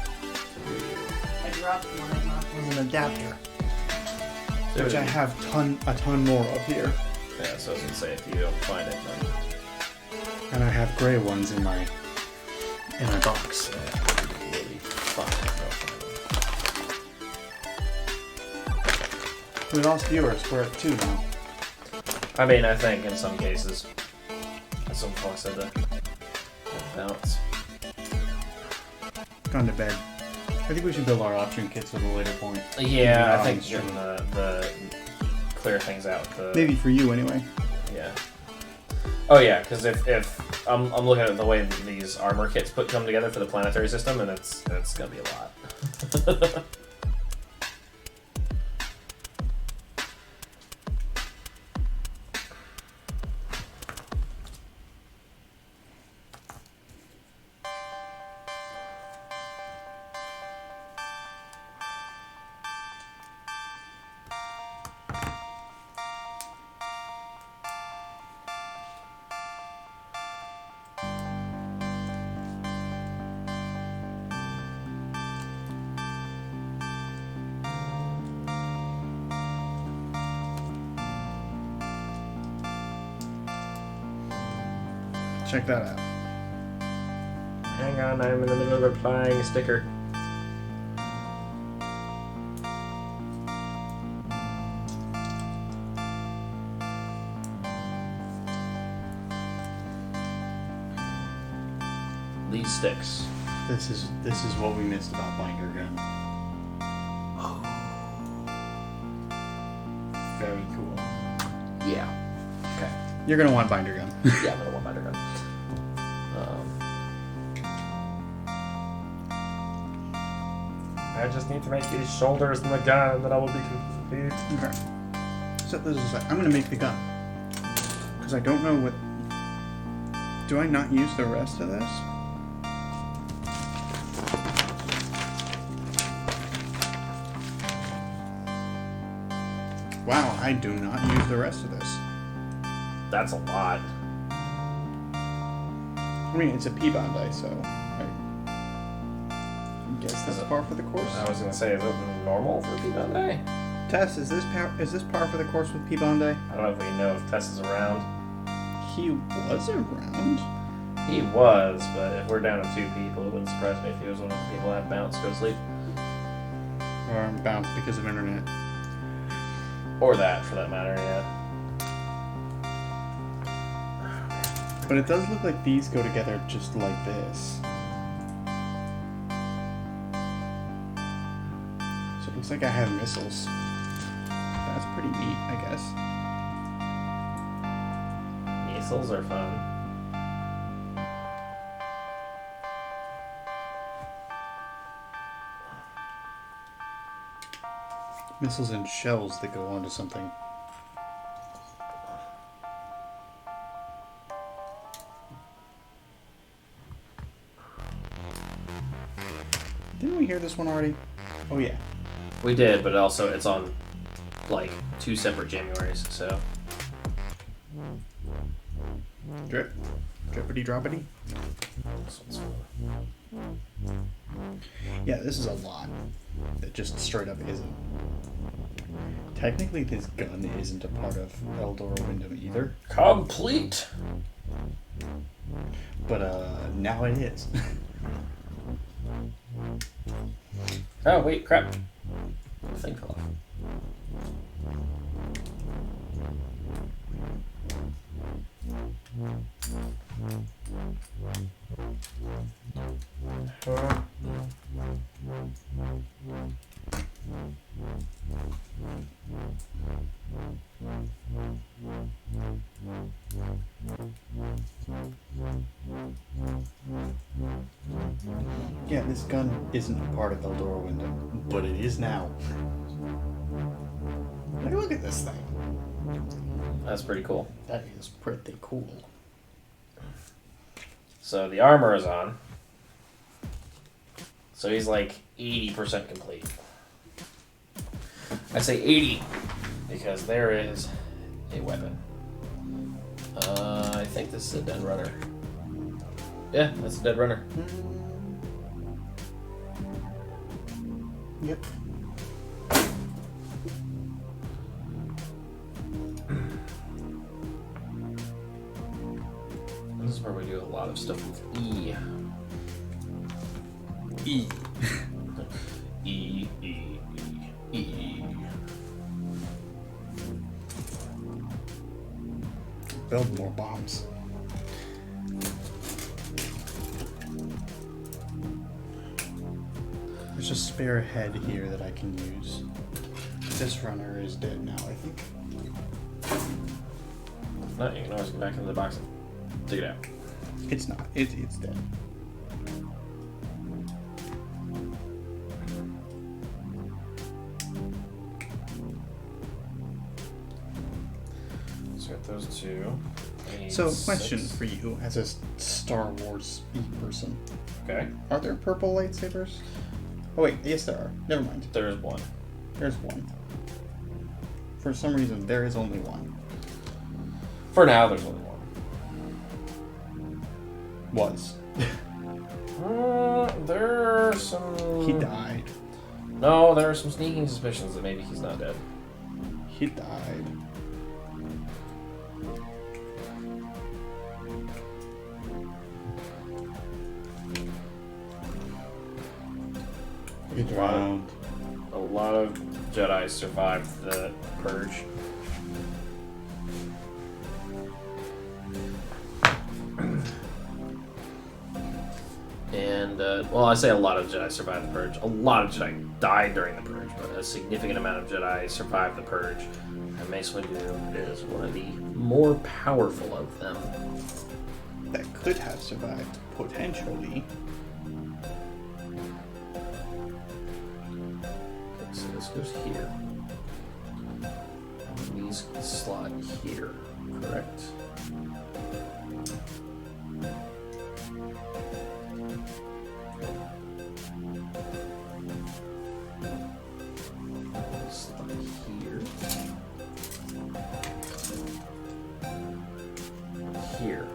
I dropped one. It was an adapter. Which I have a ton more of here. Yeah, so I was gonna say, if you don't find it, then... And I have gray ones in my box. Yeah, really fun. We lost viewers. We're at 2 now. I mean, I think in some cases, some folks said that bounce. Gone to bed. I think we should build our option kits at a later point. Yeah, I Maybe think not on the clear things out. Maybe for you anyway. Yeah. Oh yeah, because if I'm looking at the way these armor kits come together for the planetary system, and it's gonna be a lot. Check that out. Hang on, I'm in the middle of applying a sticker. These sticks. This is what we missed about Binder Gun. Very cool. Yeah. Okay. You're gonna want binder gun. Yeah, I'm gonna want binder gun. I just need to make these shoulders and the gun, and then I will be complete. Okay. Set this aside. I'm gonna make the gun. Because I don't know what... Do I not use the rest of this? Wow, I do not use the rest of this. That's a lot. I mean, it's a P-Bondi, so... I guess that's par for the course. I was gonna say, is it normal for P-Bondi? Tess, is this par for the course with P-Bondi? I don't know if we know if Tess is around. He was around. He was, but if we're down to 2 people, it wouldn't surprise me if he was one of the people that bounce, go to sleep. Or bounced because of internet. Or that, for that matter, yeah. But it does look like these go together just like this. So it looks like I have missiles. That's pretty neat, I guess. Missiles are fun. Missiles and shells that go onto something. Didn't we hear this one already? Oh yeah. We did, but also it's on, like, 2 separate Januaries, so... Drip. Drippity droppity. This one's fun. Yeah, this is a lot. That just straight up isn't. Technically, this gun isn't a part of Eldor Wyndham either. Complete! But, now it is. Oh, wait, crap. The thing fell off. Yeah, this gun isn't a part of Eldora window, but it is now. Look at this thing. That's pretty cool. That is pretty cool. So the armor is on. So he's like 80% complete. I say 80 because there is a weapon. I think this is a dead runner. Yeah, that's a dead runner. Yep. This is where we do a lot of stuff with E. E. E, E, E, E. Build more bombs. There's a spare head here that I can use. This runner is dead now, I think. No, you can always go back into the box and dig it out. It's not. It's dead. So got those two. So, question for you as a Star Wars person. Okay. Are there purple lightsabers? Oh wait, yes there are. Never mind. There's one. There's one. For some reason, there is only one. For now, there's only one. Was. There are some... He died. No, there are some sneaking suspicions that maybe he's not dead. He died. He drowned. A lot of Jedi survived the purge. And, well, I say a lot of Jedi survived the purge. A lot of Jedi died during the purge, but a significant amount of Jedi survived the purge. And Mace Windu is one of the more powerful of them. That could have survived, potentially. Okay, so this goes here. And these slot here, correct? Slot here. Here.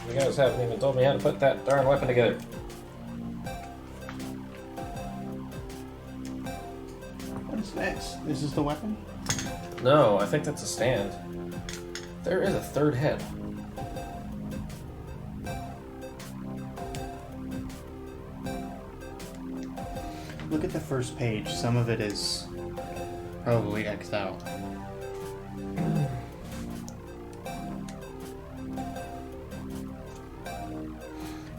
You guys haven't even told me how to put that darn weapon together. What is this? This is the weapon? No, I think that's a stand. There is a third head. Look at the first page. Some of it is probably X'd out.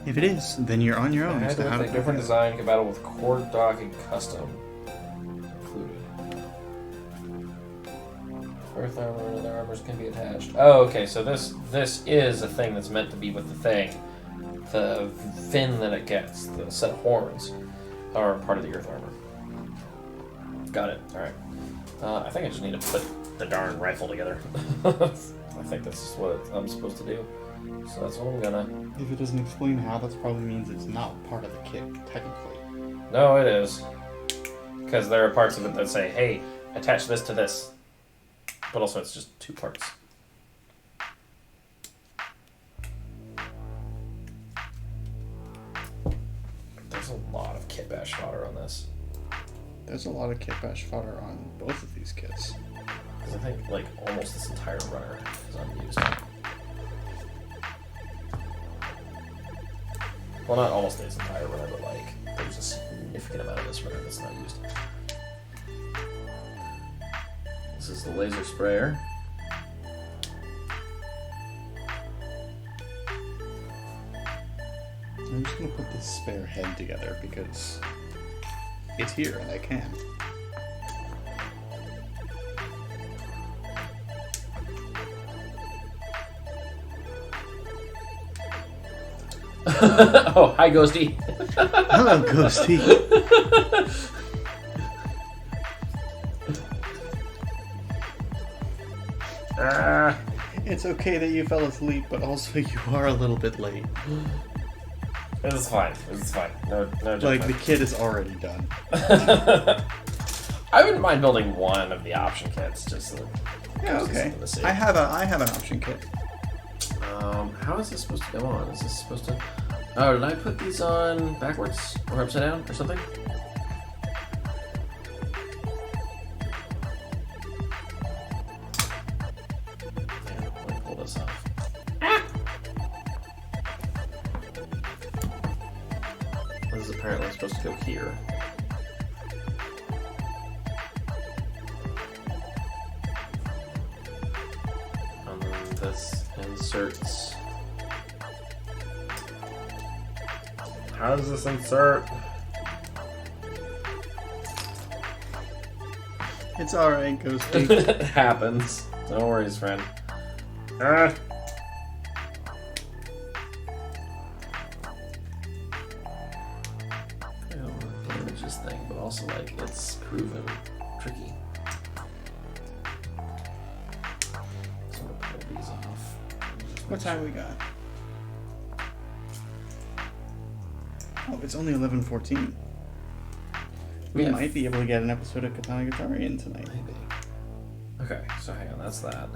If it is, then you're on your own as to how to a different design compatible with core dock and custom included. Earth armor and other armors can be attached. Oh, okay. So this is a thing that's meant to be with the thing. The fin that it gets, the set of horns, are part of the Earth armor. Got it. All right. I think I just need to put the darn rifle together. I think that's what I'm supposed to do. So that's what I'm gonna. If it doesn't explain how, that probably means it's not part of the kit, technically. No, it is. Because there are parts of it that say, hey, attach this to this. But also it's just two parts. There's a lot of kit bash fodder on this. There's a lot of kit bash fodder on both of these kits. Because I think, like, almost this entire runner is unused. Well, not almost this entire runner, but, like, there's a significant amount of this runner that's not used. This is the laser sprayer. I'm just gonna put this spare head together because it's here and I can. Oh, hi, Ghosty. Hello, Ghosty. It's okay that you fell asleep, but also you are a little bit late. This is fine. This is fine. No Like, the judgment. kid is already done. I wouldn't mind building one of the option kits, just so Yeah, gives us okay. something to see. I have an option kit. How is this supposed to go on? Is this supposed to... Oh, did I put these on backwards? Or upside down? Or something? Yeah, let me pull this off. This is apparently supposed to go here. And then this inserts... How does this insert? It's alright, Ghosty. It happens. No worries, friend. Ah. I don't want to damage this thing, but also, like, it's proven tricky. So I'm gonna pull these off. What time we got? Oh, it's only 11:14. We Yeah. might be able to get an episode of Katana Guitarian tonight. Maybe. Okay, so hang on, that's that.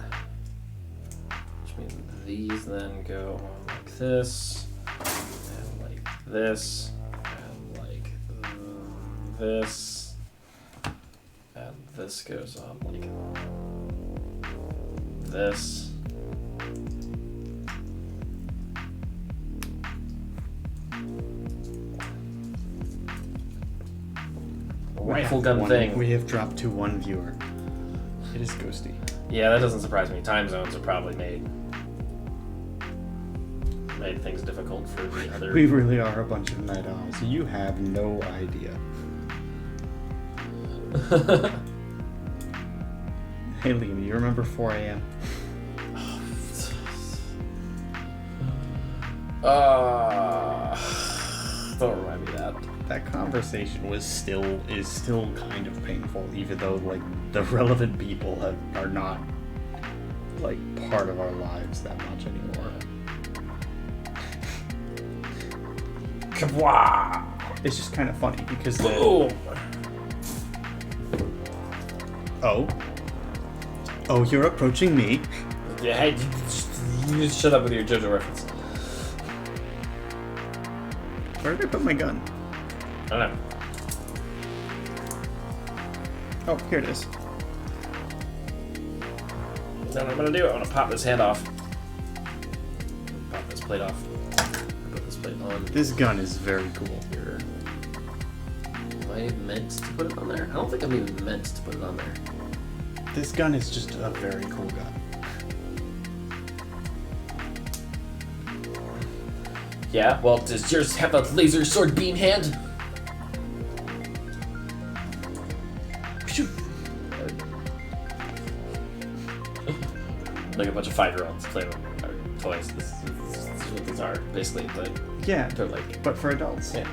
Which means these then go on like this, and like this, and like this, and this goes on like this. Rifle gun thing. We have dropped to one viewer. It is Ghosty. Yeah, that doesn't surprise me. Time zones have probably made things difficult for the other. We really are a bunch of night owls. You have no idea. Hey Liam, you remember 4 a.m.? Don't remind me of that. That conversation is still kind of painful, even though like the relevant people are not like part of our lives that much anymore. Kabwa! It's just kind of funny because Boom! Oh, you're approaching me. Yeah, hey, you just shut up with your JoJo reference. Where did I put my gun? I don't know. Oh, here it is. Then what I'm gonna do, I'm gonna pop this head off. Pop this plate off. Put this plate on This gun is very cool. here. Am I meant to put it on there? I don't think I'm even meant to put it on there. This gun is just a very cool gun. Yeah, well, does yours have a laser sword beam hand? Like a bunch of 5-year-olds playing with toys. This is what these are, basically, but Yeah, they're like, but for adults. yeah.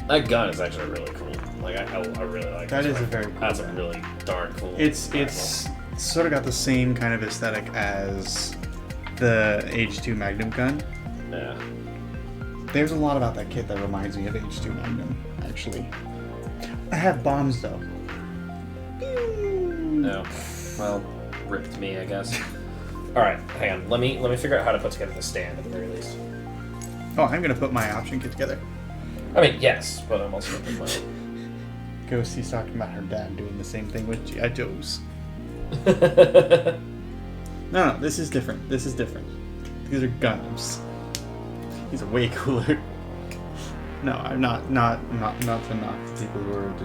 That gun is actually really cool. Like, I really like That this is a rifle. very cool That's a gun. really darn cool It's rifle. sort of got the same kind of aesthetic as the H2 Magnum gun. Yeah. There's a lot about that kit that reminds me of H2 Magnum, actually. I have bombs though. No. Well, ripped me, I guess. Alright, hang on. Let me figure out how to put together the stand at the very least. Oh, I'm gonna put my option kit together. I mean, yes, but I'm also gonna put my own. Ghosty's talking about her dad doing the same thing with G.I. Joes. No, this is different. This is different. These are guns. These are way cooler. No, I'm not to knock the people who are the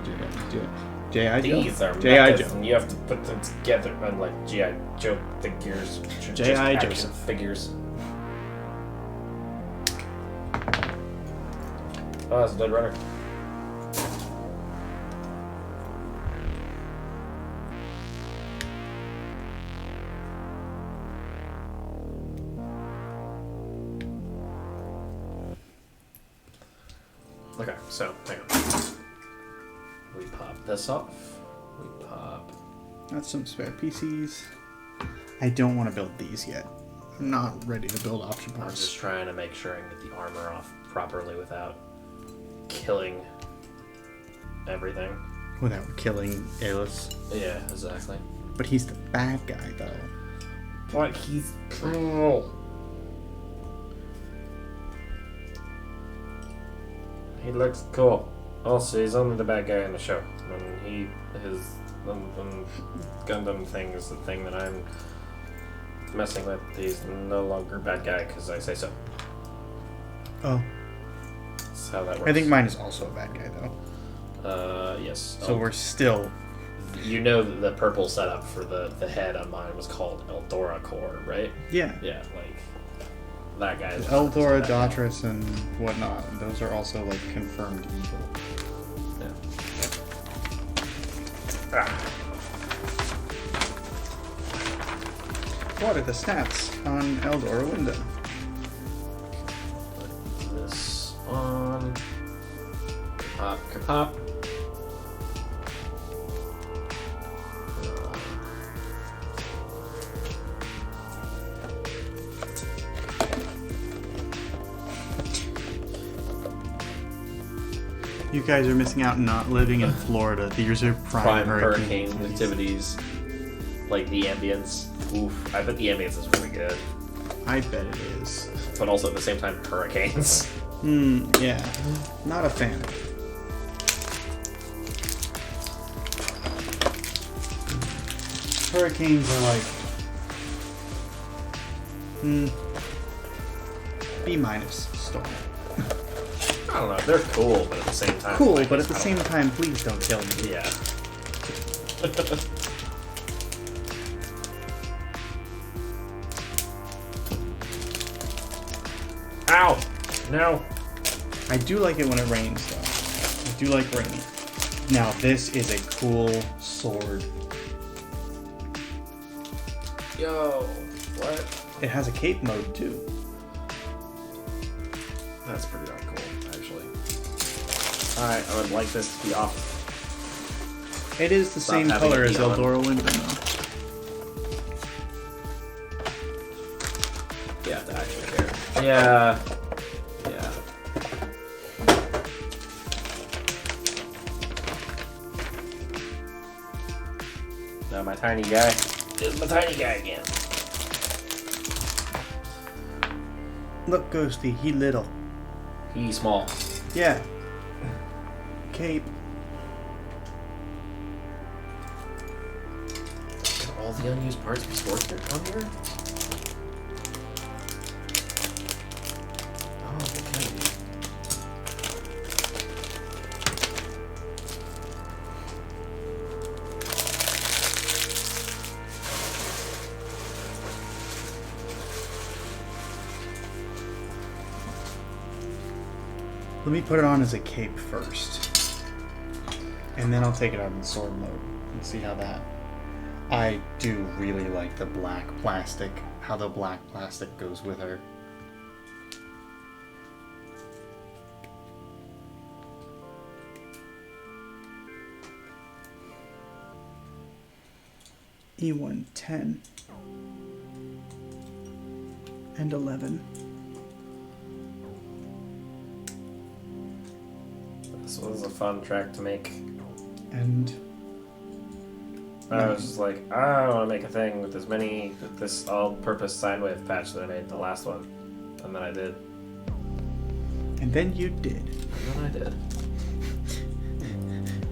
G.I. Joe. These are G.I. mechas, Joe. and you have to put them together unlike G.I. Joe figures, which are just G.I. action Joseph. figures. Oh, that's a dead runner. Okay, so hang on. We pop this off. We pop. That's some spare PCs. I don't want to build these yet. I'm not ready to build option I was just parts. trying to make sure I can get the armor off properly without killing everything. Without killing Alice. Yeah, exactly. But he's the bad guy, though. But he's cool. He looks cool. Also, he's only the bad guy in the show. When his Gundam thing is the thing that I'm messing with, he's no longer bad guy because I say so. Oh. That's how that works. I think mine is also a bad guy, though. Yes. So we're still... You know that the purple setup for the head on mine was called Eldora Core, right? Yeah. Yeah, like that guy. is Eldora, that guy. Daughters, and whatnot. Those are also, like, confirmed evil. Yeah. What are the stats on Eldora Window? Put this on. Pop, pop. You guys are missing out not living in Florida. These are prime Hurricane activities. Like the ambience. Oof. I bet the ambience is really good. I bet it is. But also at the same time, hurricanes. Yeah. Not a fan. Hurricanes are like... B minus storm. I don't know. They're cool, but at the same time. Cool, like, but at the I don't same know. time, please don't kill me. Yeah. Ow! No. I do like it when it rains, though. I do like rain. Now, this is a cool sword. Yo. What? It has a cape mode, too. That's pretty darn cool, actually. Alright, I would like this to be off. It is the Stop same having color it as be on. Eldora Window, though. You have to actually care. Yeah. Yeah. Now my tiny guy is my tiny guy again. Look, Ghosty, he little. He's small. Yeah. Cape. Can all the unused parts be stored here on here? Oh, they can be. Let me put it on as a cape first. And then I'll take it out in sword mode and see how that... I do really like the black plastic, how the black plastic goes with her. E110 and 11. This was a fun track to make. And I was just like, I want to make a thing with this all-purpose sine wave patch that I made the last one, and then I did. then you did. And then I did.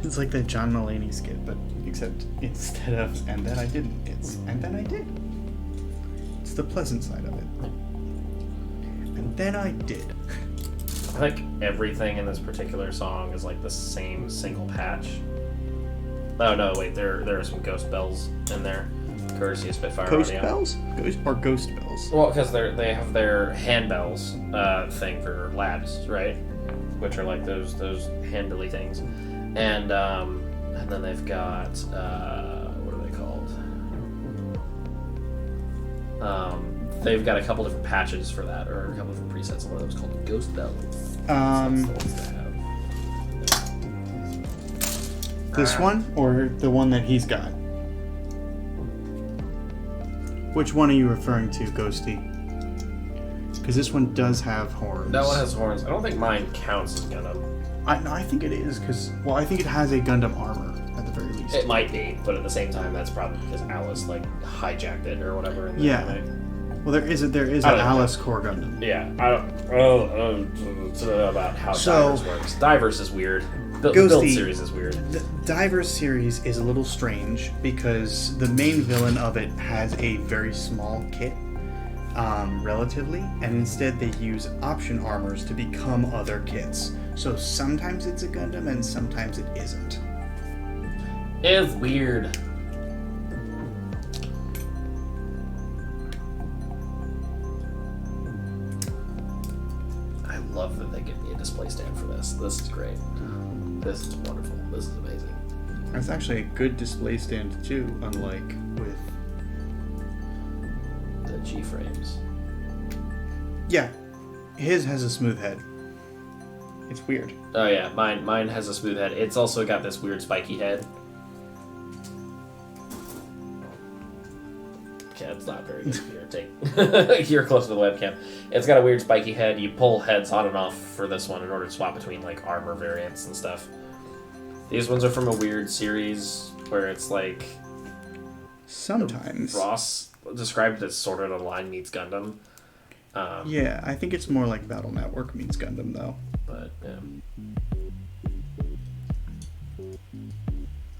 It's like that John Mulaney skit, but except instead of "and then I didn't," it's "and then I did." It's the pleasant side of it. And then I did. think everything in this particular song is like the same single patch. Oh no, wait, there are some ghost bells in there. Courtesy of Spitfire Ghost Audio. bells? Ghost bells? Well, because they have their handbells thing for labs, right? Which are like those handily things, and then they've got what are they called? They've got a couple different patches for that, or a couple different presets. One of those called Ghost Bells. That's the ones they have. This one or the one that he's got? Which one are you referring to, Ghosty? Because this one does have horns. That one has horns. I don't think mine counts as Gundam. I think it is, because, well, I think it has a Gundam armor, at the very least. It might be, but at the same time, that's probably because Alice like hijacked it or whatever. In the anime. Well, there is an Alice Core Gundam. Yeah, I don't about how Divers works. Divers is weird. Build series is weird. The Divers series is a little strange because the main villain of it has a very small kit, relatively, and instead they use option armors to become other kits. So sometimes it's a Gundam and sometimes it isn't. It's weird. I love that they give me a display stand for this. This is great. This is wonderful. This is amazing. That's actually a good display stand too, unlike with The G-frames. Yeah, his has a smooth head. It's weird. Oh yeah, mine has a smooth head. It's also got this weird spiky head. Yeah, it's not very good. Here, take you're close to the webcam. It's got a weird spiky head. You pull heads on and off for this one in order to swap between like armor variants and stuff. These ones are from a weird series where it's like Sometimes. Ross described as Sword Art Online meets Gundam. Yeah, I think it's more like Battle Network meets Gundam though. But yeah.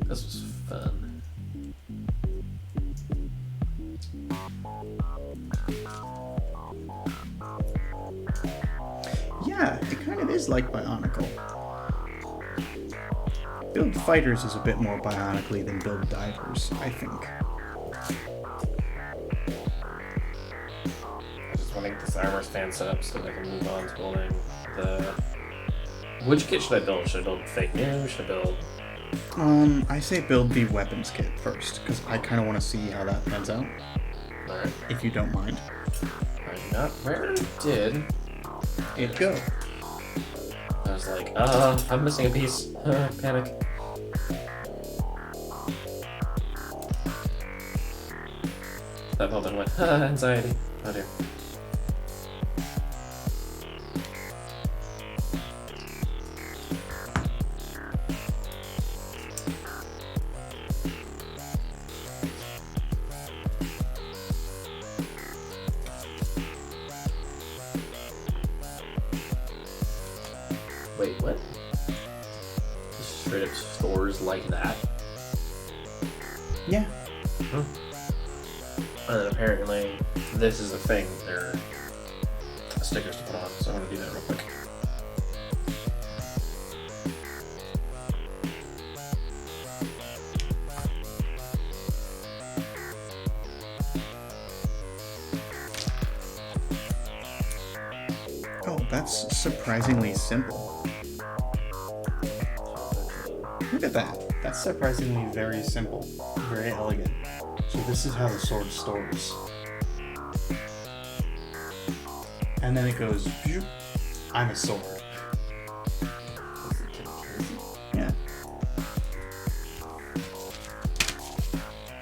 This was fun. Yeah, it kind of is like Bionicle. Build Fighters is a bit more Bionically than Build Divers, I think. I just want to get this armor stand set up so that I can move on to building the... Which kit should I build? Should I build Fake New? Should I build... I say build the weapons kit first, because I kind of want to see how that pans out, Alright. if you don't mind. I'm not... Where did... It go. I was like, I'm missing a piece. Panic. That moment went, anxiety. Oh dear. Wait, what? Just straight up stores like that? Yeah. And then apparently, this is a thing. They're stickers to put on, so I'm gonna do that real quick. Oh, that's surprisingly simple. Look at that. That's surprisingly very simple. Very elegant. So this is how the sword stores. And then it goes, "Phew, I'm a sword." Yeah.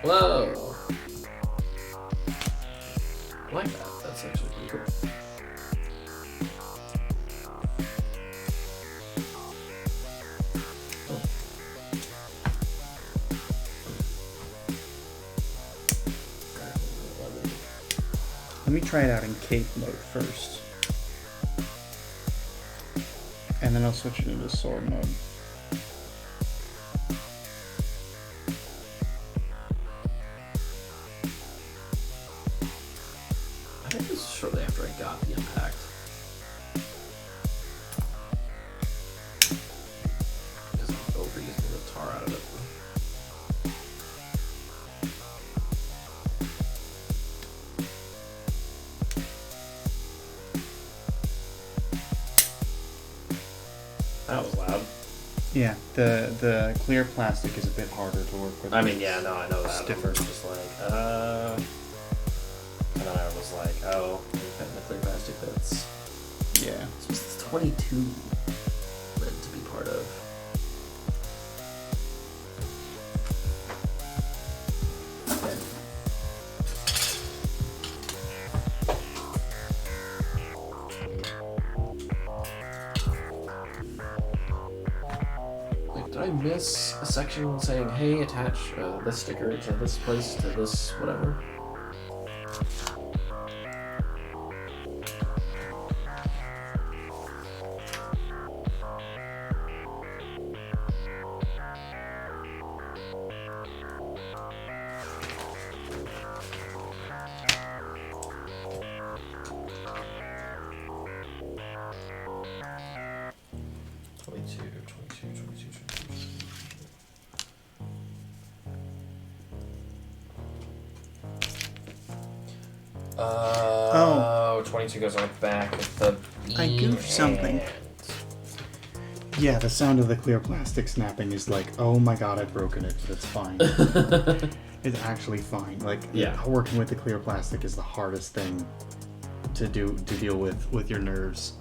Whoa! I like that. That's actually pretty cool. Let me try it out in cape mode first. And then I'll switch it into sword mode. I think this is shortly after I got the Impact. that was loud. Yeah, the clear plastic is a bit harder to work with. I mean, yeah, no, I know that. Stiffer. I was just like, and then I was like, oh, you're cutting the clear plastic bits. Yeah. So it's 22 meant to be part of. Did I miss a section saying, hey, attach this sticker to this place, to this whatever? Oh. 22 goes on the back of the I goofed something. Yeah, the sound of the clear plastic snapping is like, oh my god, I've broken it, but it's fine. It's actually fine. Like, Yeah. working with the clear plastic is the hardest thing to deal with your nerves.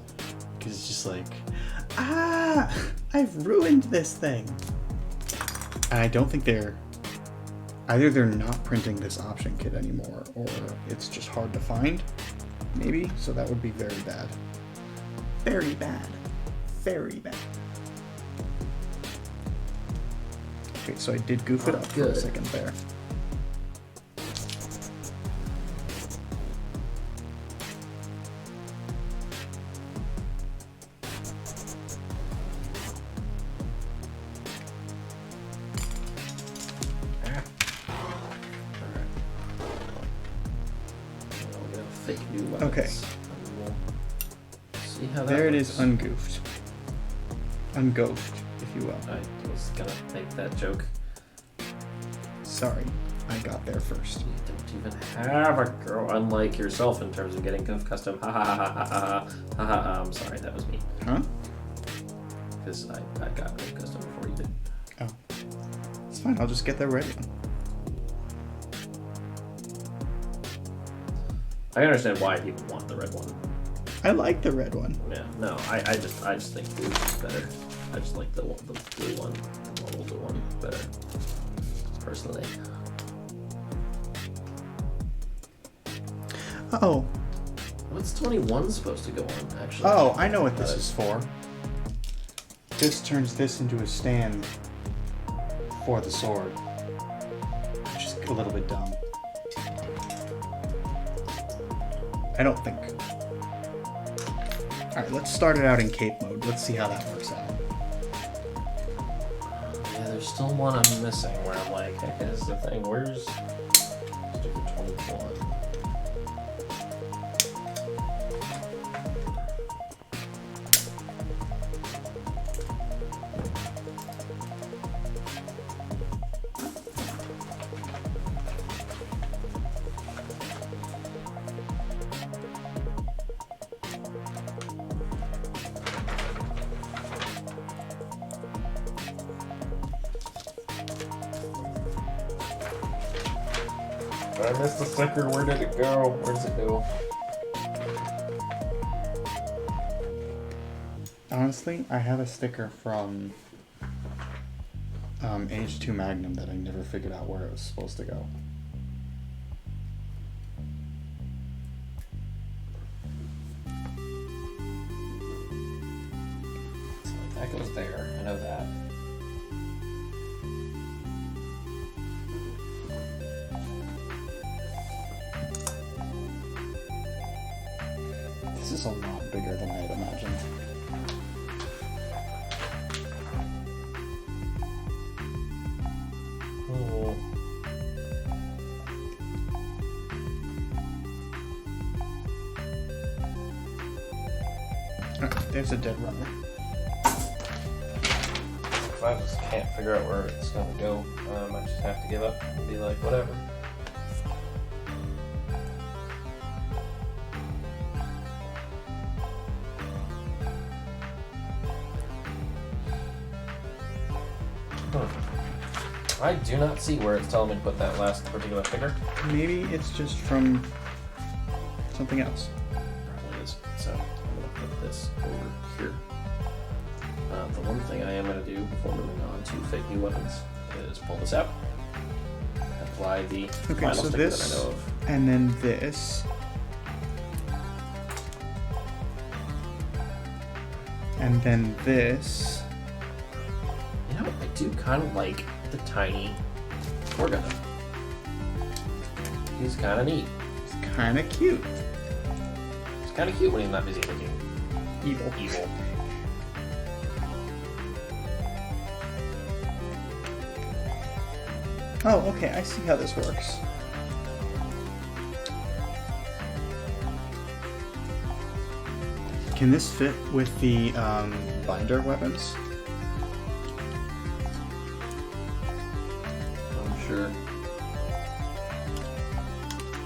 Because it's just like, I've ruined this thing. And I don't think either they're not printing this option kit anymore, or it's just hard to find, maybe. So that would be very bad. Very bad. Very bad. Okay, so I did goof it up for a Good. second there. Fake new weapons. Okay. And we'll see how that There it is, works. ungoofed. Ungoofed, if you will. I was gonna make that joke. Sorry, I got there first. You don't even have a girl, unlike yourself in terms of getting Goof custom. Ha ha ha ha ha ha ha ha. I'm sorry, that was me. Huh? Because I got Goof custom before you did. Oh. It's fine, I'll just get that ready. I understand why people want the red one. I like the red one. Yeah, no, I just think blue is better. I just like the blue one, the older one better, personally. Oh. What's 21 supposed to go on, actually? Oh, I know what this is for. This turns this into a stand for the sword. Which is a little bit dumb. I don't think. Alright, let's start it out in cape mode. Let's see how that works out. Yeah, there's still one I'm missing where I'm like, heck, is the thing, where's stupid 21? I missed the sticker. Where did it go? Where does it go? Honestly, I have a sticker from Age 2 Magnum that I never figured out where it was supposed to go. That goes there. I know that. This is a lot bigger than I had imagined. Oh. There's a dead runner. If I just can't figure out where it's gonna go, I just have to give up and be like, whatever. I do not see where it's telling me to put that last particular sticker. Maybe it's just from something else. Probably is. So I'm going to put this over here. The one thing I am going to do before moving on to fake new weapons is pull this out. Apply the Okay, final so sticker this, that I know of. and then this. And then this. You know, I do kind of like the tiny organ. He's kind of neat. It's kind of cute. He's kind of cute when he's not busy looking Evil. evil. Oh, okay, I see how this works. Can this fit with the binder weapons? I'm sure.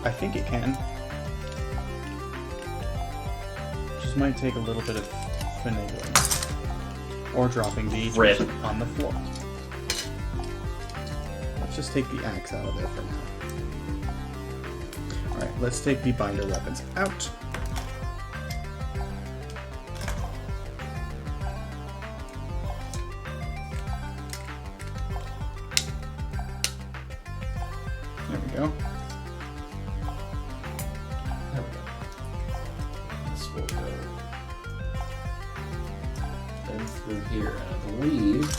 I think it can. Just might take a little bit of finagling. Or dropping these Rip. on the floor. Let's just take the axe out of there for now. Alright, let's take the binder weapons out. There we go. There we go. This will go in through here, and I believe.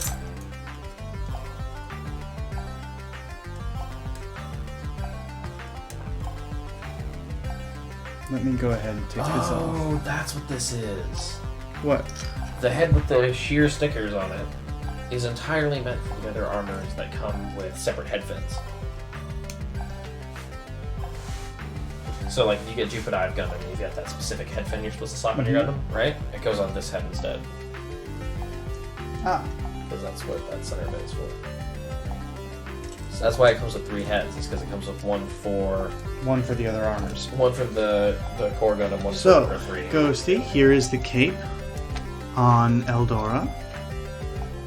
Let me go ahead and take this off. Oh, that's what this is. What? The head with the sheer stickers on it is entirely meant for the other armors that come with separate head fins. So, like, if you get Jupiter Eye of Gundam and you've got that specific head fin you're supposed to slap on your Gundam, right? It goes on this head instead. Ah. Because that's what that center bit is for. So that's why it comes with 3 heads, is because it comes with one for the other armors. the core Gundam, one So, for 3. Ghosty, here is the cape on Eldora.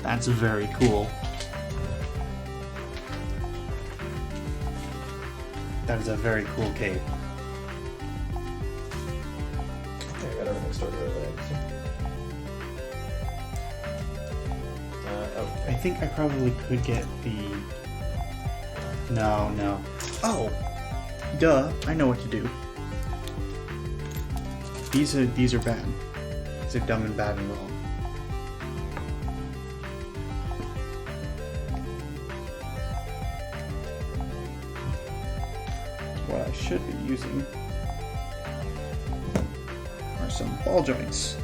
That's very cool. That is a very cool cape. Okay, I got everything stored away there. I think I probably could get the... No. Oh! Duh, I know what to do. These are bad. These are dumb and bad and wrong. What I should be using are some ball joints.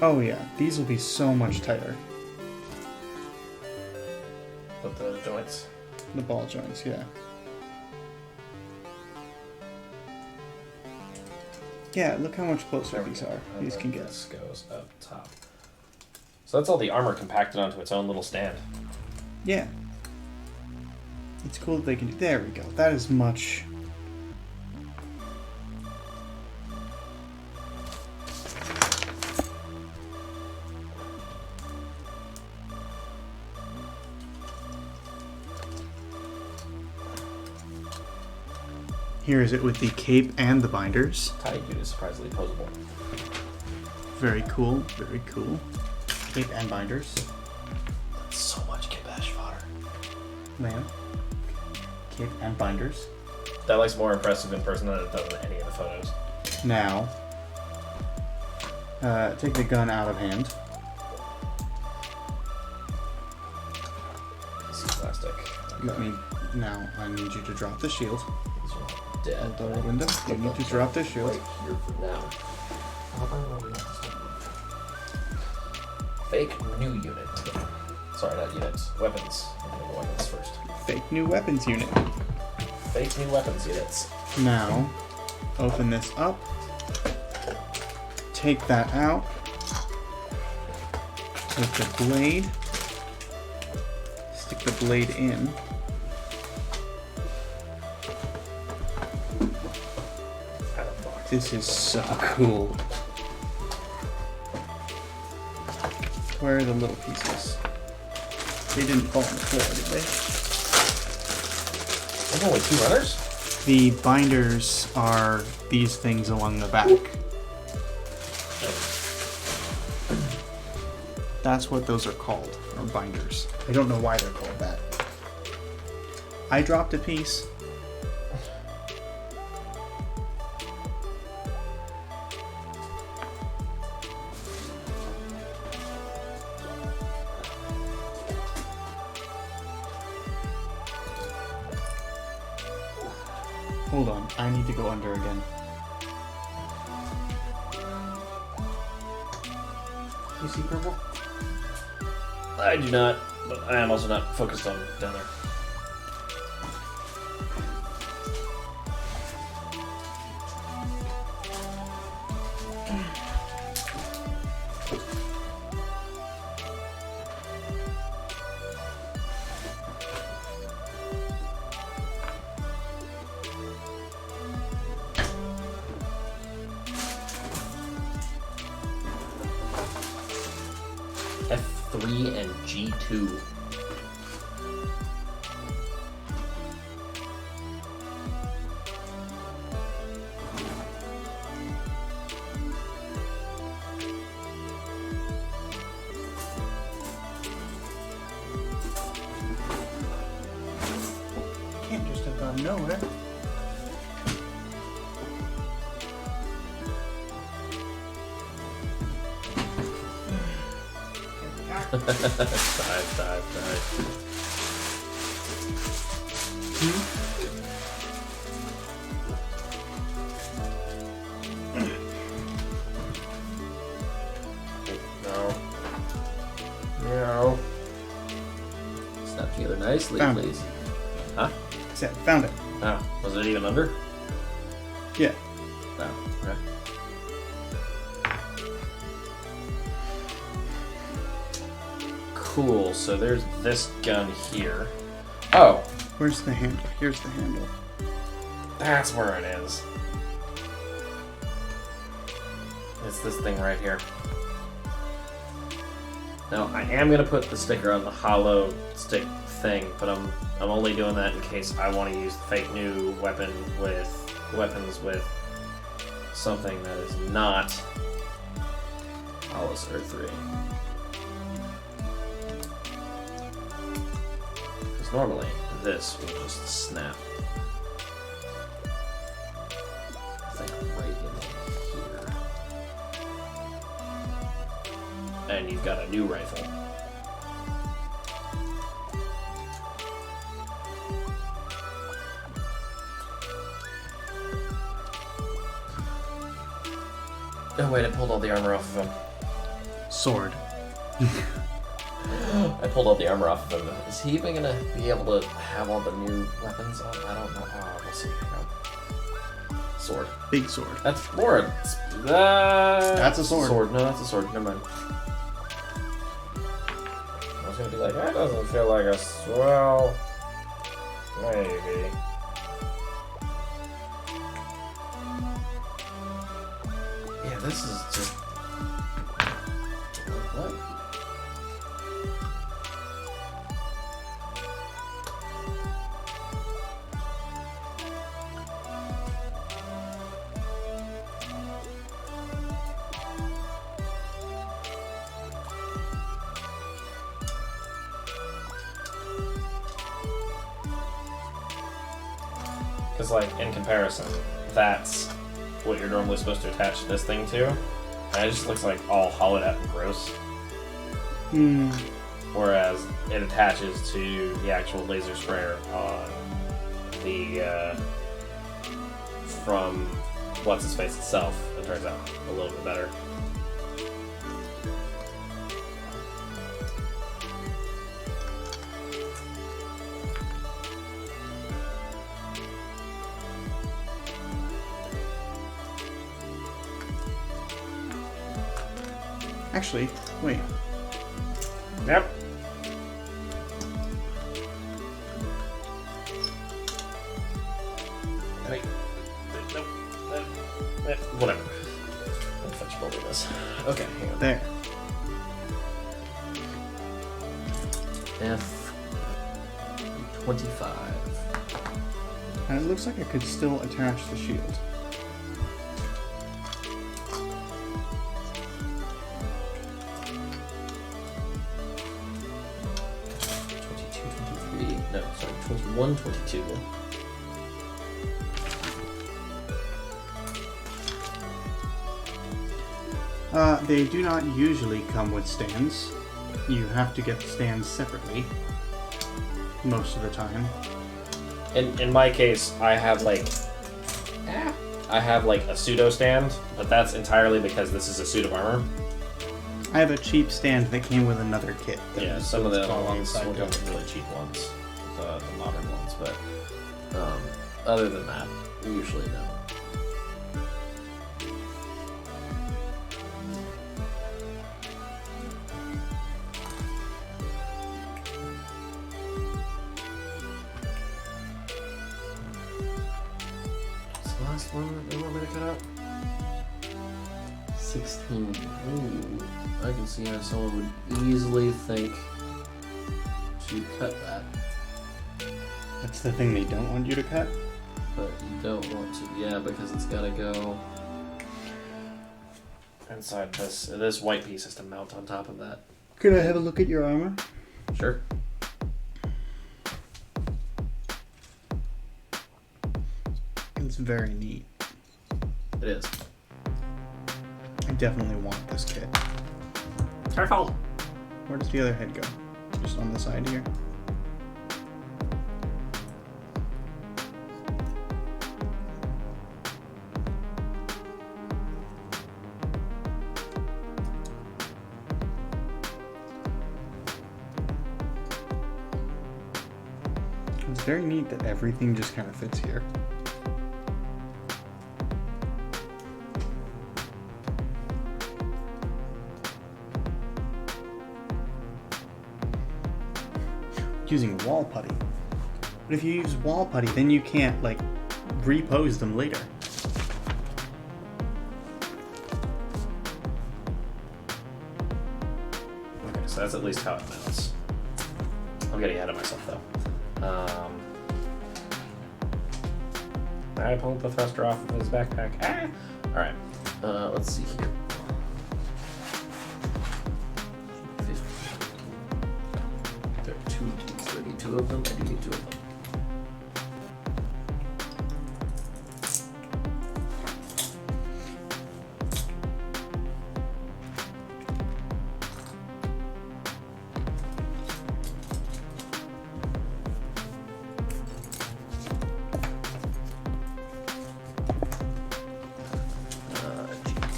Oh yeah, these will be so much tighter. With the joints. The ball joints, yeah. Yeah, look how much closer these are. And These then can get. This goes up top. So that's all the armor compacted onto its own little stand. Yeah. It's cool that they can do. There we go. That is much. Here is it with the cape and the binders. Tiny dude is surprisingly posable. Very cool, very cool. Cape and binders. That's so much Kibash fodder. Man. Cape and binders. That looks more impressive in person than it does in any of the photos. Now, take the gun out of hand. Piece of plastic. Let me. Now, I need you to drop the shield. These are dead. Door window. You need to drop the shield. Right here for now. Fake new unit. Sorry, not units. Weapons. I'm gonna go weapons first. Fake new weapons unit. Fake new weapons units. Now, open this up. Take that out. Take the blade. Stick the blade in. This is so cool. Where are the little pieces? They didn't fall on the floor, did they? There's only 2 runners? The binders are these things along the back. That's what those are called, or binders. I don't know why they're called that. I dropped a piece. Hold on, I need to go under again. You see purple? I do not, but I am also not focused on down there. F3 and G2. Can't just have gone nowhere. dive. No. No. Snap together nicely, Found it. please. Huh? Found it. Oh, was it even under? Yeah. No. Okay. Cool, so there's this gun here. Oh, Where's the handle? Here's the handle. that's where it is. It's this thing right here. Now, I am gonna put the sticker on the hollow stick thing, but I'm only doing that in case I want to use the fake new weapons with something that is not Hollow Sword 3. Because normally this will just snap. I think right in here. And you've got a new rifle. Oh wait, I pulled all the armor off of him. Sword. I pulled all the armor off of him. Is he even gonna be able to have all the new weapons on? I don't know. Oh, we'll see. Sword. Big sword. That's more. That's a sword. No, that's a sword. Never mind. I was gonna be like, that doesn't feel like a swell. Maybe. Yeah, this is just. What? Because, like, in comparison, that's what you're normally supposed to attach this thing to. And it just looks like all hollowed out and gross. Hmm. Whereas it attaches to the actual laser sprayer on the, from What's-His-Face itself. It turns out a little bit better. Actually, wait. Yep. Wait. Whatever. I'll fetch both of this. Okay, hang on. There. F25. And it looks like I could still attach the shield. No, sorry, 21, 22. They do not usually come with stands. You have to get the stands separately. Most of the time. In my case, I have like a pseudo stand, but that's entirely because this is a suit of armor. I have a cheap stand that came with another kit. Yeah, some of the other ones alongside will go it. really cheap ones, the modern ones, but other than that, usually no. What's the last one that they want me to cut out? 16. Ooh, I can see how someone would easily think to cut that, That's the thing they don't want you to cut. but you don't want to. Yeah, because it's gotta go inside this. This white piece has to mount on top of that. Could I have a look at your armor? Sure. It's very neat. It is. I definitely want this kit. Careful. Where does the other head go? Just on the side here. It's very neat that everything just kind of fits here. Using wall putty. But if you use wall putty, then you can't, like, repose them later. Okay, so that's at least how it mounts. I'm getting ahead of myself though. I pulled the thruster off of his backpack. Ah! Alright, let's see here. 32 of them. I do need 2 of them.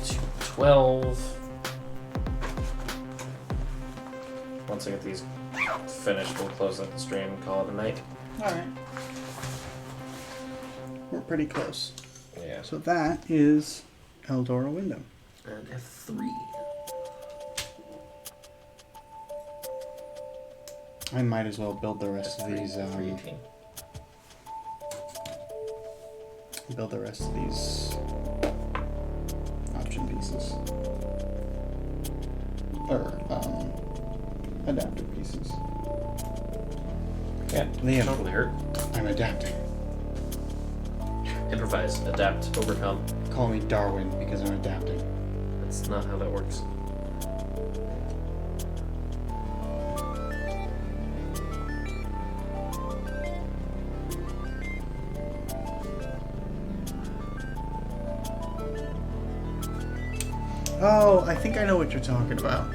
G12. Once I get these finished, we'll close up the stream and call it a night. Alright. We're pretty close. Yeah. So that is Eldora Window. And F3. I might as well build the rest of these, F318. build the rest of these option pieces. Or, adapter pieces. Yeah, They have- totally hurt. I'm adapting. Improvise, adapt, overcome. Call me Darwin because I'm adapting. That's not how that works. Oh, I think I know what you're talking about.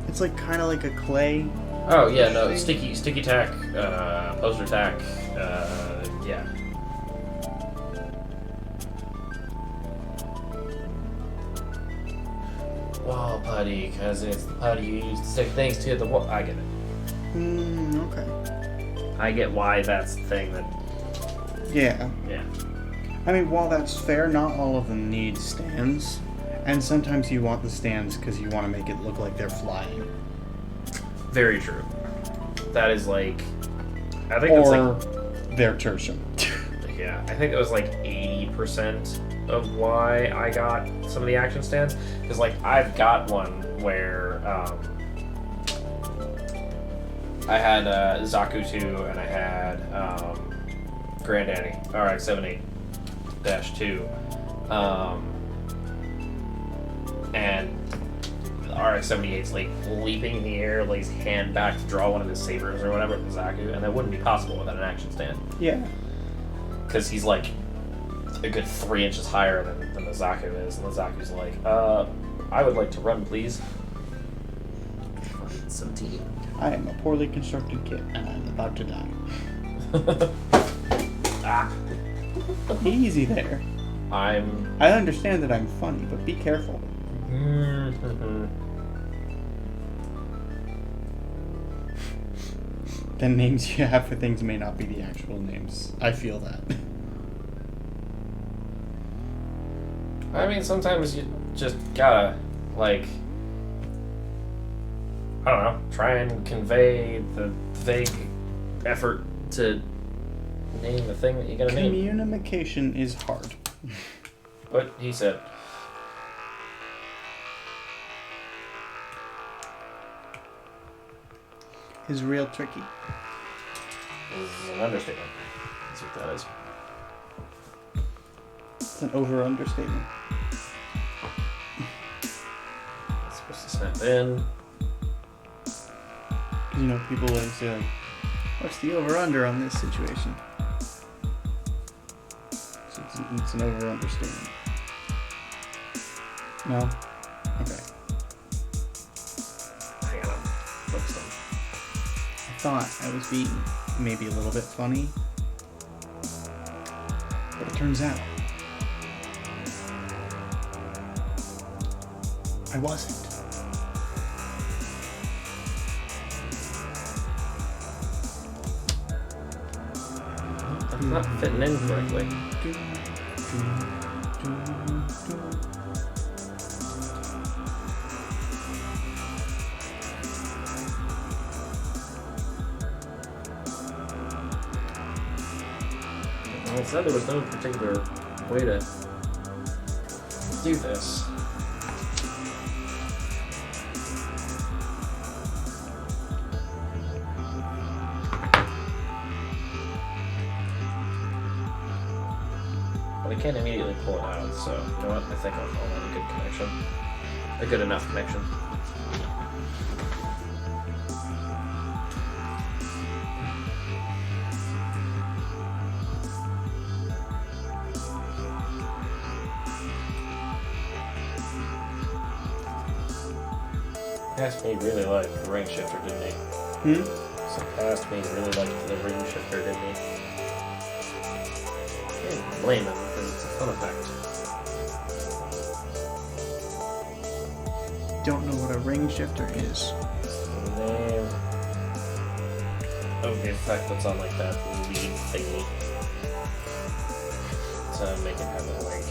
It's like kind of like a clay. Oh yeah, no, thing. sticky tack, poster tack, yeah. Wall putty, because it's the putty you use to stick things to the wall. I get it. Okay. I get why that's the thing that Yeah. Yeah. I mean, while that's fair, not all of them need stands. And sometimes you want the stands because you want to make it look like they're flying. Very true. That is like, I think that's Or like, they're tertium. yeah, I think it was like 80% of why I got some of the action stands. Because like I've got one where I had Zaku 2 and I had Granddaddy RX-78-2, and the RX-78's like leaping in the air, lays hand back to draw one of his sabers or whatever with Zaku, and that wouldn't be possible without an action stand. Yeah. Because he's like a good 3 inches higher than the Zaku is, and the Zaku's like, I would like to run, please. 17. I am a poorly constructed kit, and I'm about to die. Ah. Easy there. I understand that I'm funny, but be careful. The names you have for things may not be the actual names. I feel that. I mean, sometimes you just gotta, like, I don't know, try and convey the vague effort to name the thing that you gotta name. Communication is hard. But he said. Is real tricky. This is an understatement. That's what that is. It's an over-understatement. It's supposed to snap in. You know, people always say, like, What's the over-under on this situation? it's an over-understatement. No? Okay. Hang on, I'm focused on. I thought I was being Maybe a little bit funny. But it turns out I wasn't. That's not fitting in correctly. Well, it said there was no particular way to do this. But I can't immediately pull it out, so you know what? I think I'll call that a good connection. A good enough connection. Past me really liked the ring shifter, didn't he? So past me really liked the ring shifter, didn't he? Can't blame him because it's a fun effect. Don't know what a ring shifter is. The name of the effect that's on like that lead thingy to make it have that like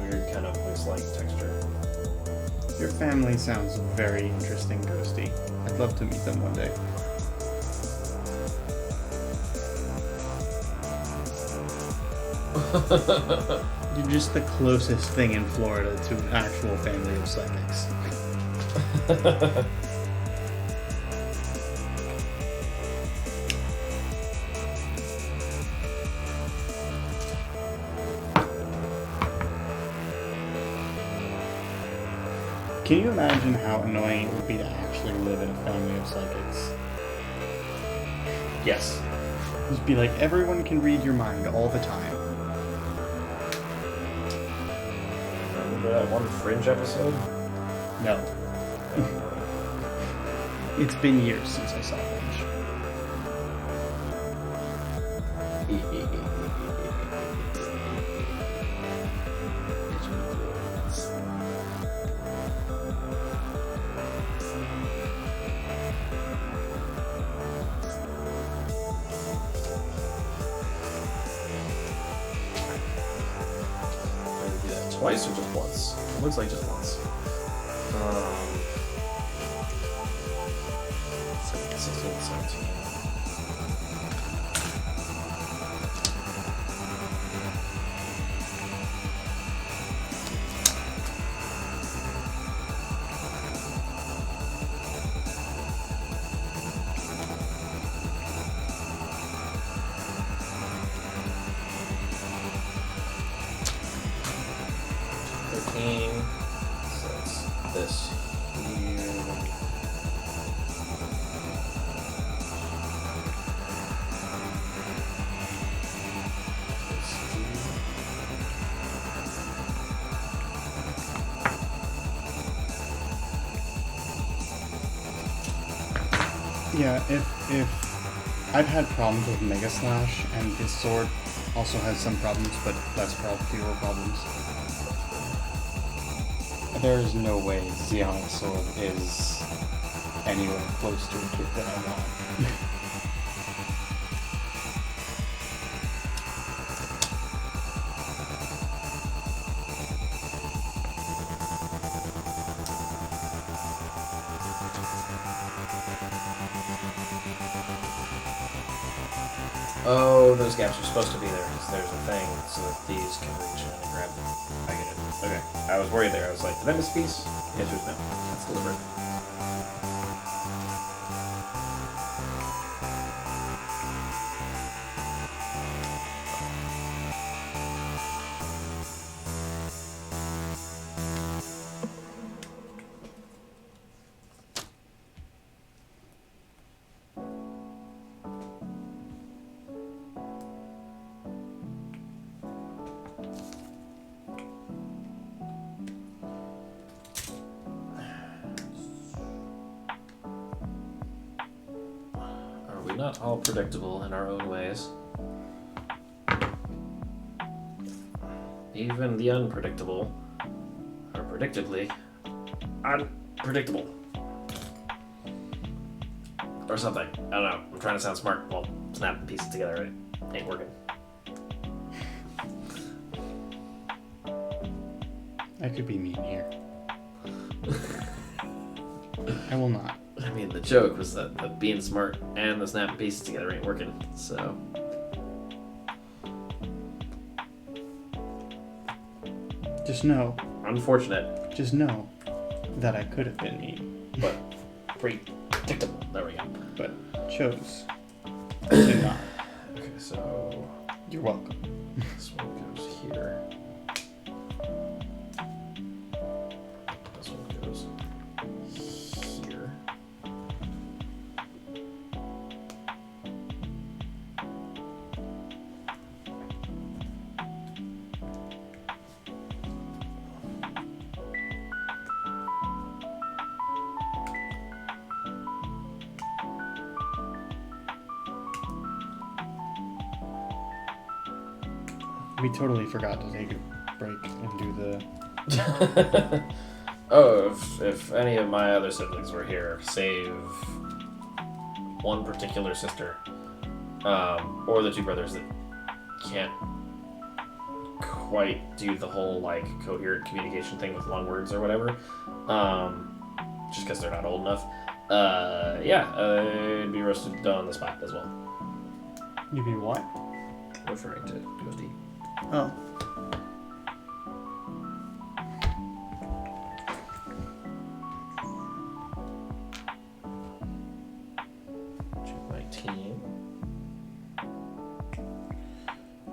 weird kind of voice-like texture. Your family sounds very interesting, Ghosty. I'd love to meet them one day. You're just the closest thing in Florida to an actual family of psychics. Can you imagine how annoying it would be to actually live in a family of psychics? Yes. Just be like, everyone can read your mind all the time. Remember that one Fringe episode? No. It's been years since I saw Fringe. twice or just once? It looks like just once. 16, 17. So it's this here. This here. Yeah, if I've had problems with Mega Slash, and his sword also has some problems, but fewer problems. There is no way Xeon's sword is anywhere close to a kit that I want. Oh, those gaps are supposed to be there because there's a thing so that these can reach in and grab them. I get it. Okay. I was worried there. I was like, did I miss a piece? The answer is no. That's deliberate. We're not all predictable in our own ways. Even the unpredictable are predictably unpredictable. Or something. I don't know. I'm trying to sound smart while snapping pieces together. It ain't working. I could be mean here. I will not. I mean, the joke was that the being smart and the snapping pieces together ain't working, so... Just know. Unfortunate. Just know that I could have been mean. But predictable. There we go. But chose to not. Okay, so... You're welcome. This one goes here. This one goes here. We totally forgot to take a break and do the... Oh, if any of my other siblings were here, save one particular sister, or the two brothers that can't quite do the whole like coherent communication thing with long words or whatever, just because they're not old enough. It'd be roasted on the spot as well. You be what? Referring to Ghost E. Oh.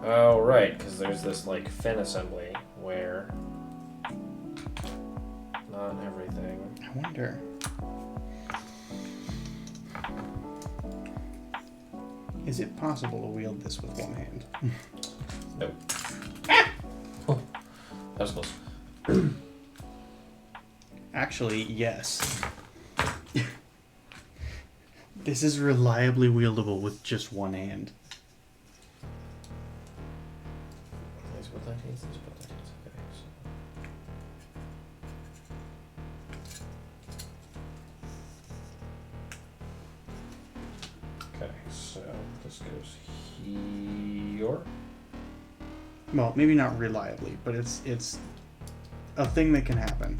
Oh, right, because there's this, like, fin assembly where... Not everything... I wonder... Is it possible to wield this with one hand? Nope. Oh, that was close. Actually, yes. This is reliably wieldable with just one hand. Okay, so this goes here. Well, maybe not reliably, but it's a thing that can happen.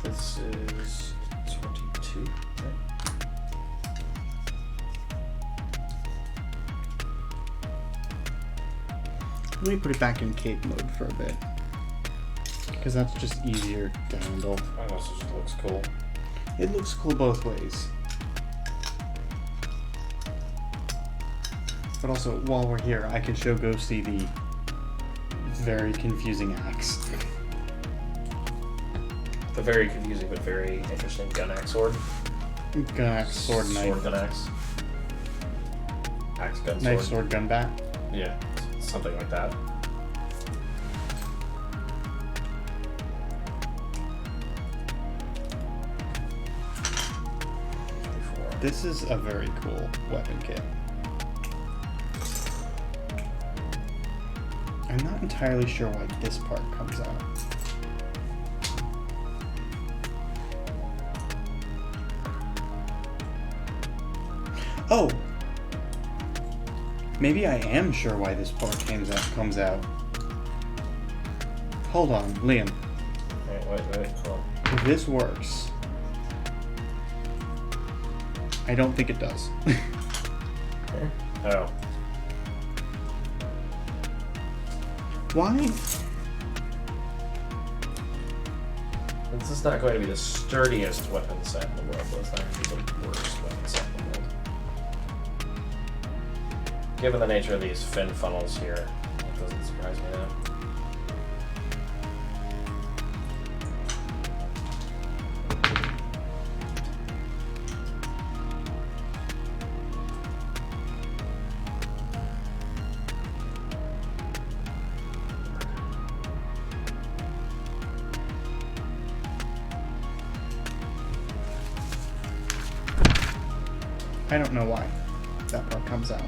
This is 22. Let me put it back in cape mode for a bit. Because that's just easier to handle. I know, this just looks cool. It looks cool both ways. But also, while we're here, I can show Ghosty the very confusing axe. The very confusing but very interesting gun axe sword. Gun axe, sword, knife. Sword, gun axe. Axe, gun, sword. Knife, sword, gun, bat. Yeah, something like that. This is a very cool weapon kit. I'm not entirely sure why this part comes out. Oh! Maybe I am sure why this part comes out. Hold on, Liam. Wait, hold on. If this works... I don't think it does. Oh. Why? This is not going to be the sturdiest weapon set in the world, but it's not going to be the worst weapon set in the world. Given the nature of these fin funnels here, it doesn't surprise me now. I don't know why that part comes out.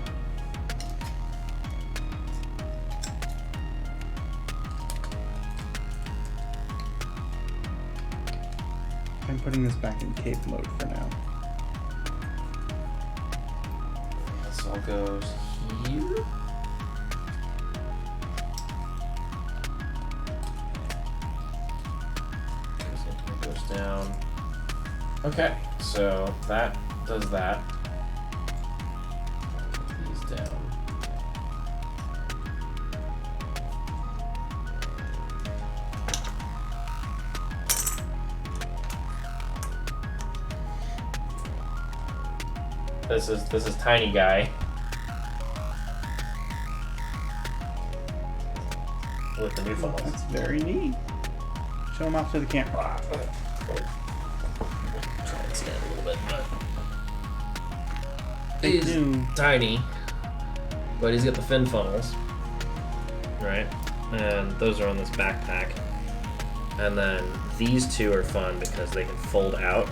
I'm putting this back in cape mode for now. This all goes here. It goes down. Okay, so that does that. These down. This is tiny guy with the new funnels. That's very neat. Show him off to the camera. Try and stand a little bit, but Big he's new. tiny, but he's got the fin funnels, right? And those are on this backpack. And then these two are fun because they can fold out.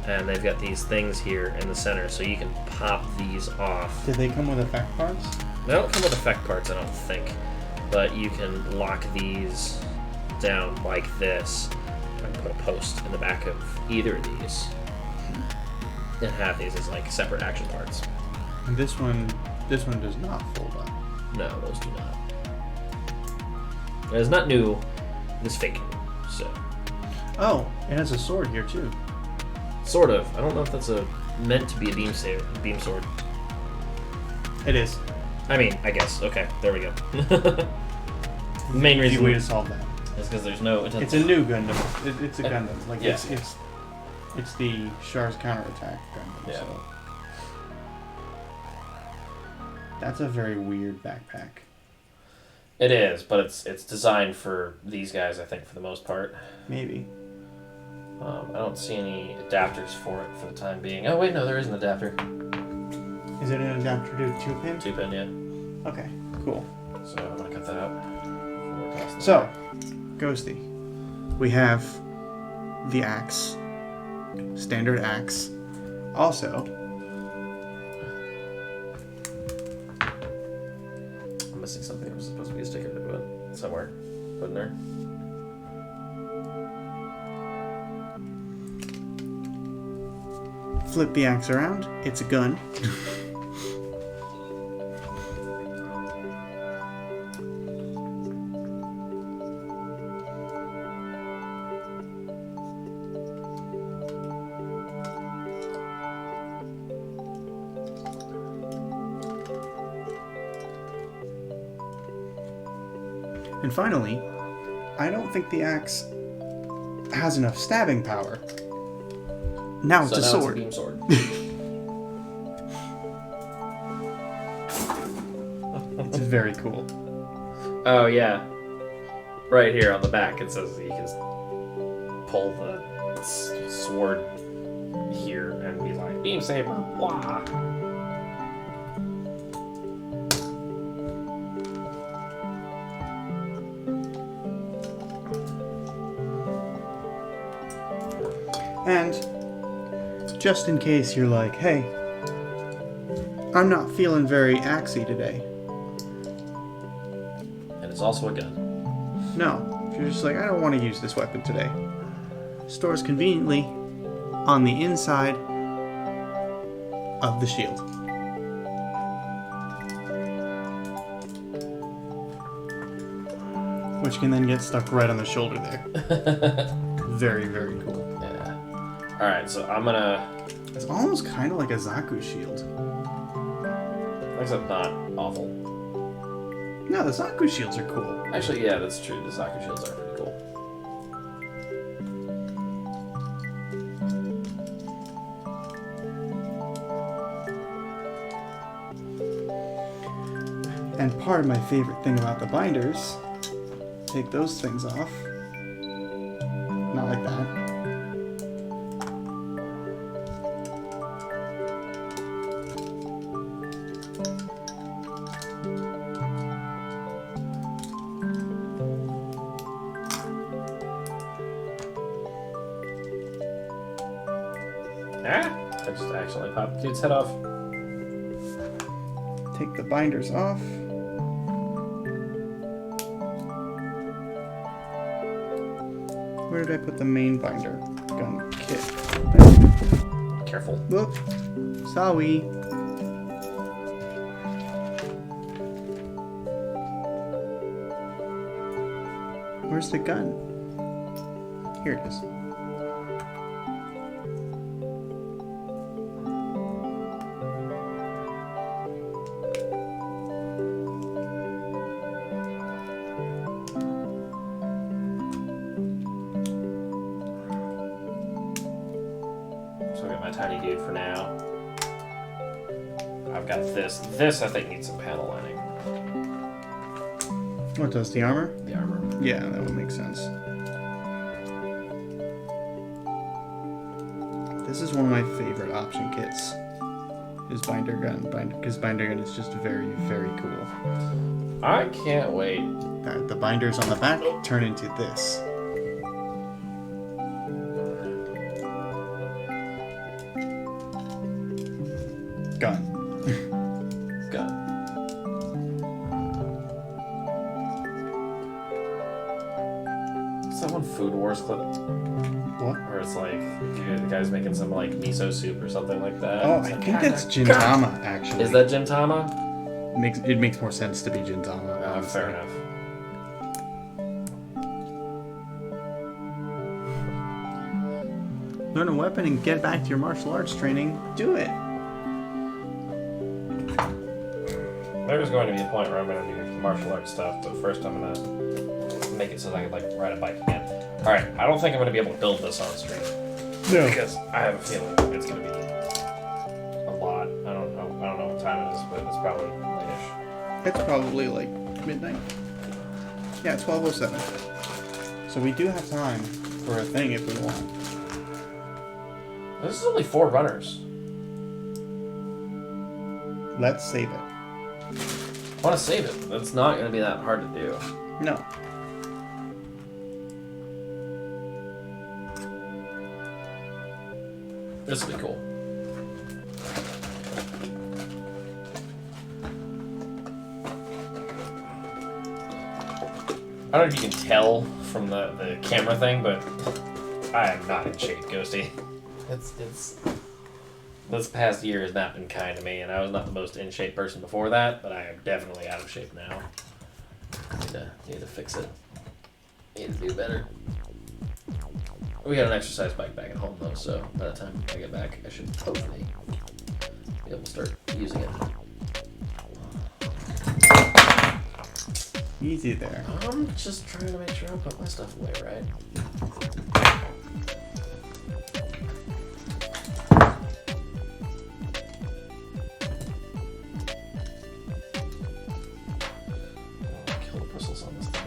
And they've got these things here in the center, so you can pop these off. Did they come with effect parts? They don't come with effect parts, I don't think. But you can lock these down like this and put a post in the back of either of these. And have these as like separate action parts. And this one does not fold up. No, those do not. It's not new, it's fake new, so. Oh, it has a sword here too. Sort of. I don't know if that's meant to be a beam sword. It is. I mean, I guess. Okay, there we go. The main Easy reason way to solve that. is because there's no. It's a new Gundam. It's a Gundam. Like yeah. it's the Char's counterattack Gundam. Yeah. So. That's a very weird backpack. It is, but it's designed for these guys, I think, for the most part. Maybe. I don't see any adapters for it for the time being. Oh wait, no, there is an adapter. Is it an adapter to 2-pin? 2-pin, yeah. Okay, cool. So I'm gonna cut that out. So, Ghosty, we have the axe, standard axe. Also, I'm missing something. There was supposed to be a sticker that went somewhere. Put in there. Flip the axe around. It's a gun. And finally, I don't think the axe has enough stabbing power. Now it's a sword. It's a beam sword. It's very cool. Oh yeah, right here on the back it says that you can pull the sword here and be like beam saber. Wah. And just in case you're like, hey, I'm not feeling very axey today. And it's also a gun. No, if you're just like, I don't want to use this weapon today. Stores conveniently on the inside of the shield. Which can then get stuck right on the shoulder there. Very, very cool. Yeah. Alright, so I'm gonna... It's almost kind of like a Zaku shield. Except not awful. No, the Zaku shields are cool. Actually, yeah, that's true. The Zaku shields are pretty cool. And part of my favorite thing about the binders, take those things off. Not like that. Ah! I just accidentally popped the dude's head off. Take the binders off. Where did I put the main binder? Gun kit. Careful. Whoop. Sorry. Where's the gun? Here it is. So I got my tiny dude for now. I've got this. This I think needs some panel lining. What does the armor? The armor. Yeah, that would make sense. This is one of my favorite option kits. Is binder gun, because binder gun is just very, very cool. I can't wait. The binders on the back turn into this. Gun. Gun. Is that one Food Wars clip? What? Where it's like, the guy's making some like miso soup or something like that. Oh, It's I like, think "God, that's God." Gintama, actually. Is that Gintama? It makes more sense to be Gintama. Fair enough. Learn a weapon and get back to your martial arts training. Do it. There's going to be a point where I'm going to do the martial arts stuff, but first I'm going to make it so that I can like ride a bike again. Alright, I don't think I'm going to be able to build this on stream. No. Because I have a feeling it's going to be a lot. I don't know what time it is, but it's probably late-ish. It's probably like midnight. Yeah, 12:07. So we do have time for a thing if we want. This is only 4 runners. Let's save it. I want to save it. That's not going to be that hard to do. No. This will be cool. I don't know if you can tell from the camera thing, but I am not in shape, Ghosty. It's this past year has not been kind to me, and I was not the most in shape person before that, but I am definitely out of shape now. Need to fix it. Need to do better. We got an exercise bike back at home though, so by the time I get back, I should hopefully be able to start using it. Easy there. I'm just trying to make sure I put my stuff away right. Kill the bristles on this thing.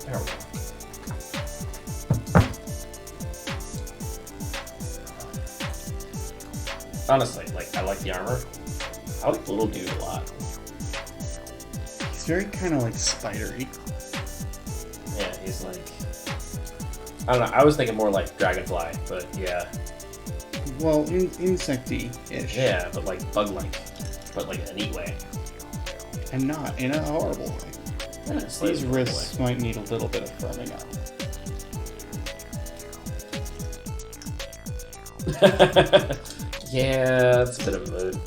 There we go. Honestly, like, I like the armor. I like the little dude a lot. He's very kind of like spidery. Yeah, he's like... I don't know, I was thinking more like Dragonfly, but yeah. Well, insecty-ish. Yeah, but like bug-like. But like in a neat way. And not in a horrible way. Yeah, it's like These a wrists might need a little bit of firming up. Yeah, it's a bit of a mood.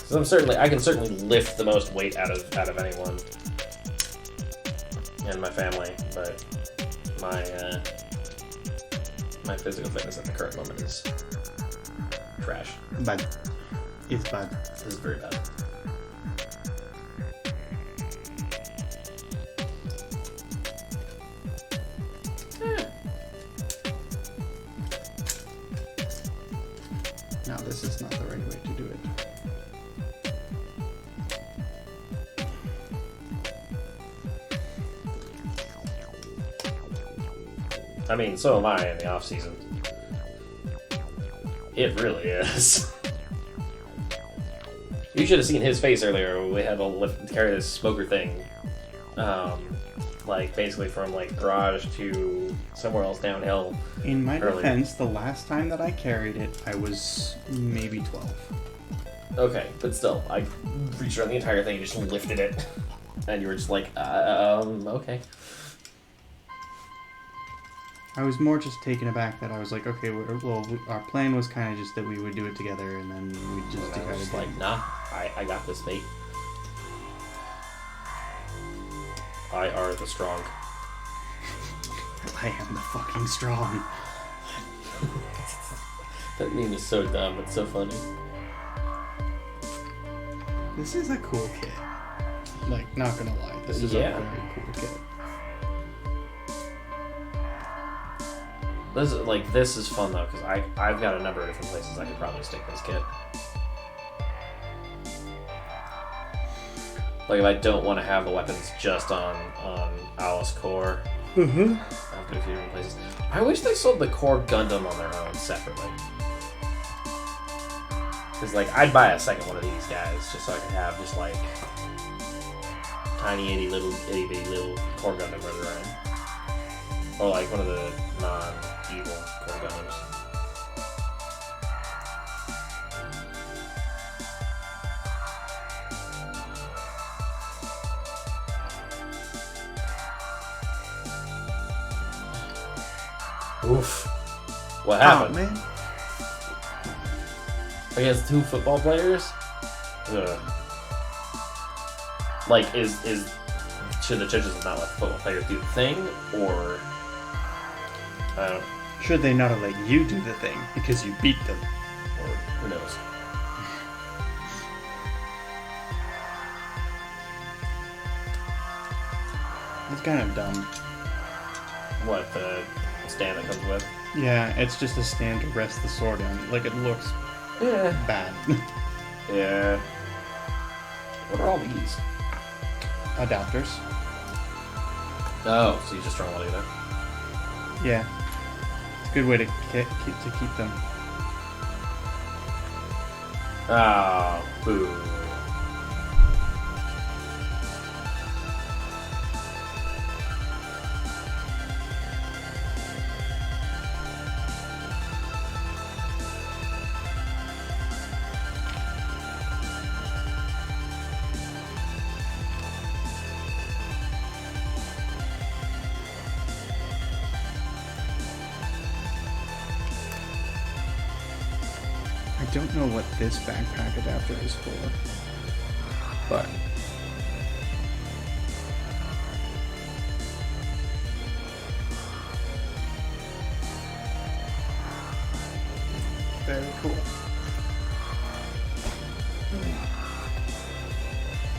So I can certainly lift the most weight out of anyone in my family, but my physical fitness at the current moment is trash. Bad. It's bad. This is very bad. No, this is not the right way to do it. I mean, so am I in the off season. It really is. You should have seen his face earlier when we had to carry this smoker thing. Like basically from like garage to somewhere else downhill. In my earlier. defense, the last time that I carried it, I was maybe 12. Okay, but still, I reached around the entire thing, just lifted it, and you were just like, okay. I was more just taken aback that I was like, okay, our plan was kind of just that we would do it together, and then we just And I was decided just like, nah, I got this, mate. I are the strong. I am the fucking strong. That meme is so dumb, it's so funny. This is a cool kit. Like, not gonna lie, this is Yeah. a very cool kit. This is fun though, because I've got a number of different places I could probably stick this kit. Like if I don't want to have the weapons just on Alice Core, Mm-hmm. I've got a few different places. I wish they sold the Core Gundam on their own separately. Because like I'd buy a second one of these guys just so I could have just like tiny itty bitty little Core Gundam running around. Or like one of the non-evil Core Gundams. Oof. What happened? Oh, man. Against 2 football players? Ugh. Like, should the judges have not let football players do the thing, or I don't know, Should they not have let you do the thing because you beat them? or who knows? It's kind of dumb. What the stand that comes with? Yeah, it's just a stand to rest the sword on. Like, it looks bad. Yeah. What are all these? Adapters. Oh, so you just throw them all together? Yeah. It's a good way to keep them. Oh, boo. I don't know what this backpack adapter is for, but very cool.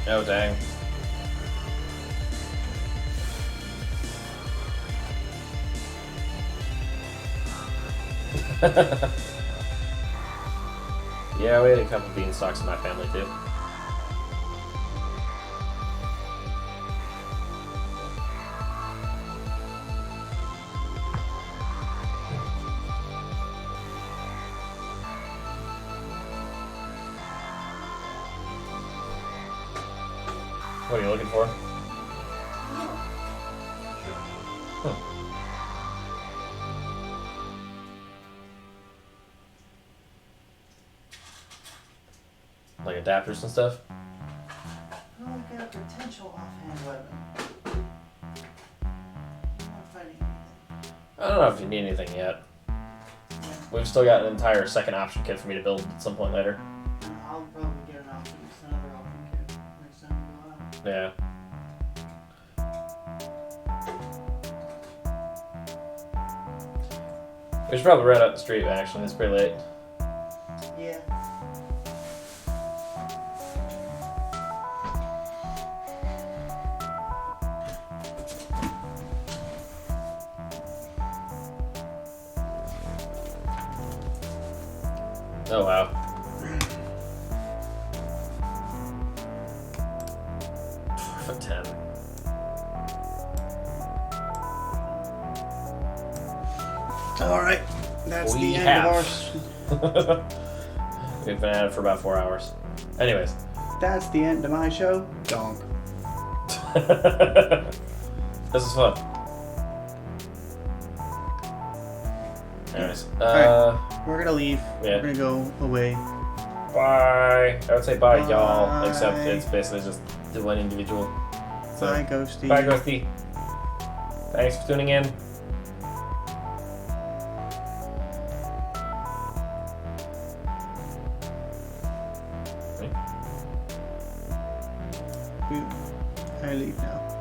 Oh, dang. Yeah, we had a couple beanstalks in my family too. What are you looking for? Like adapters and stuff? Oh, I got a potential offhand weapon. I'm not fighting anything. I don't know if you need anything yet. We've still got an entire second option kit for me to build at some point later. I'll probably get an option, another option kit next time we go out. Yeah. We should probably run out the street, actually. It's pretty late. Yeah. Oh, wow. For 10. Alright, that's We the end have. of our... We've been at it for about 4 hours. Anyways. That's the end of my show. Donk. This is fun. Anyways. Alright, we're gonna leave. Yeah. We're gonna go away. Bye. I would say bye, y'all. Bye. Except it's basically just the one individual. So, Bye, Ghosty. bye, Ghosty. Thanks for tuning in. I leave now.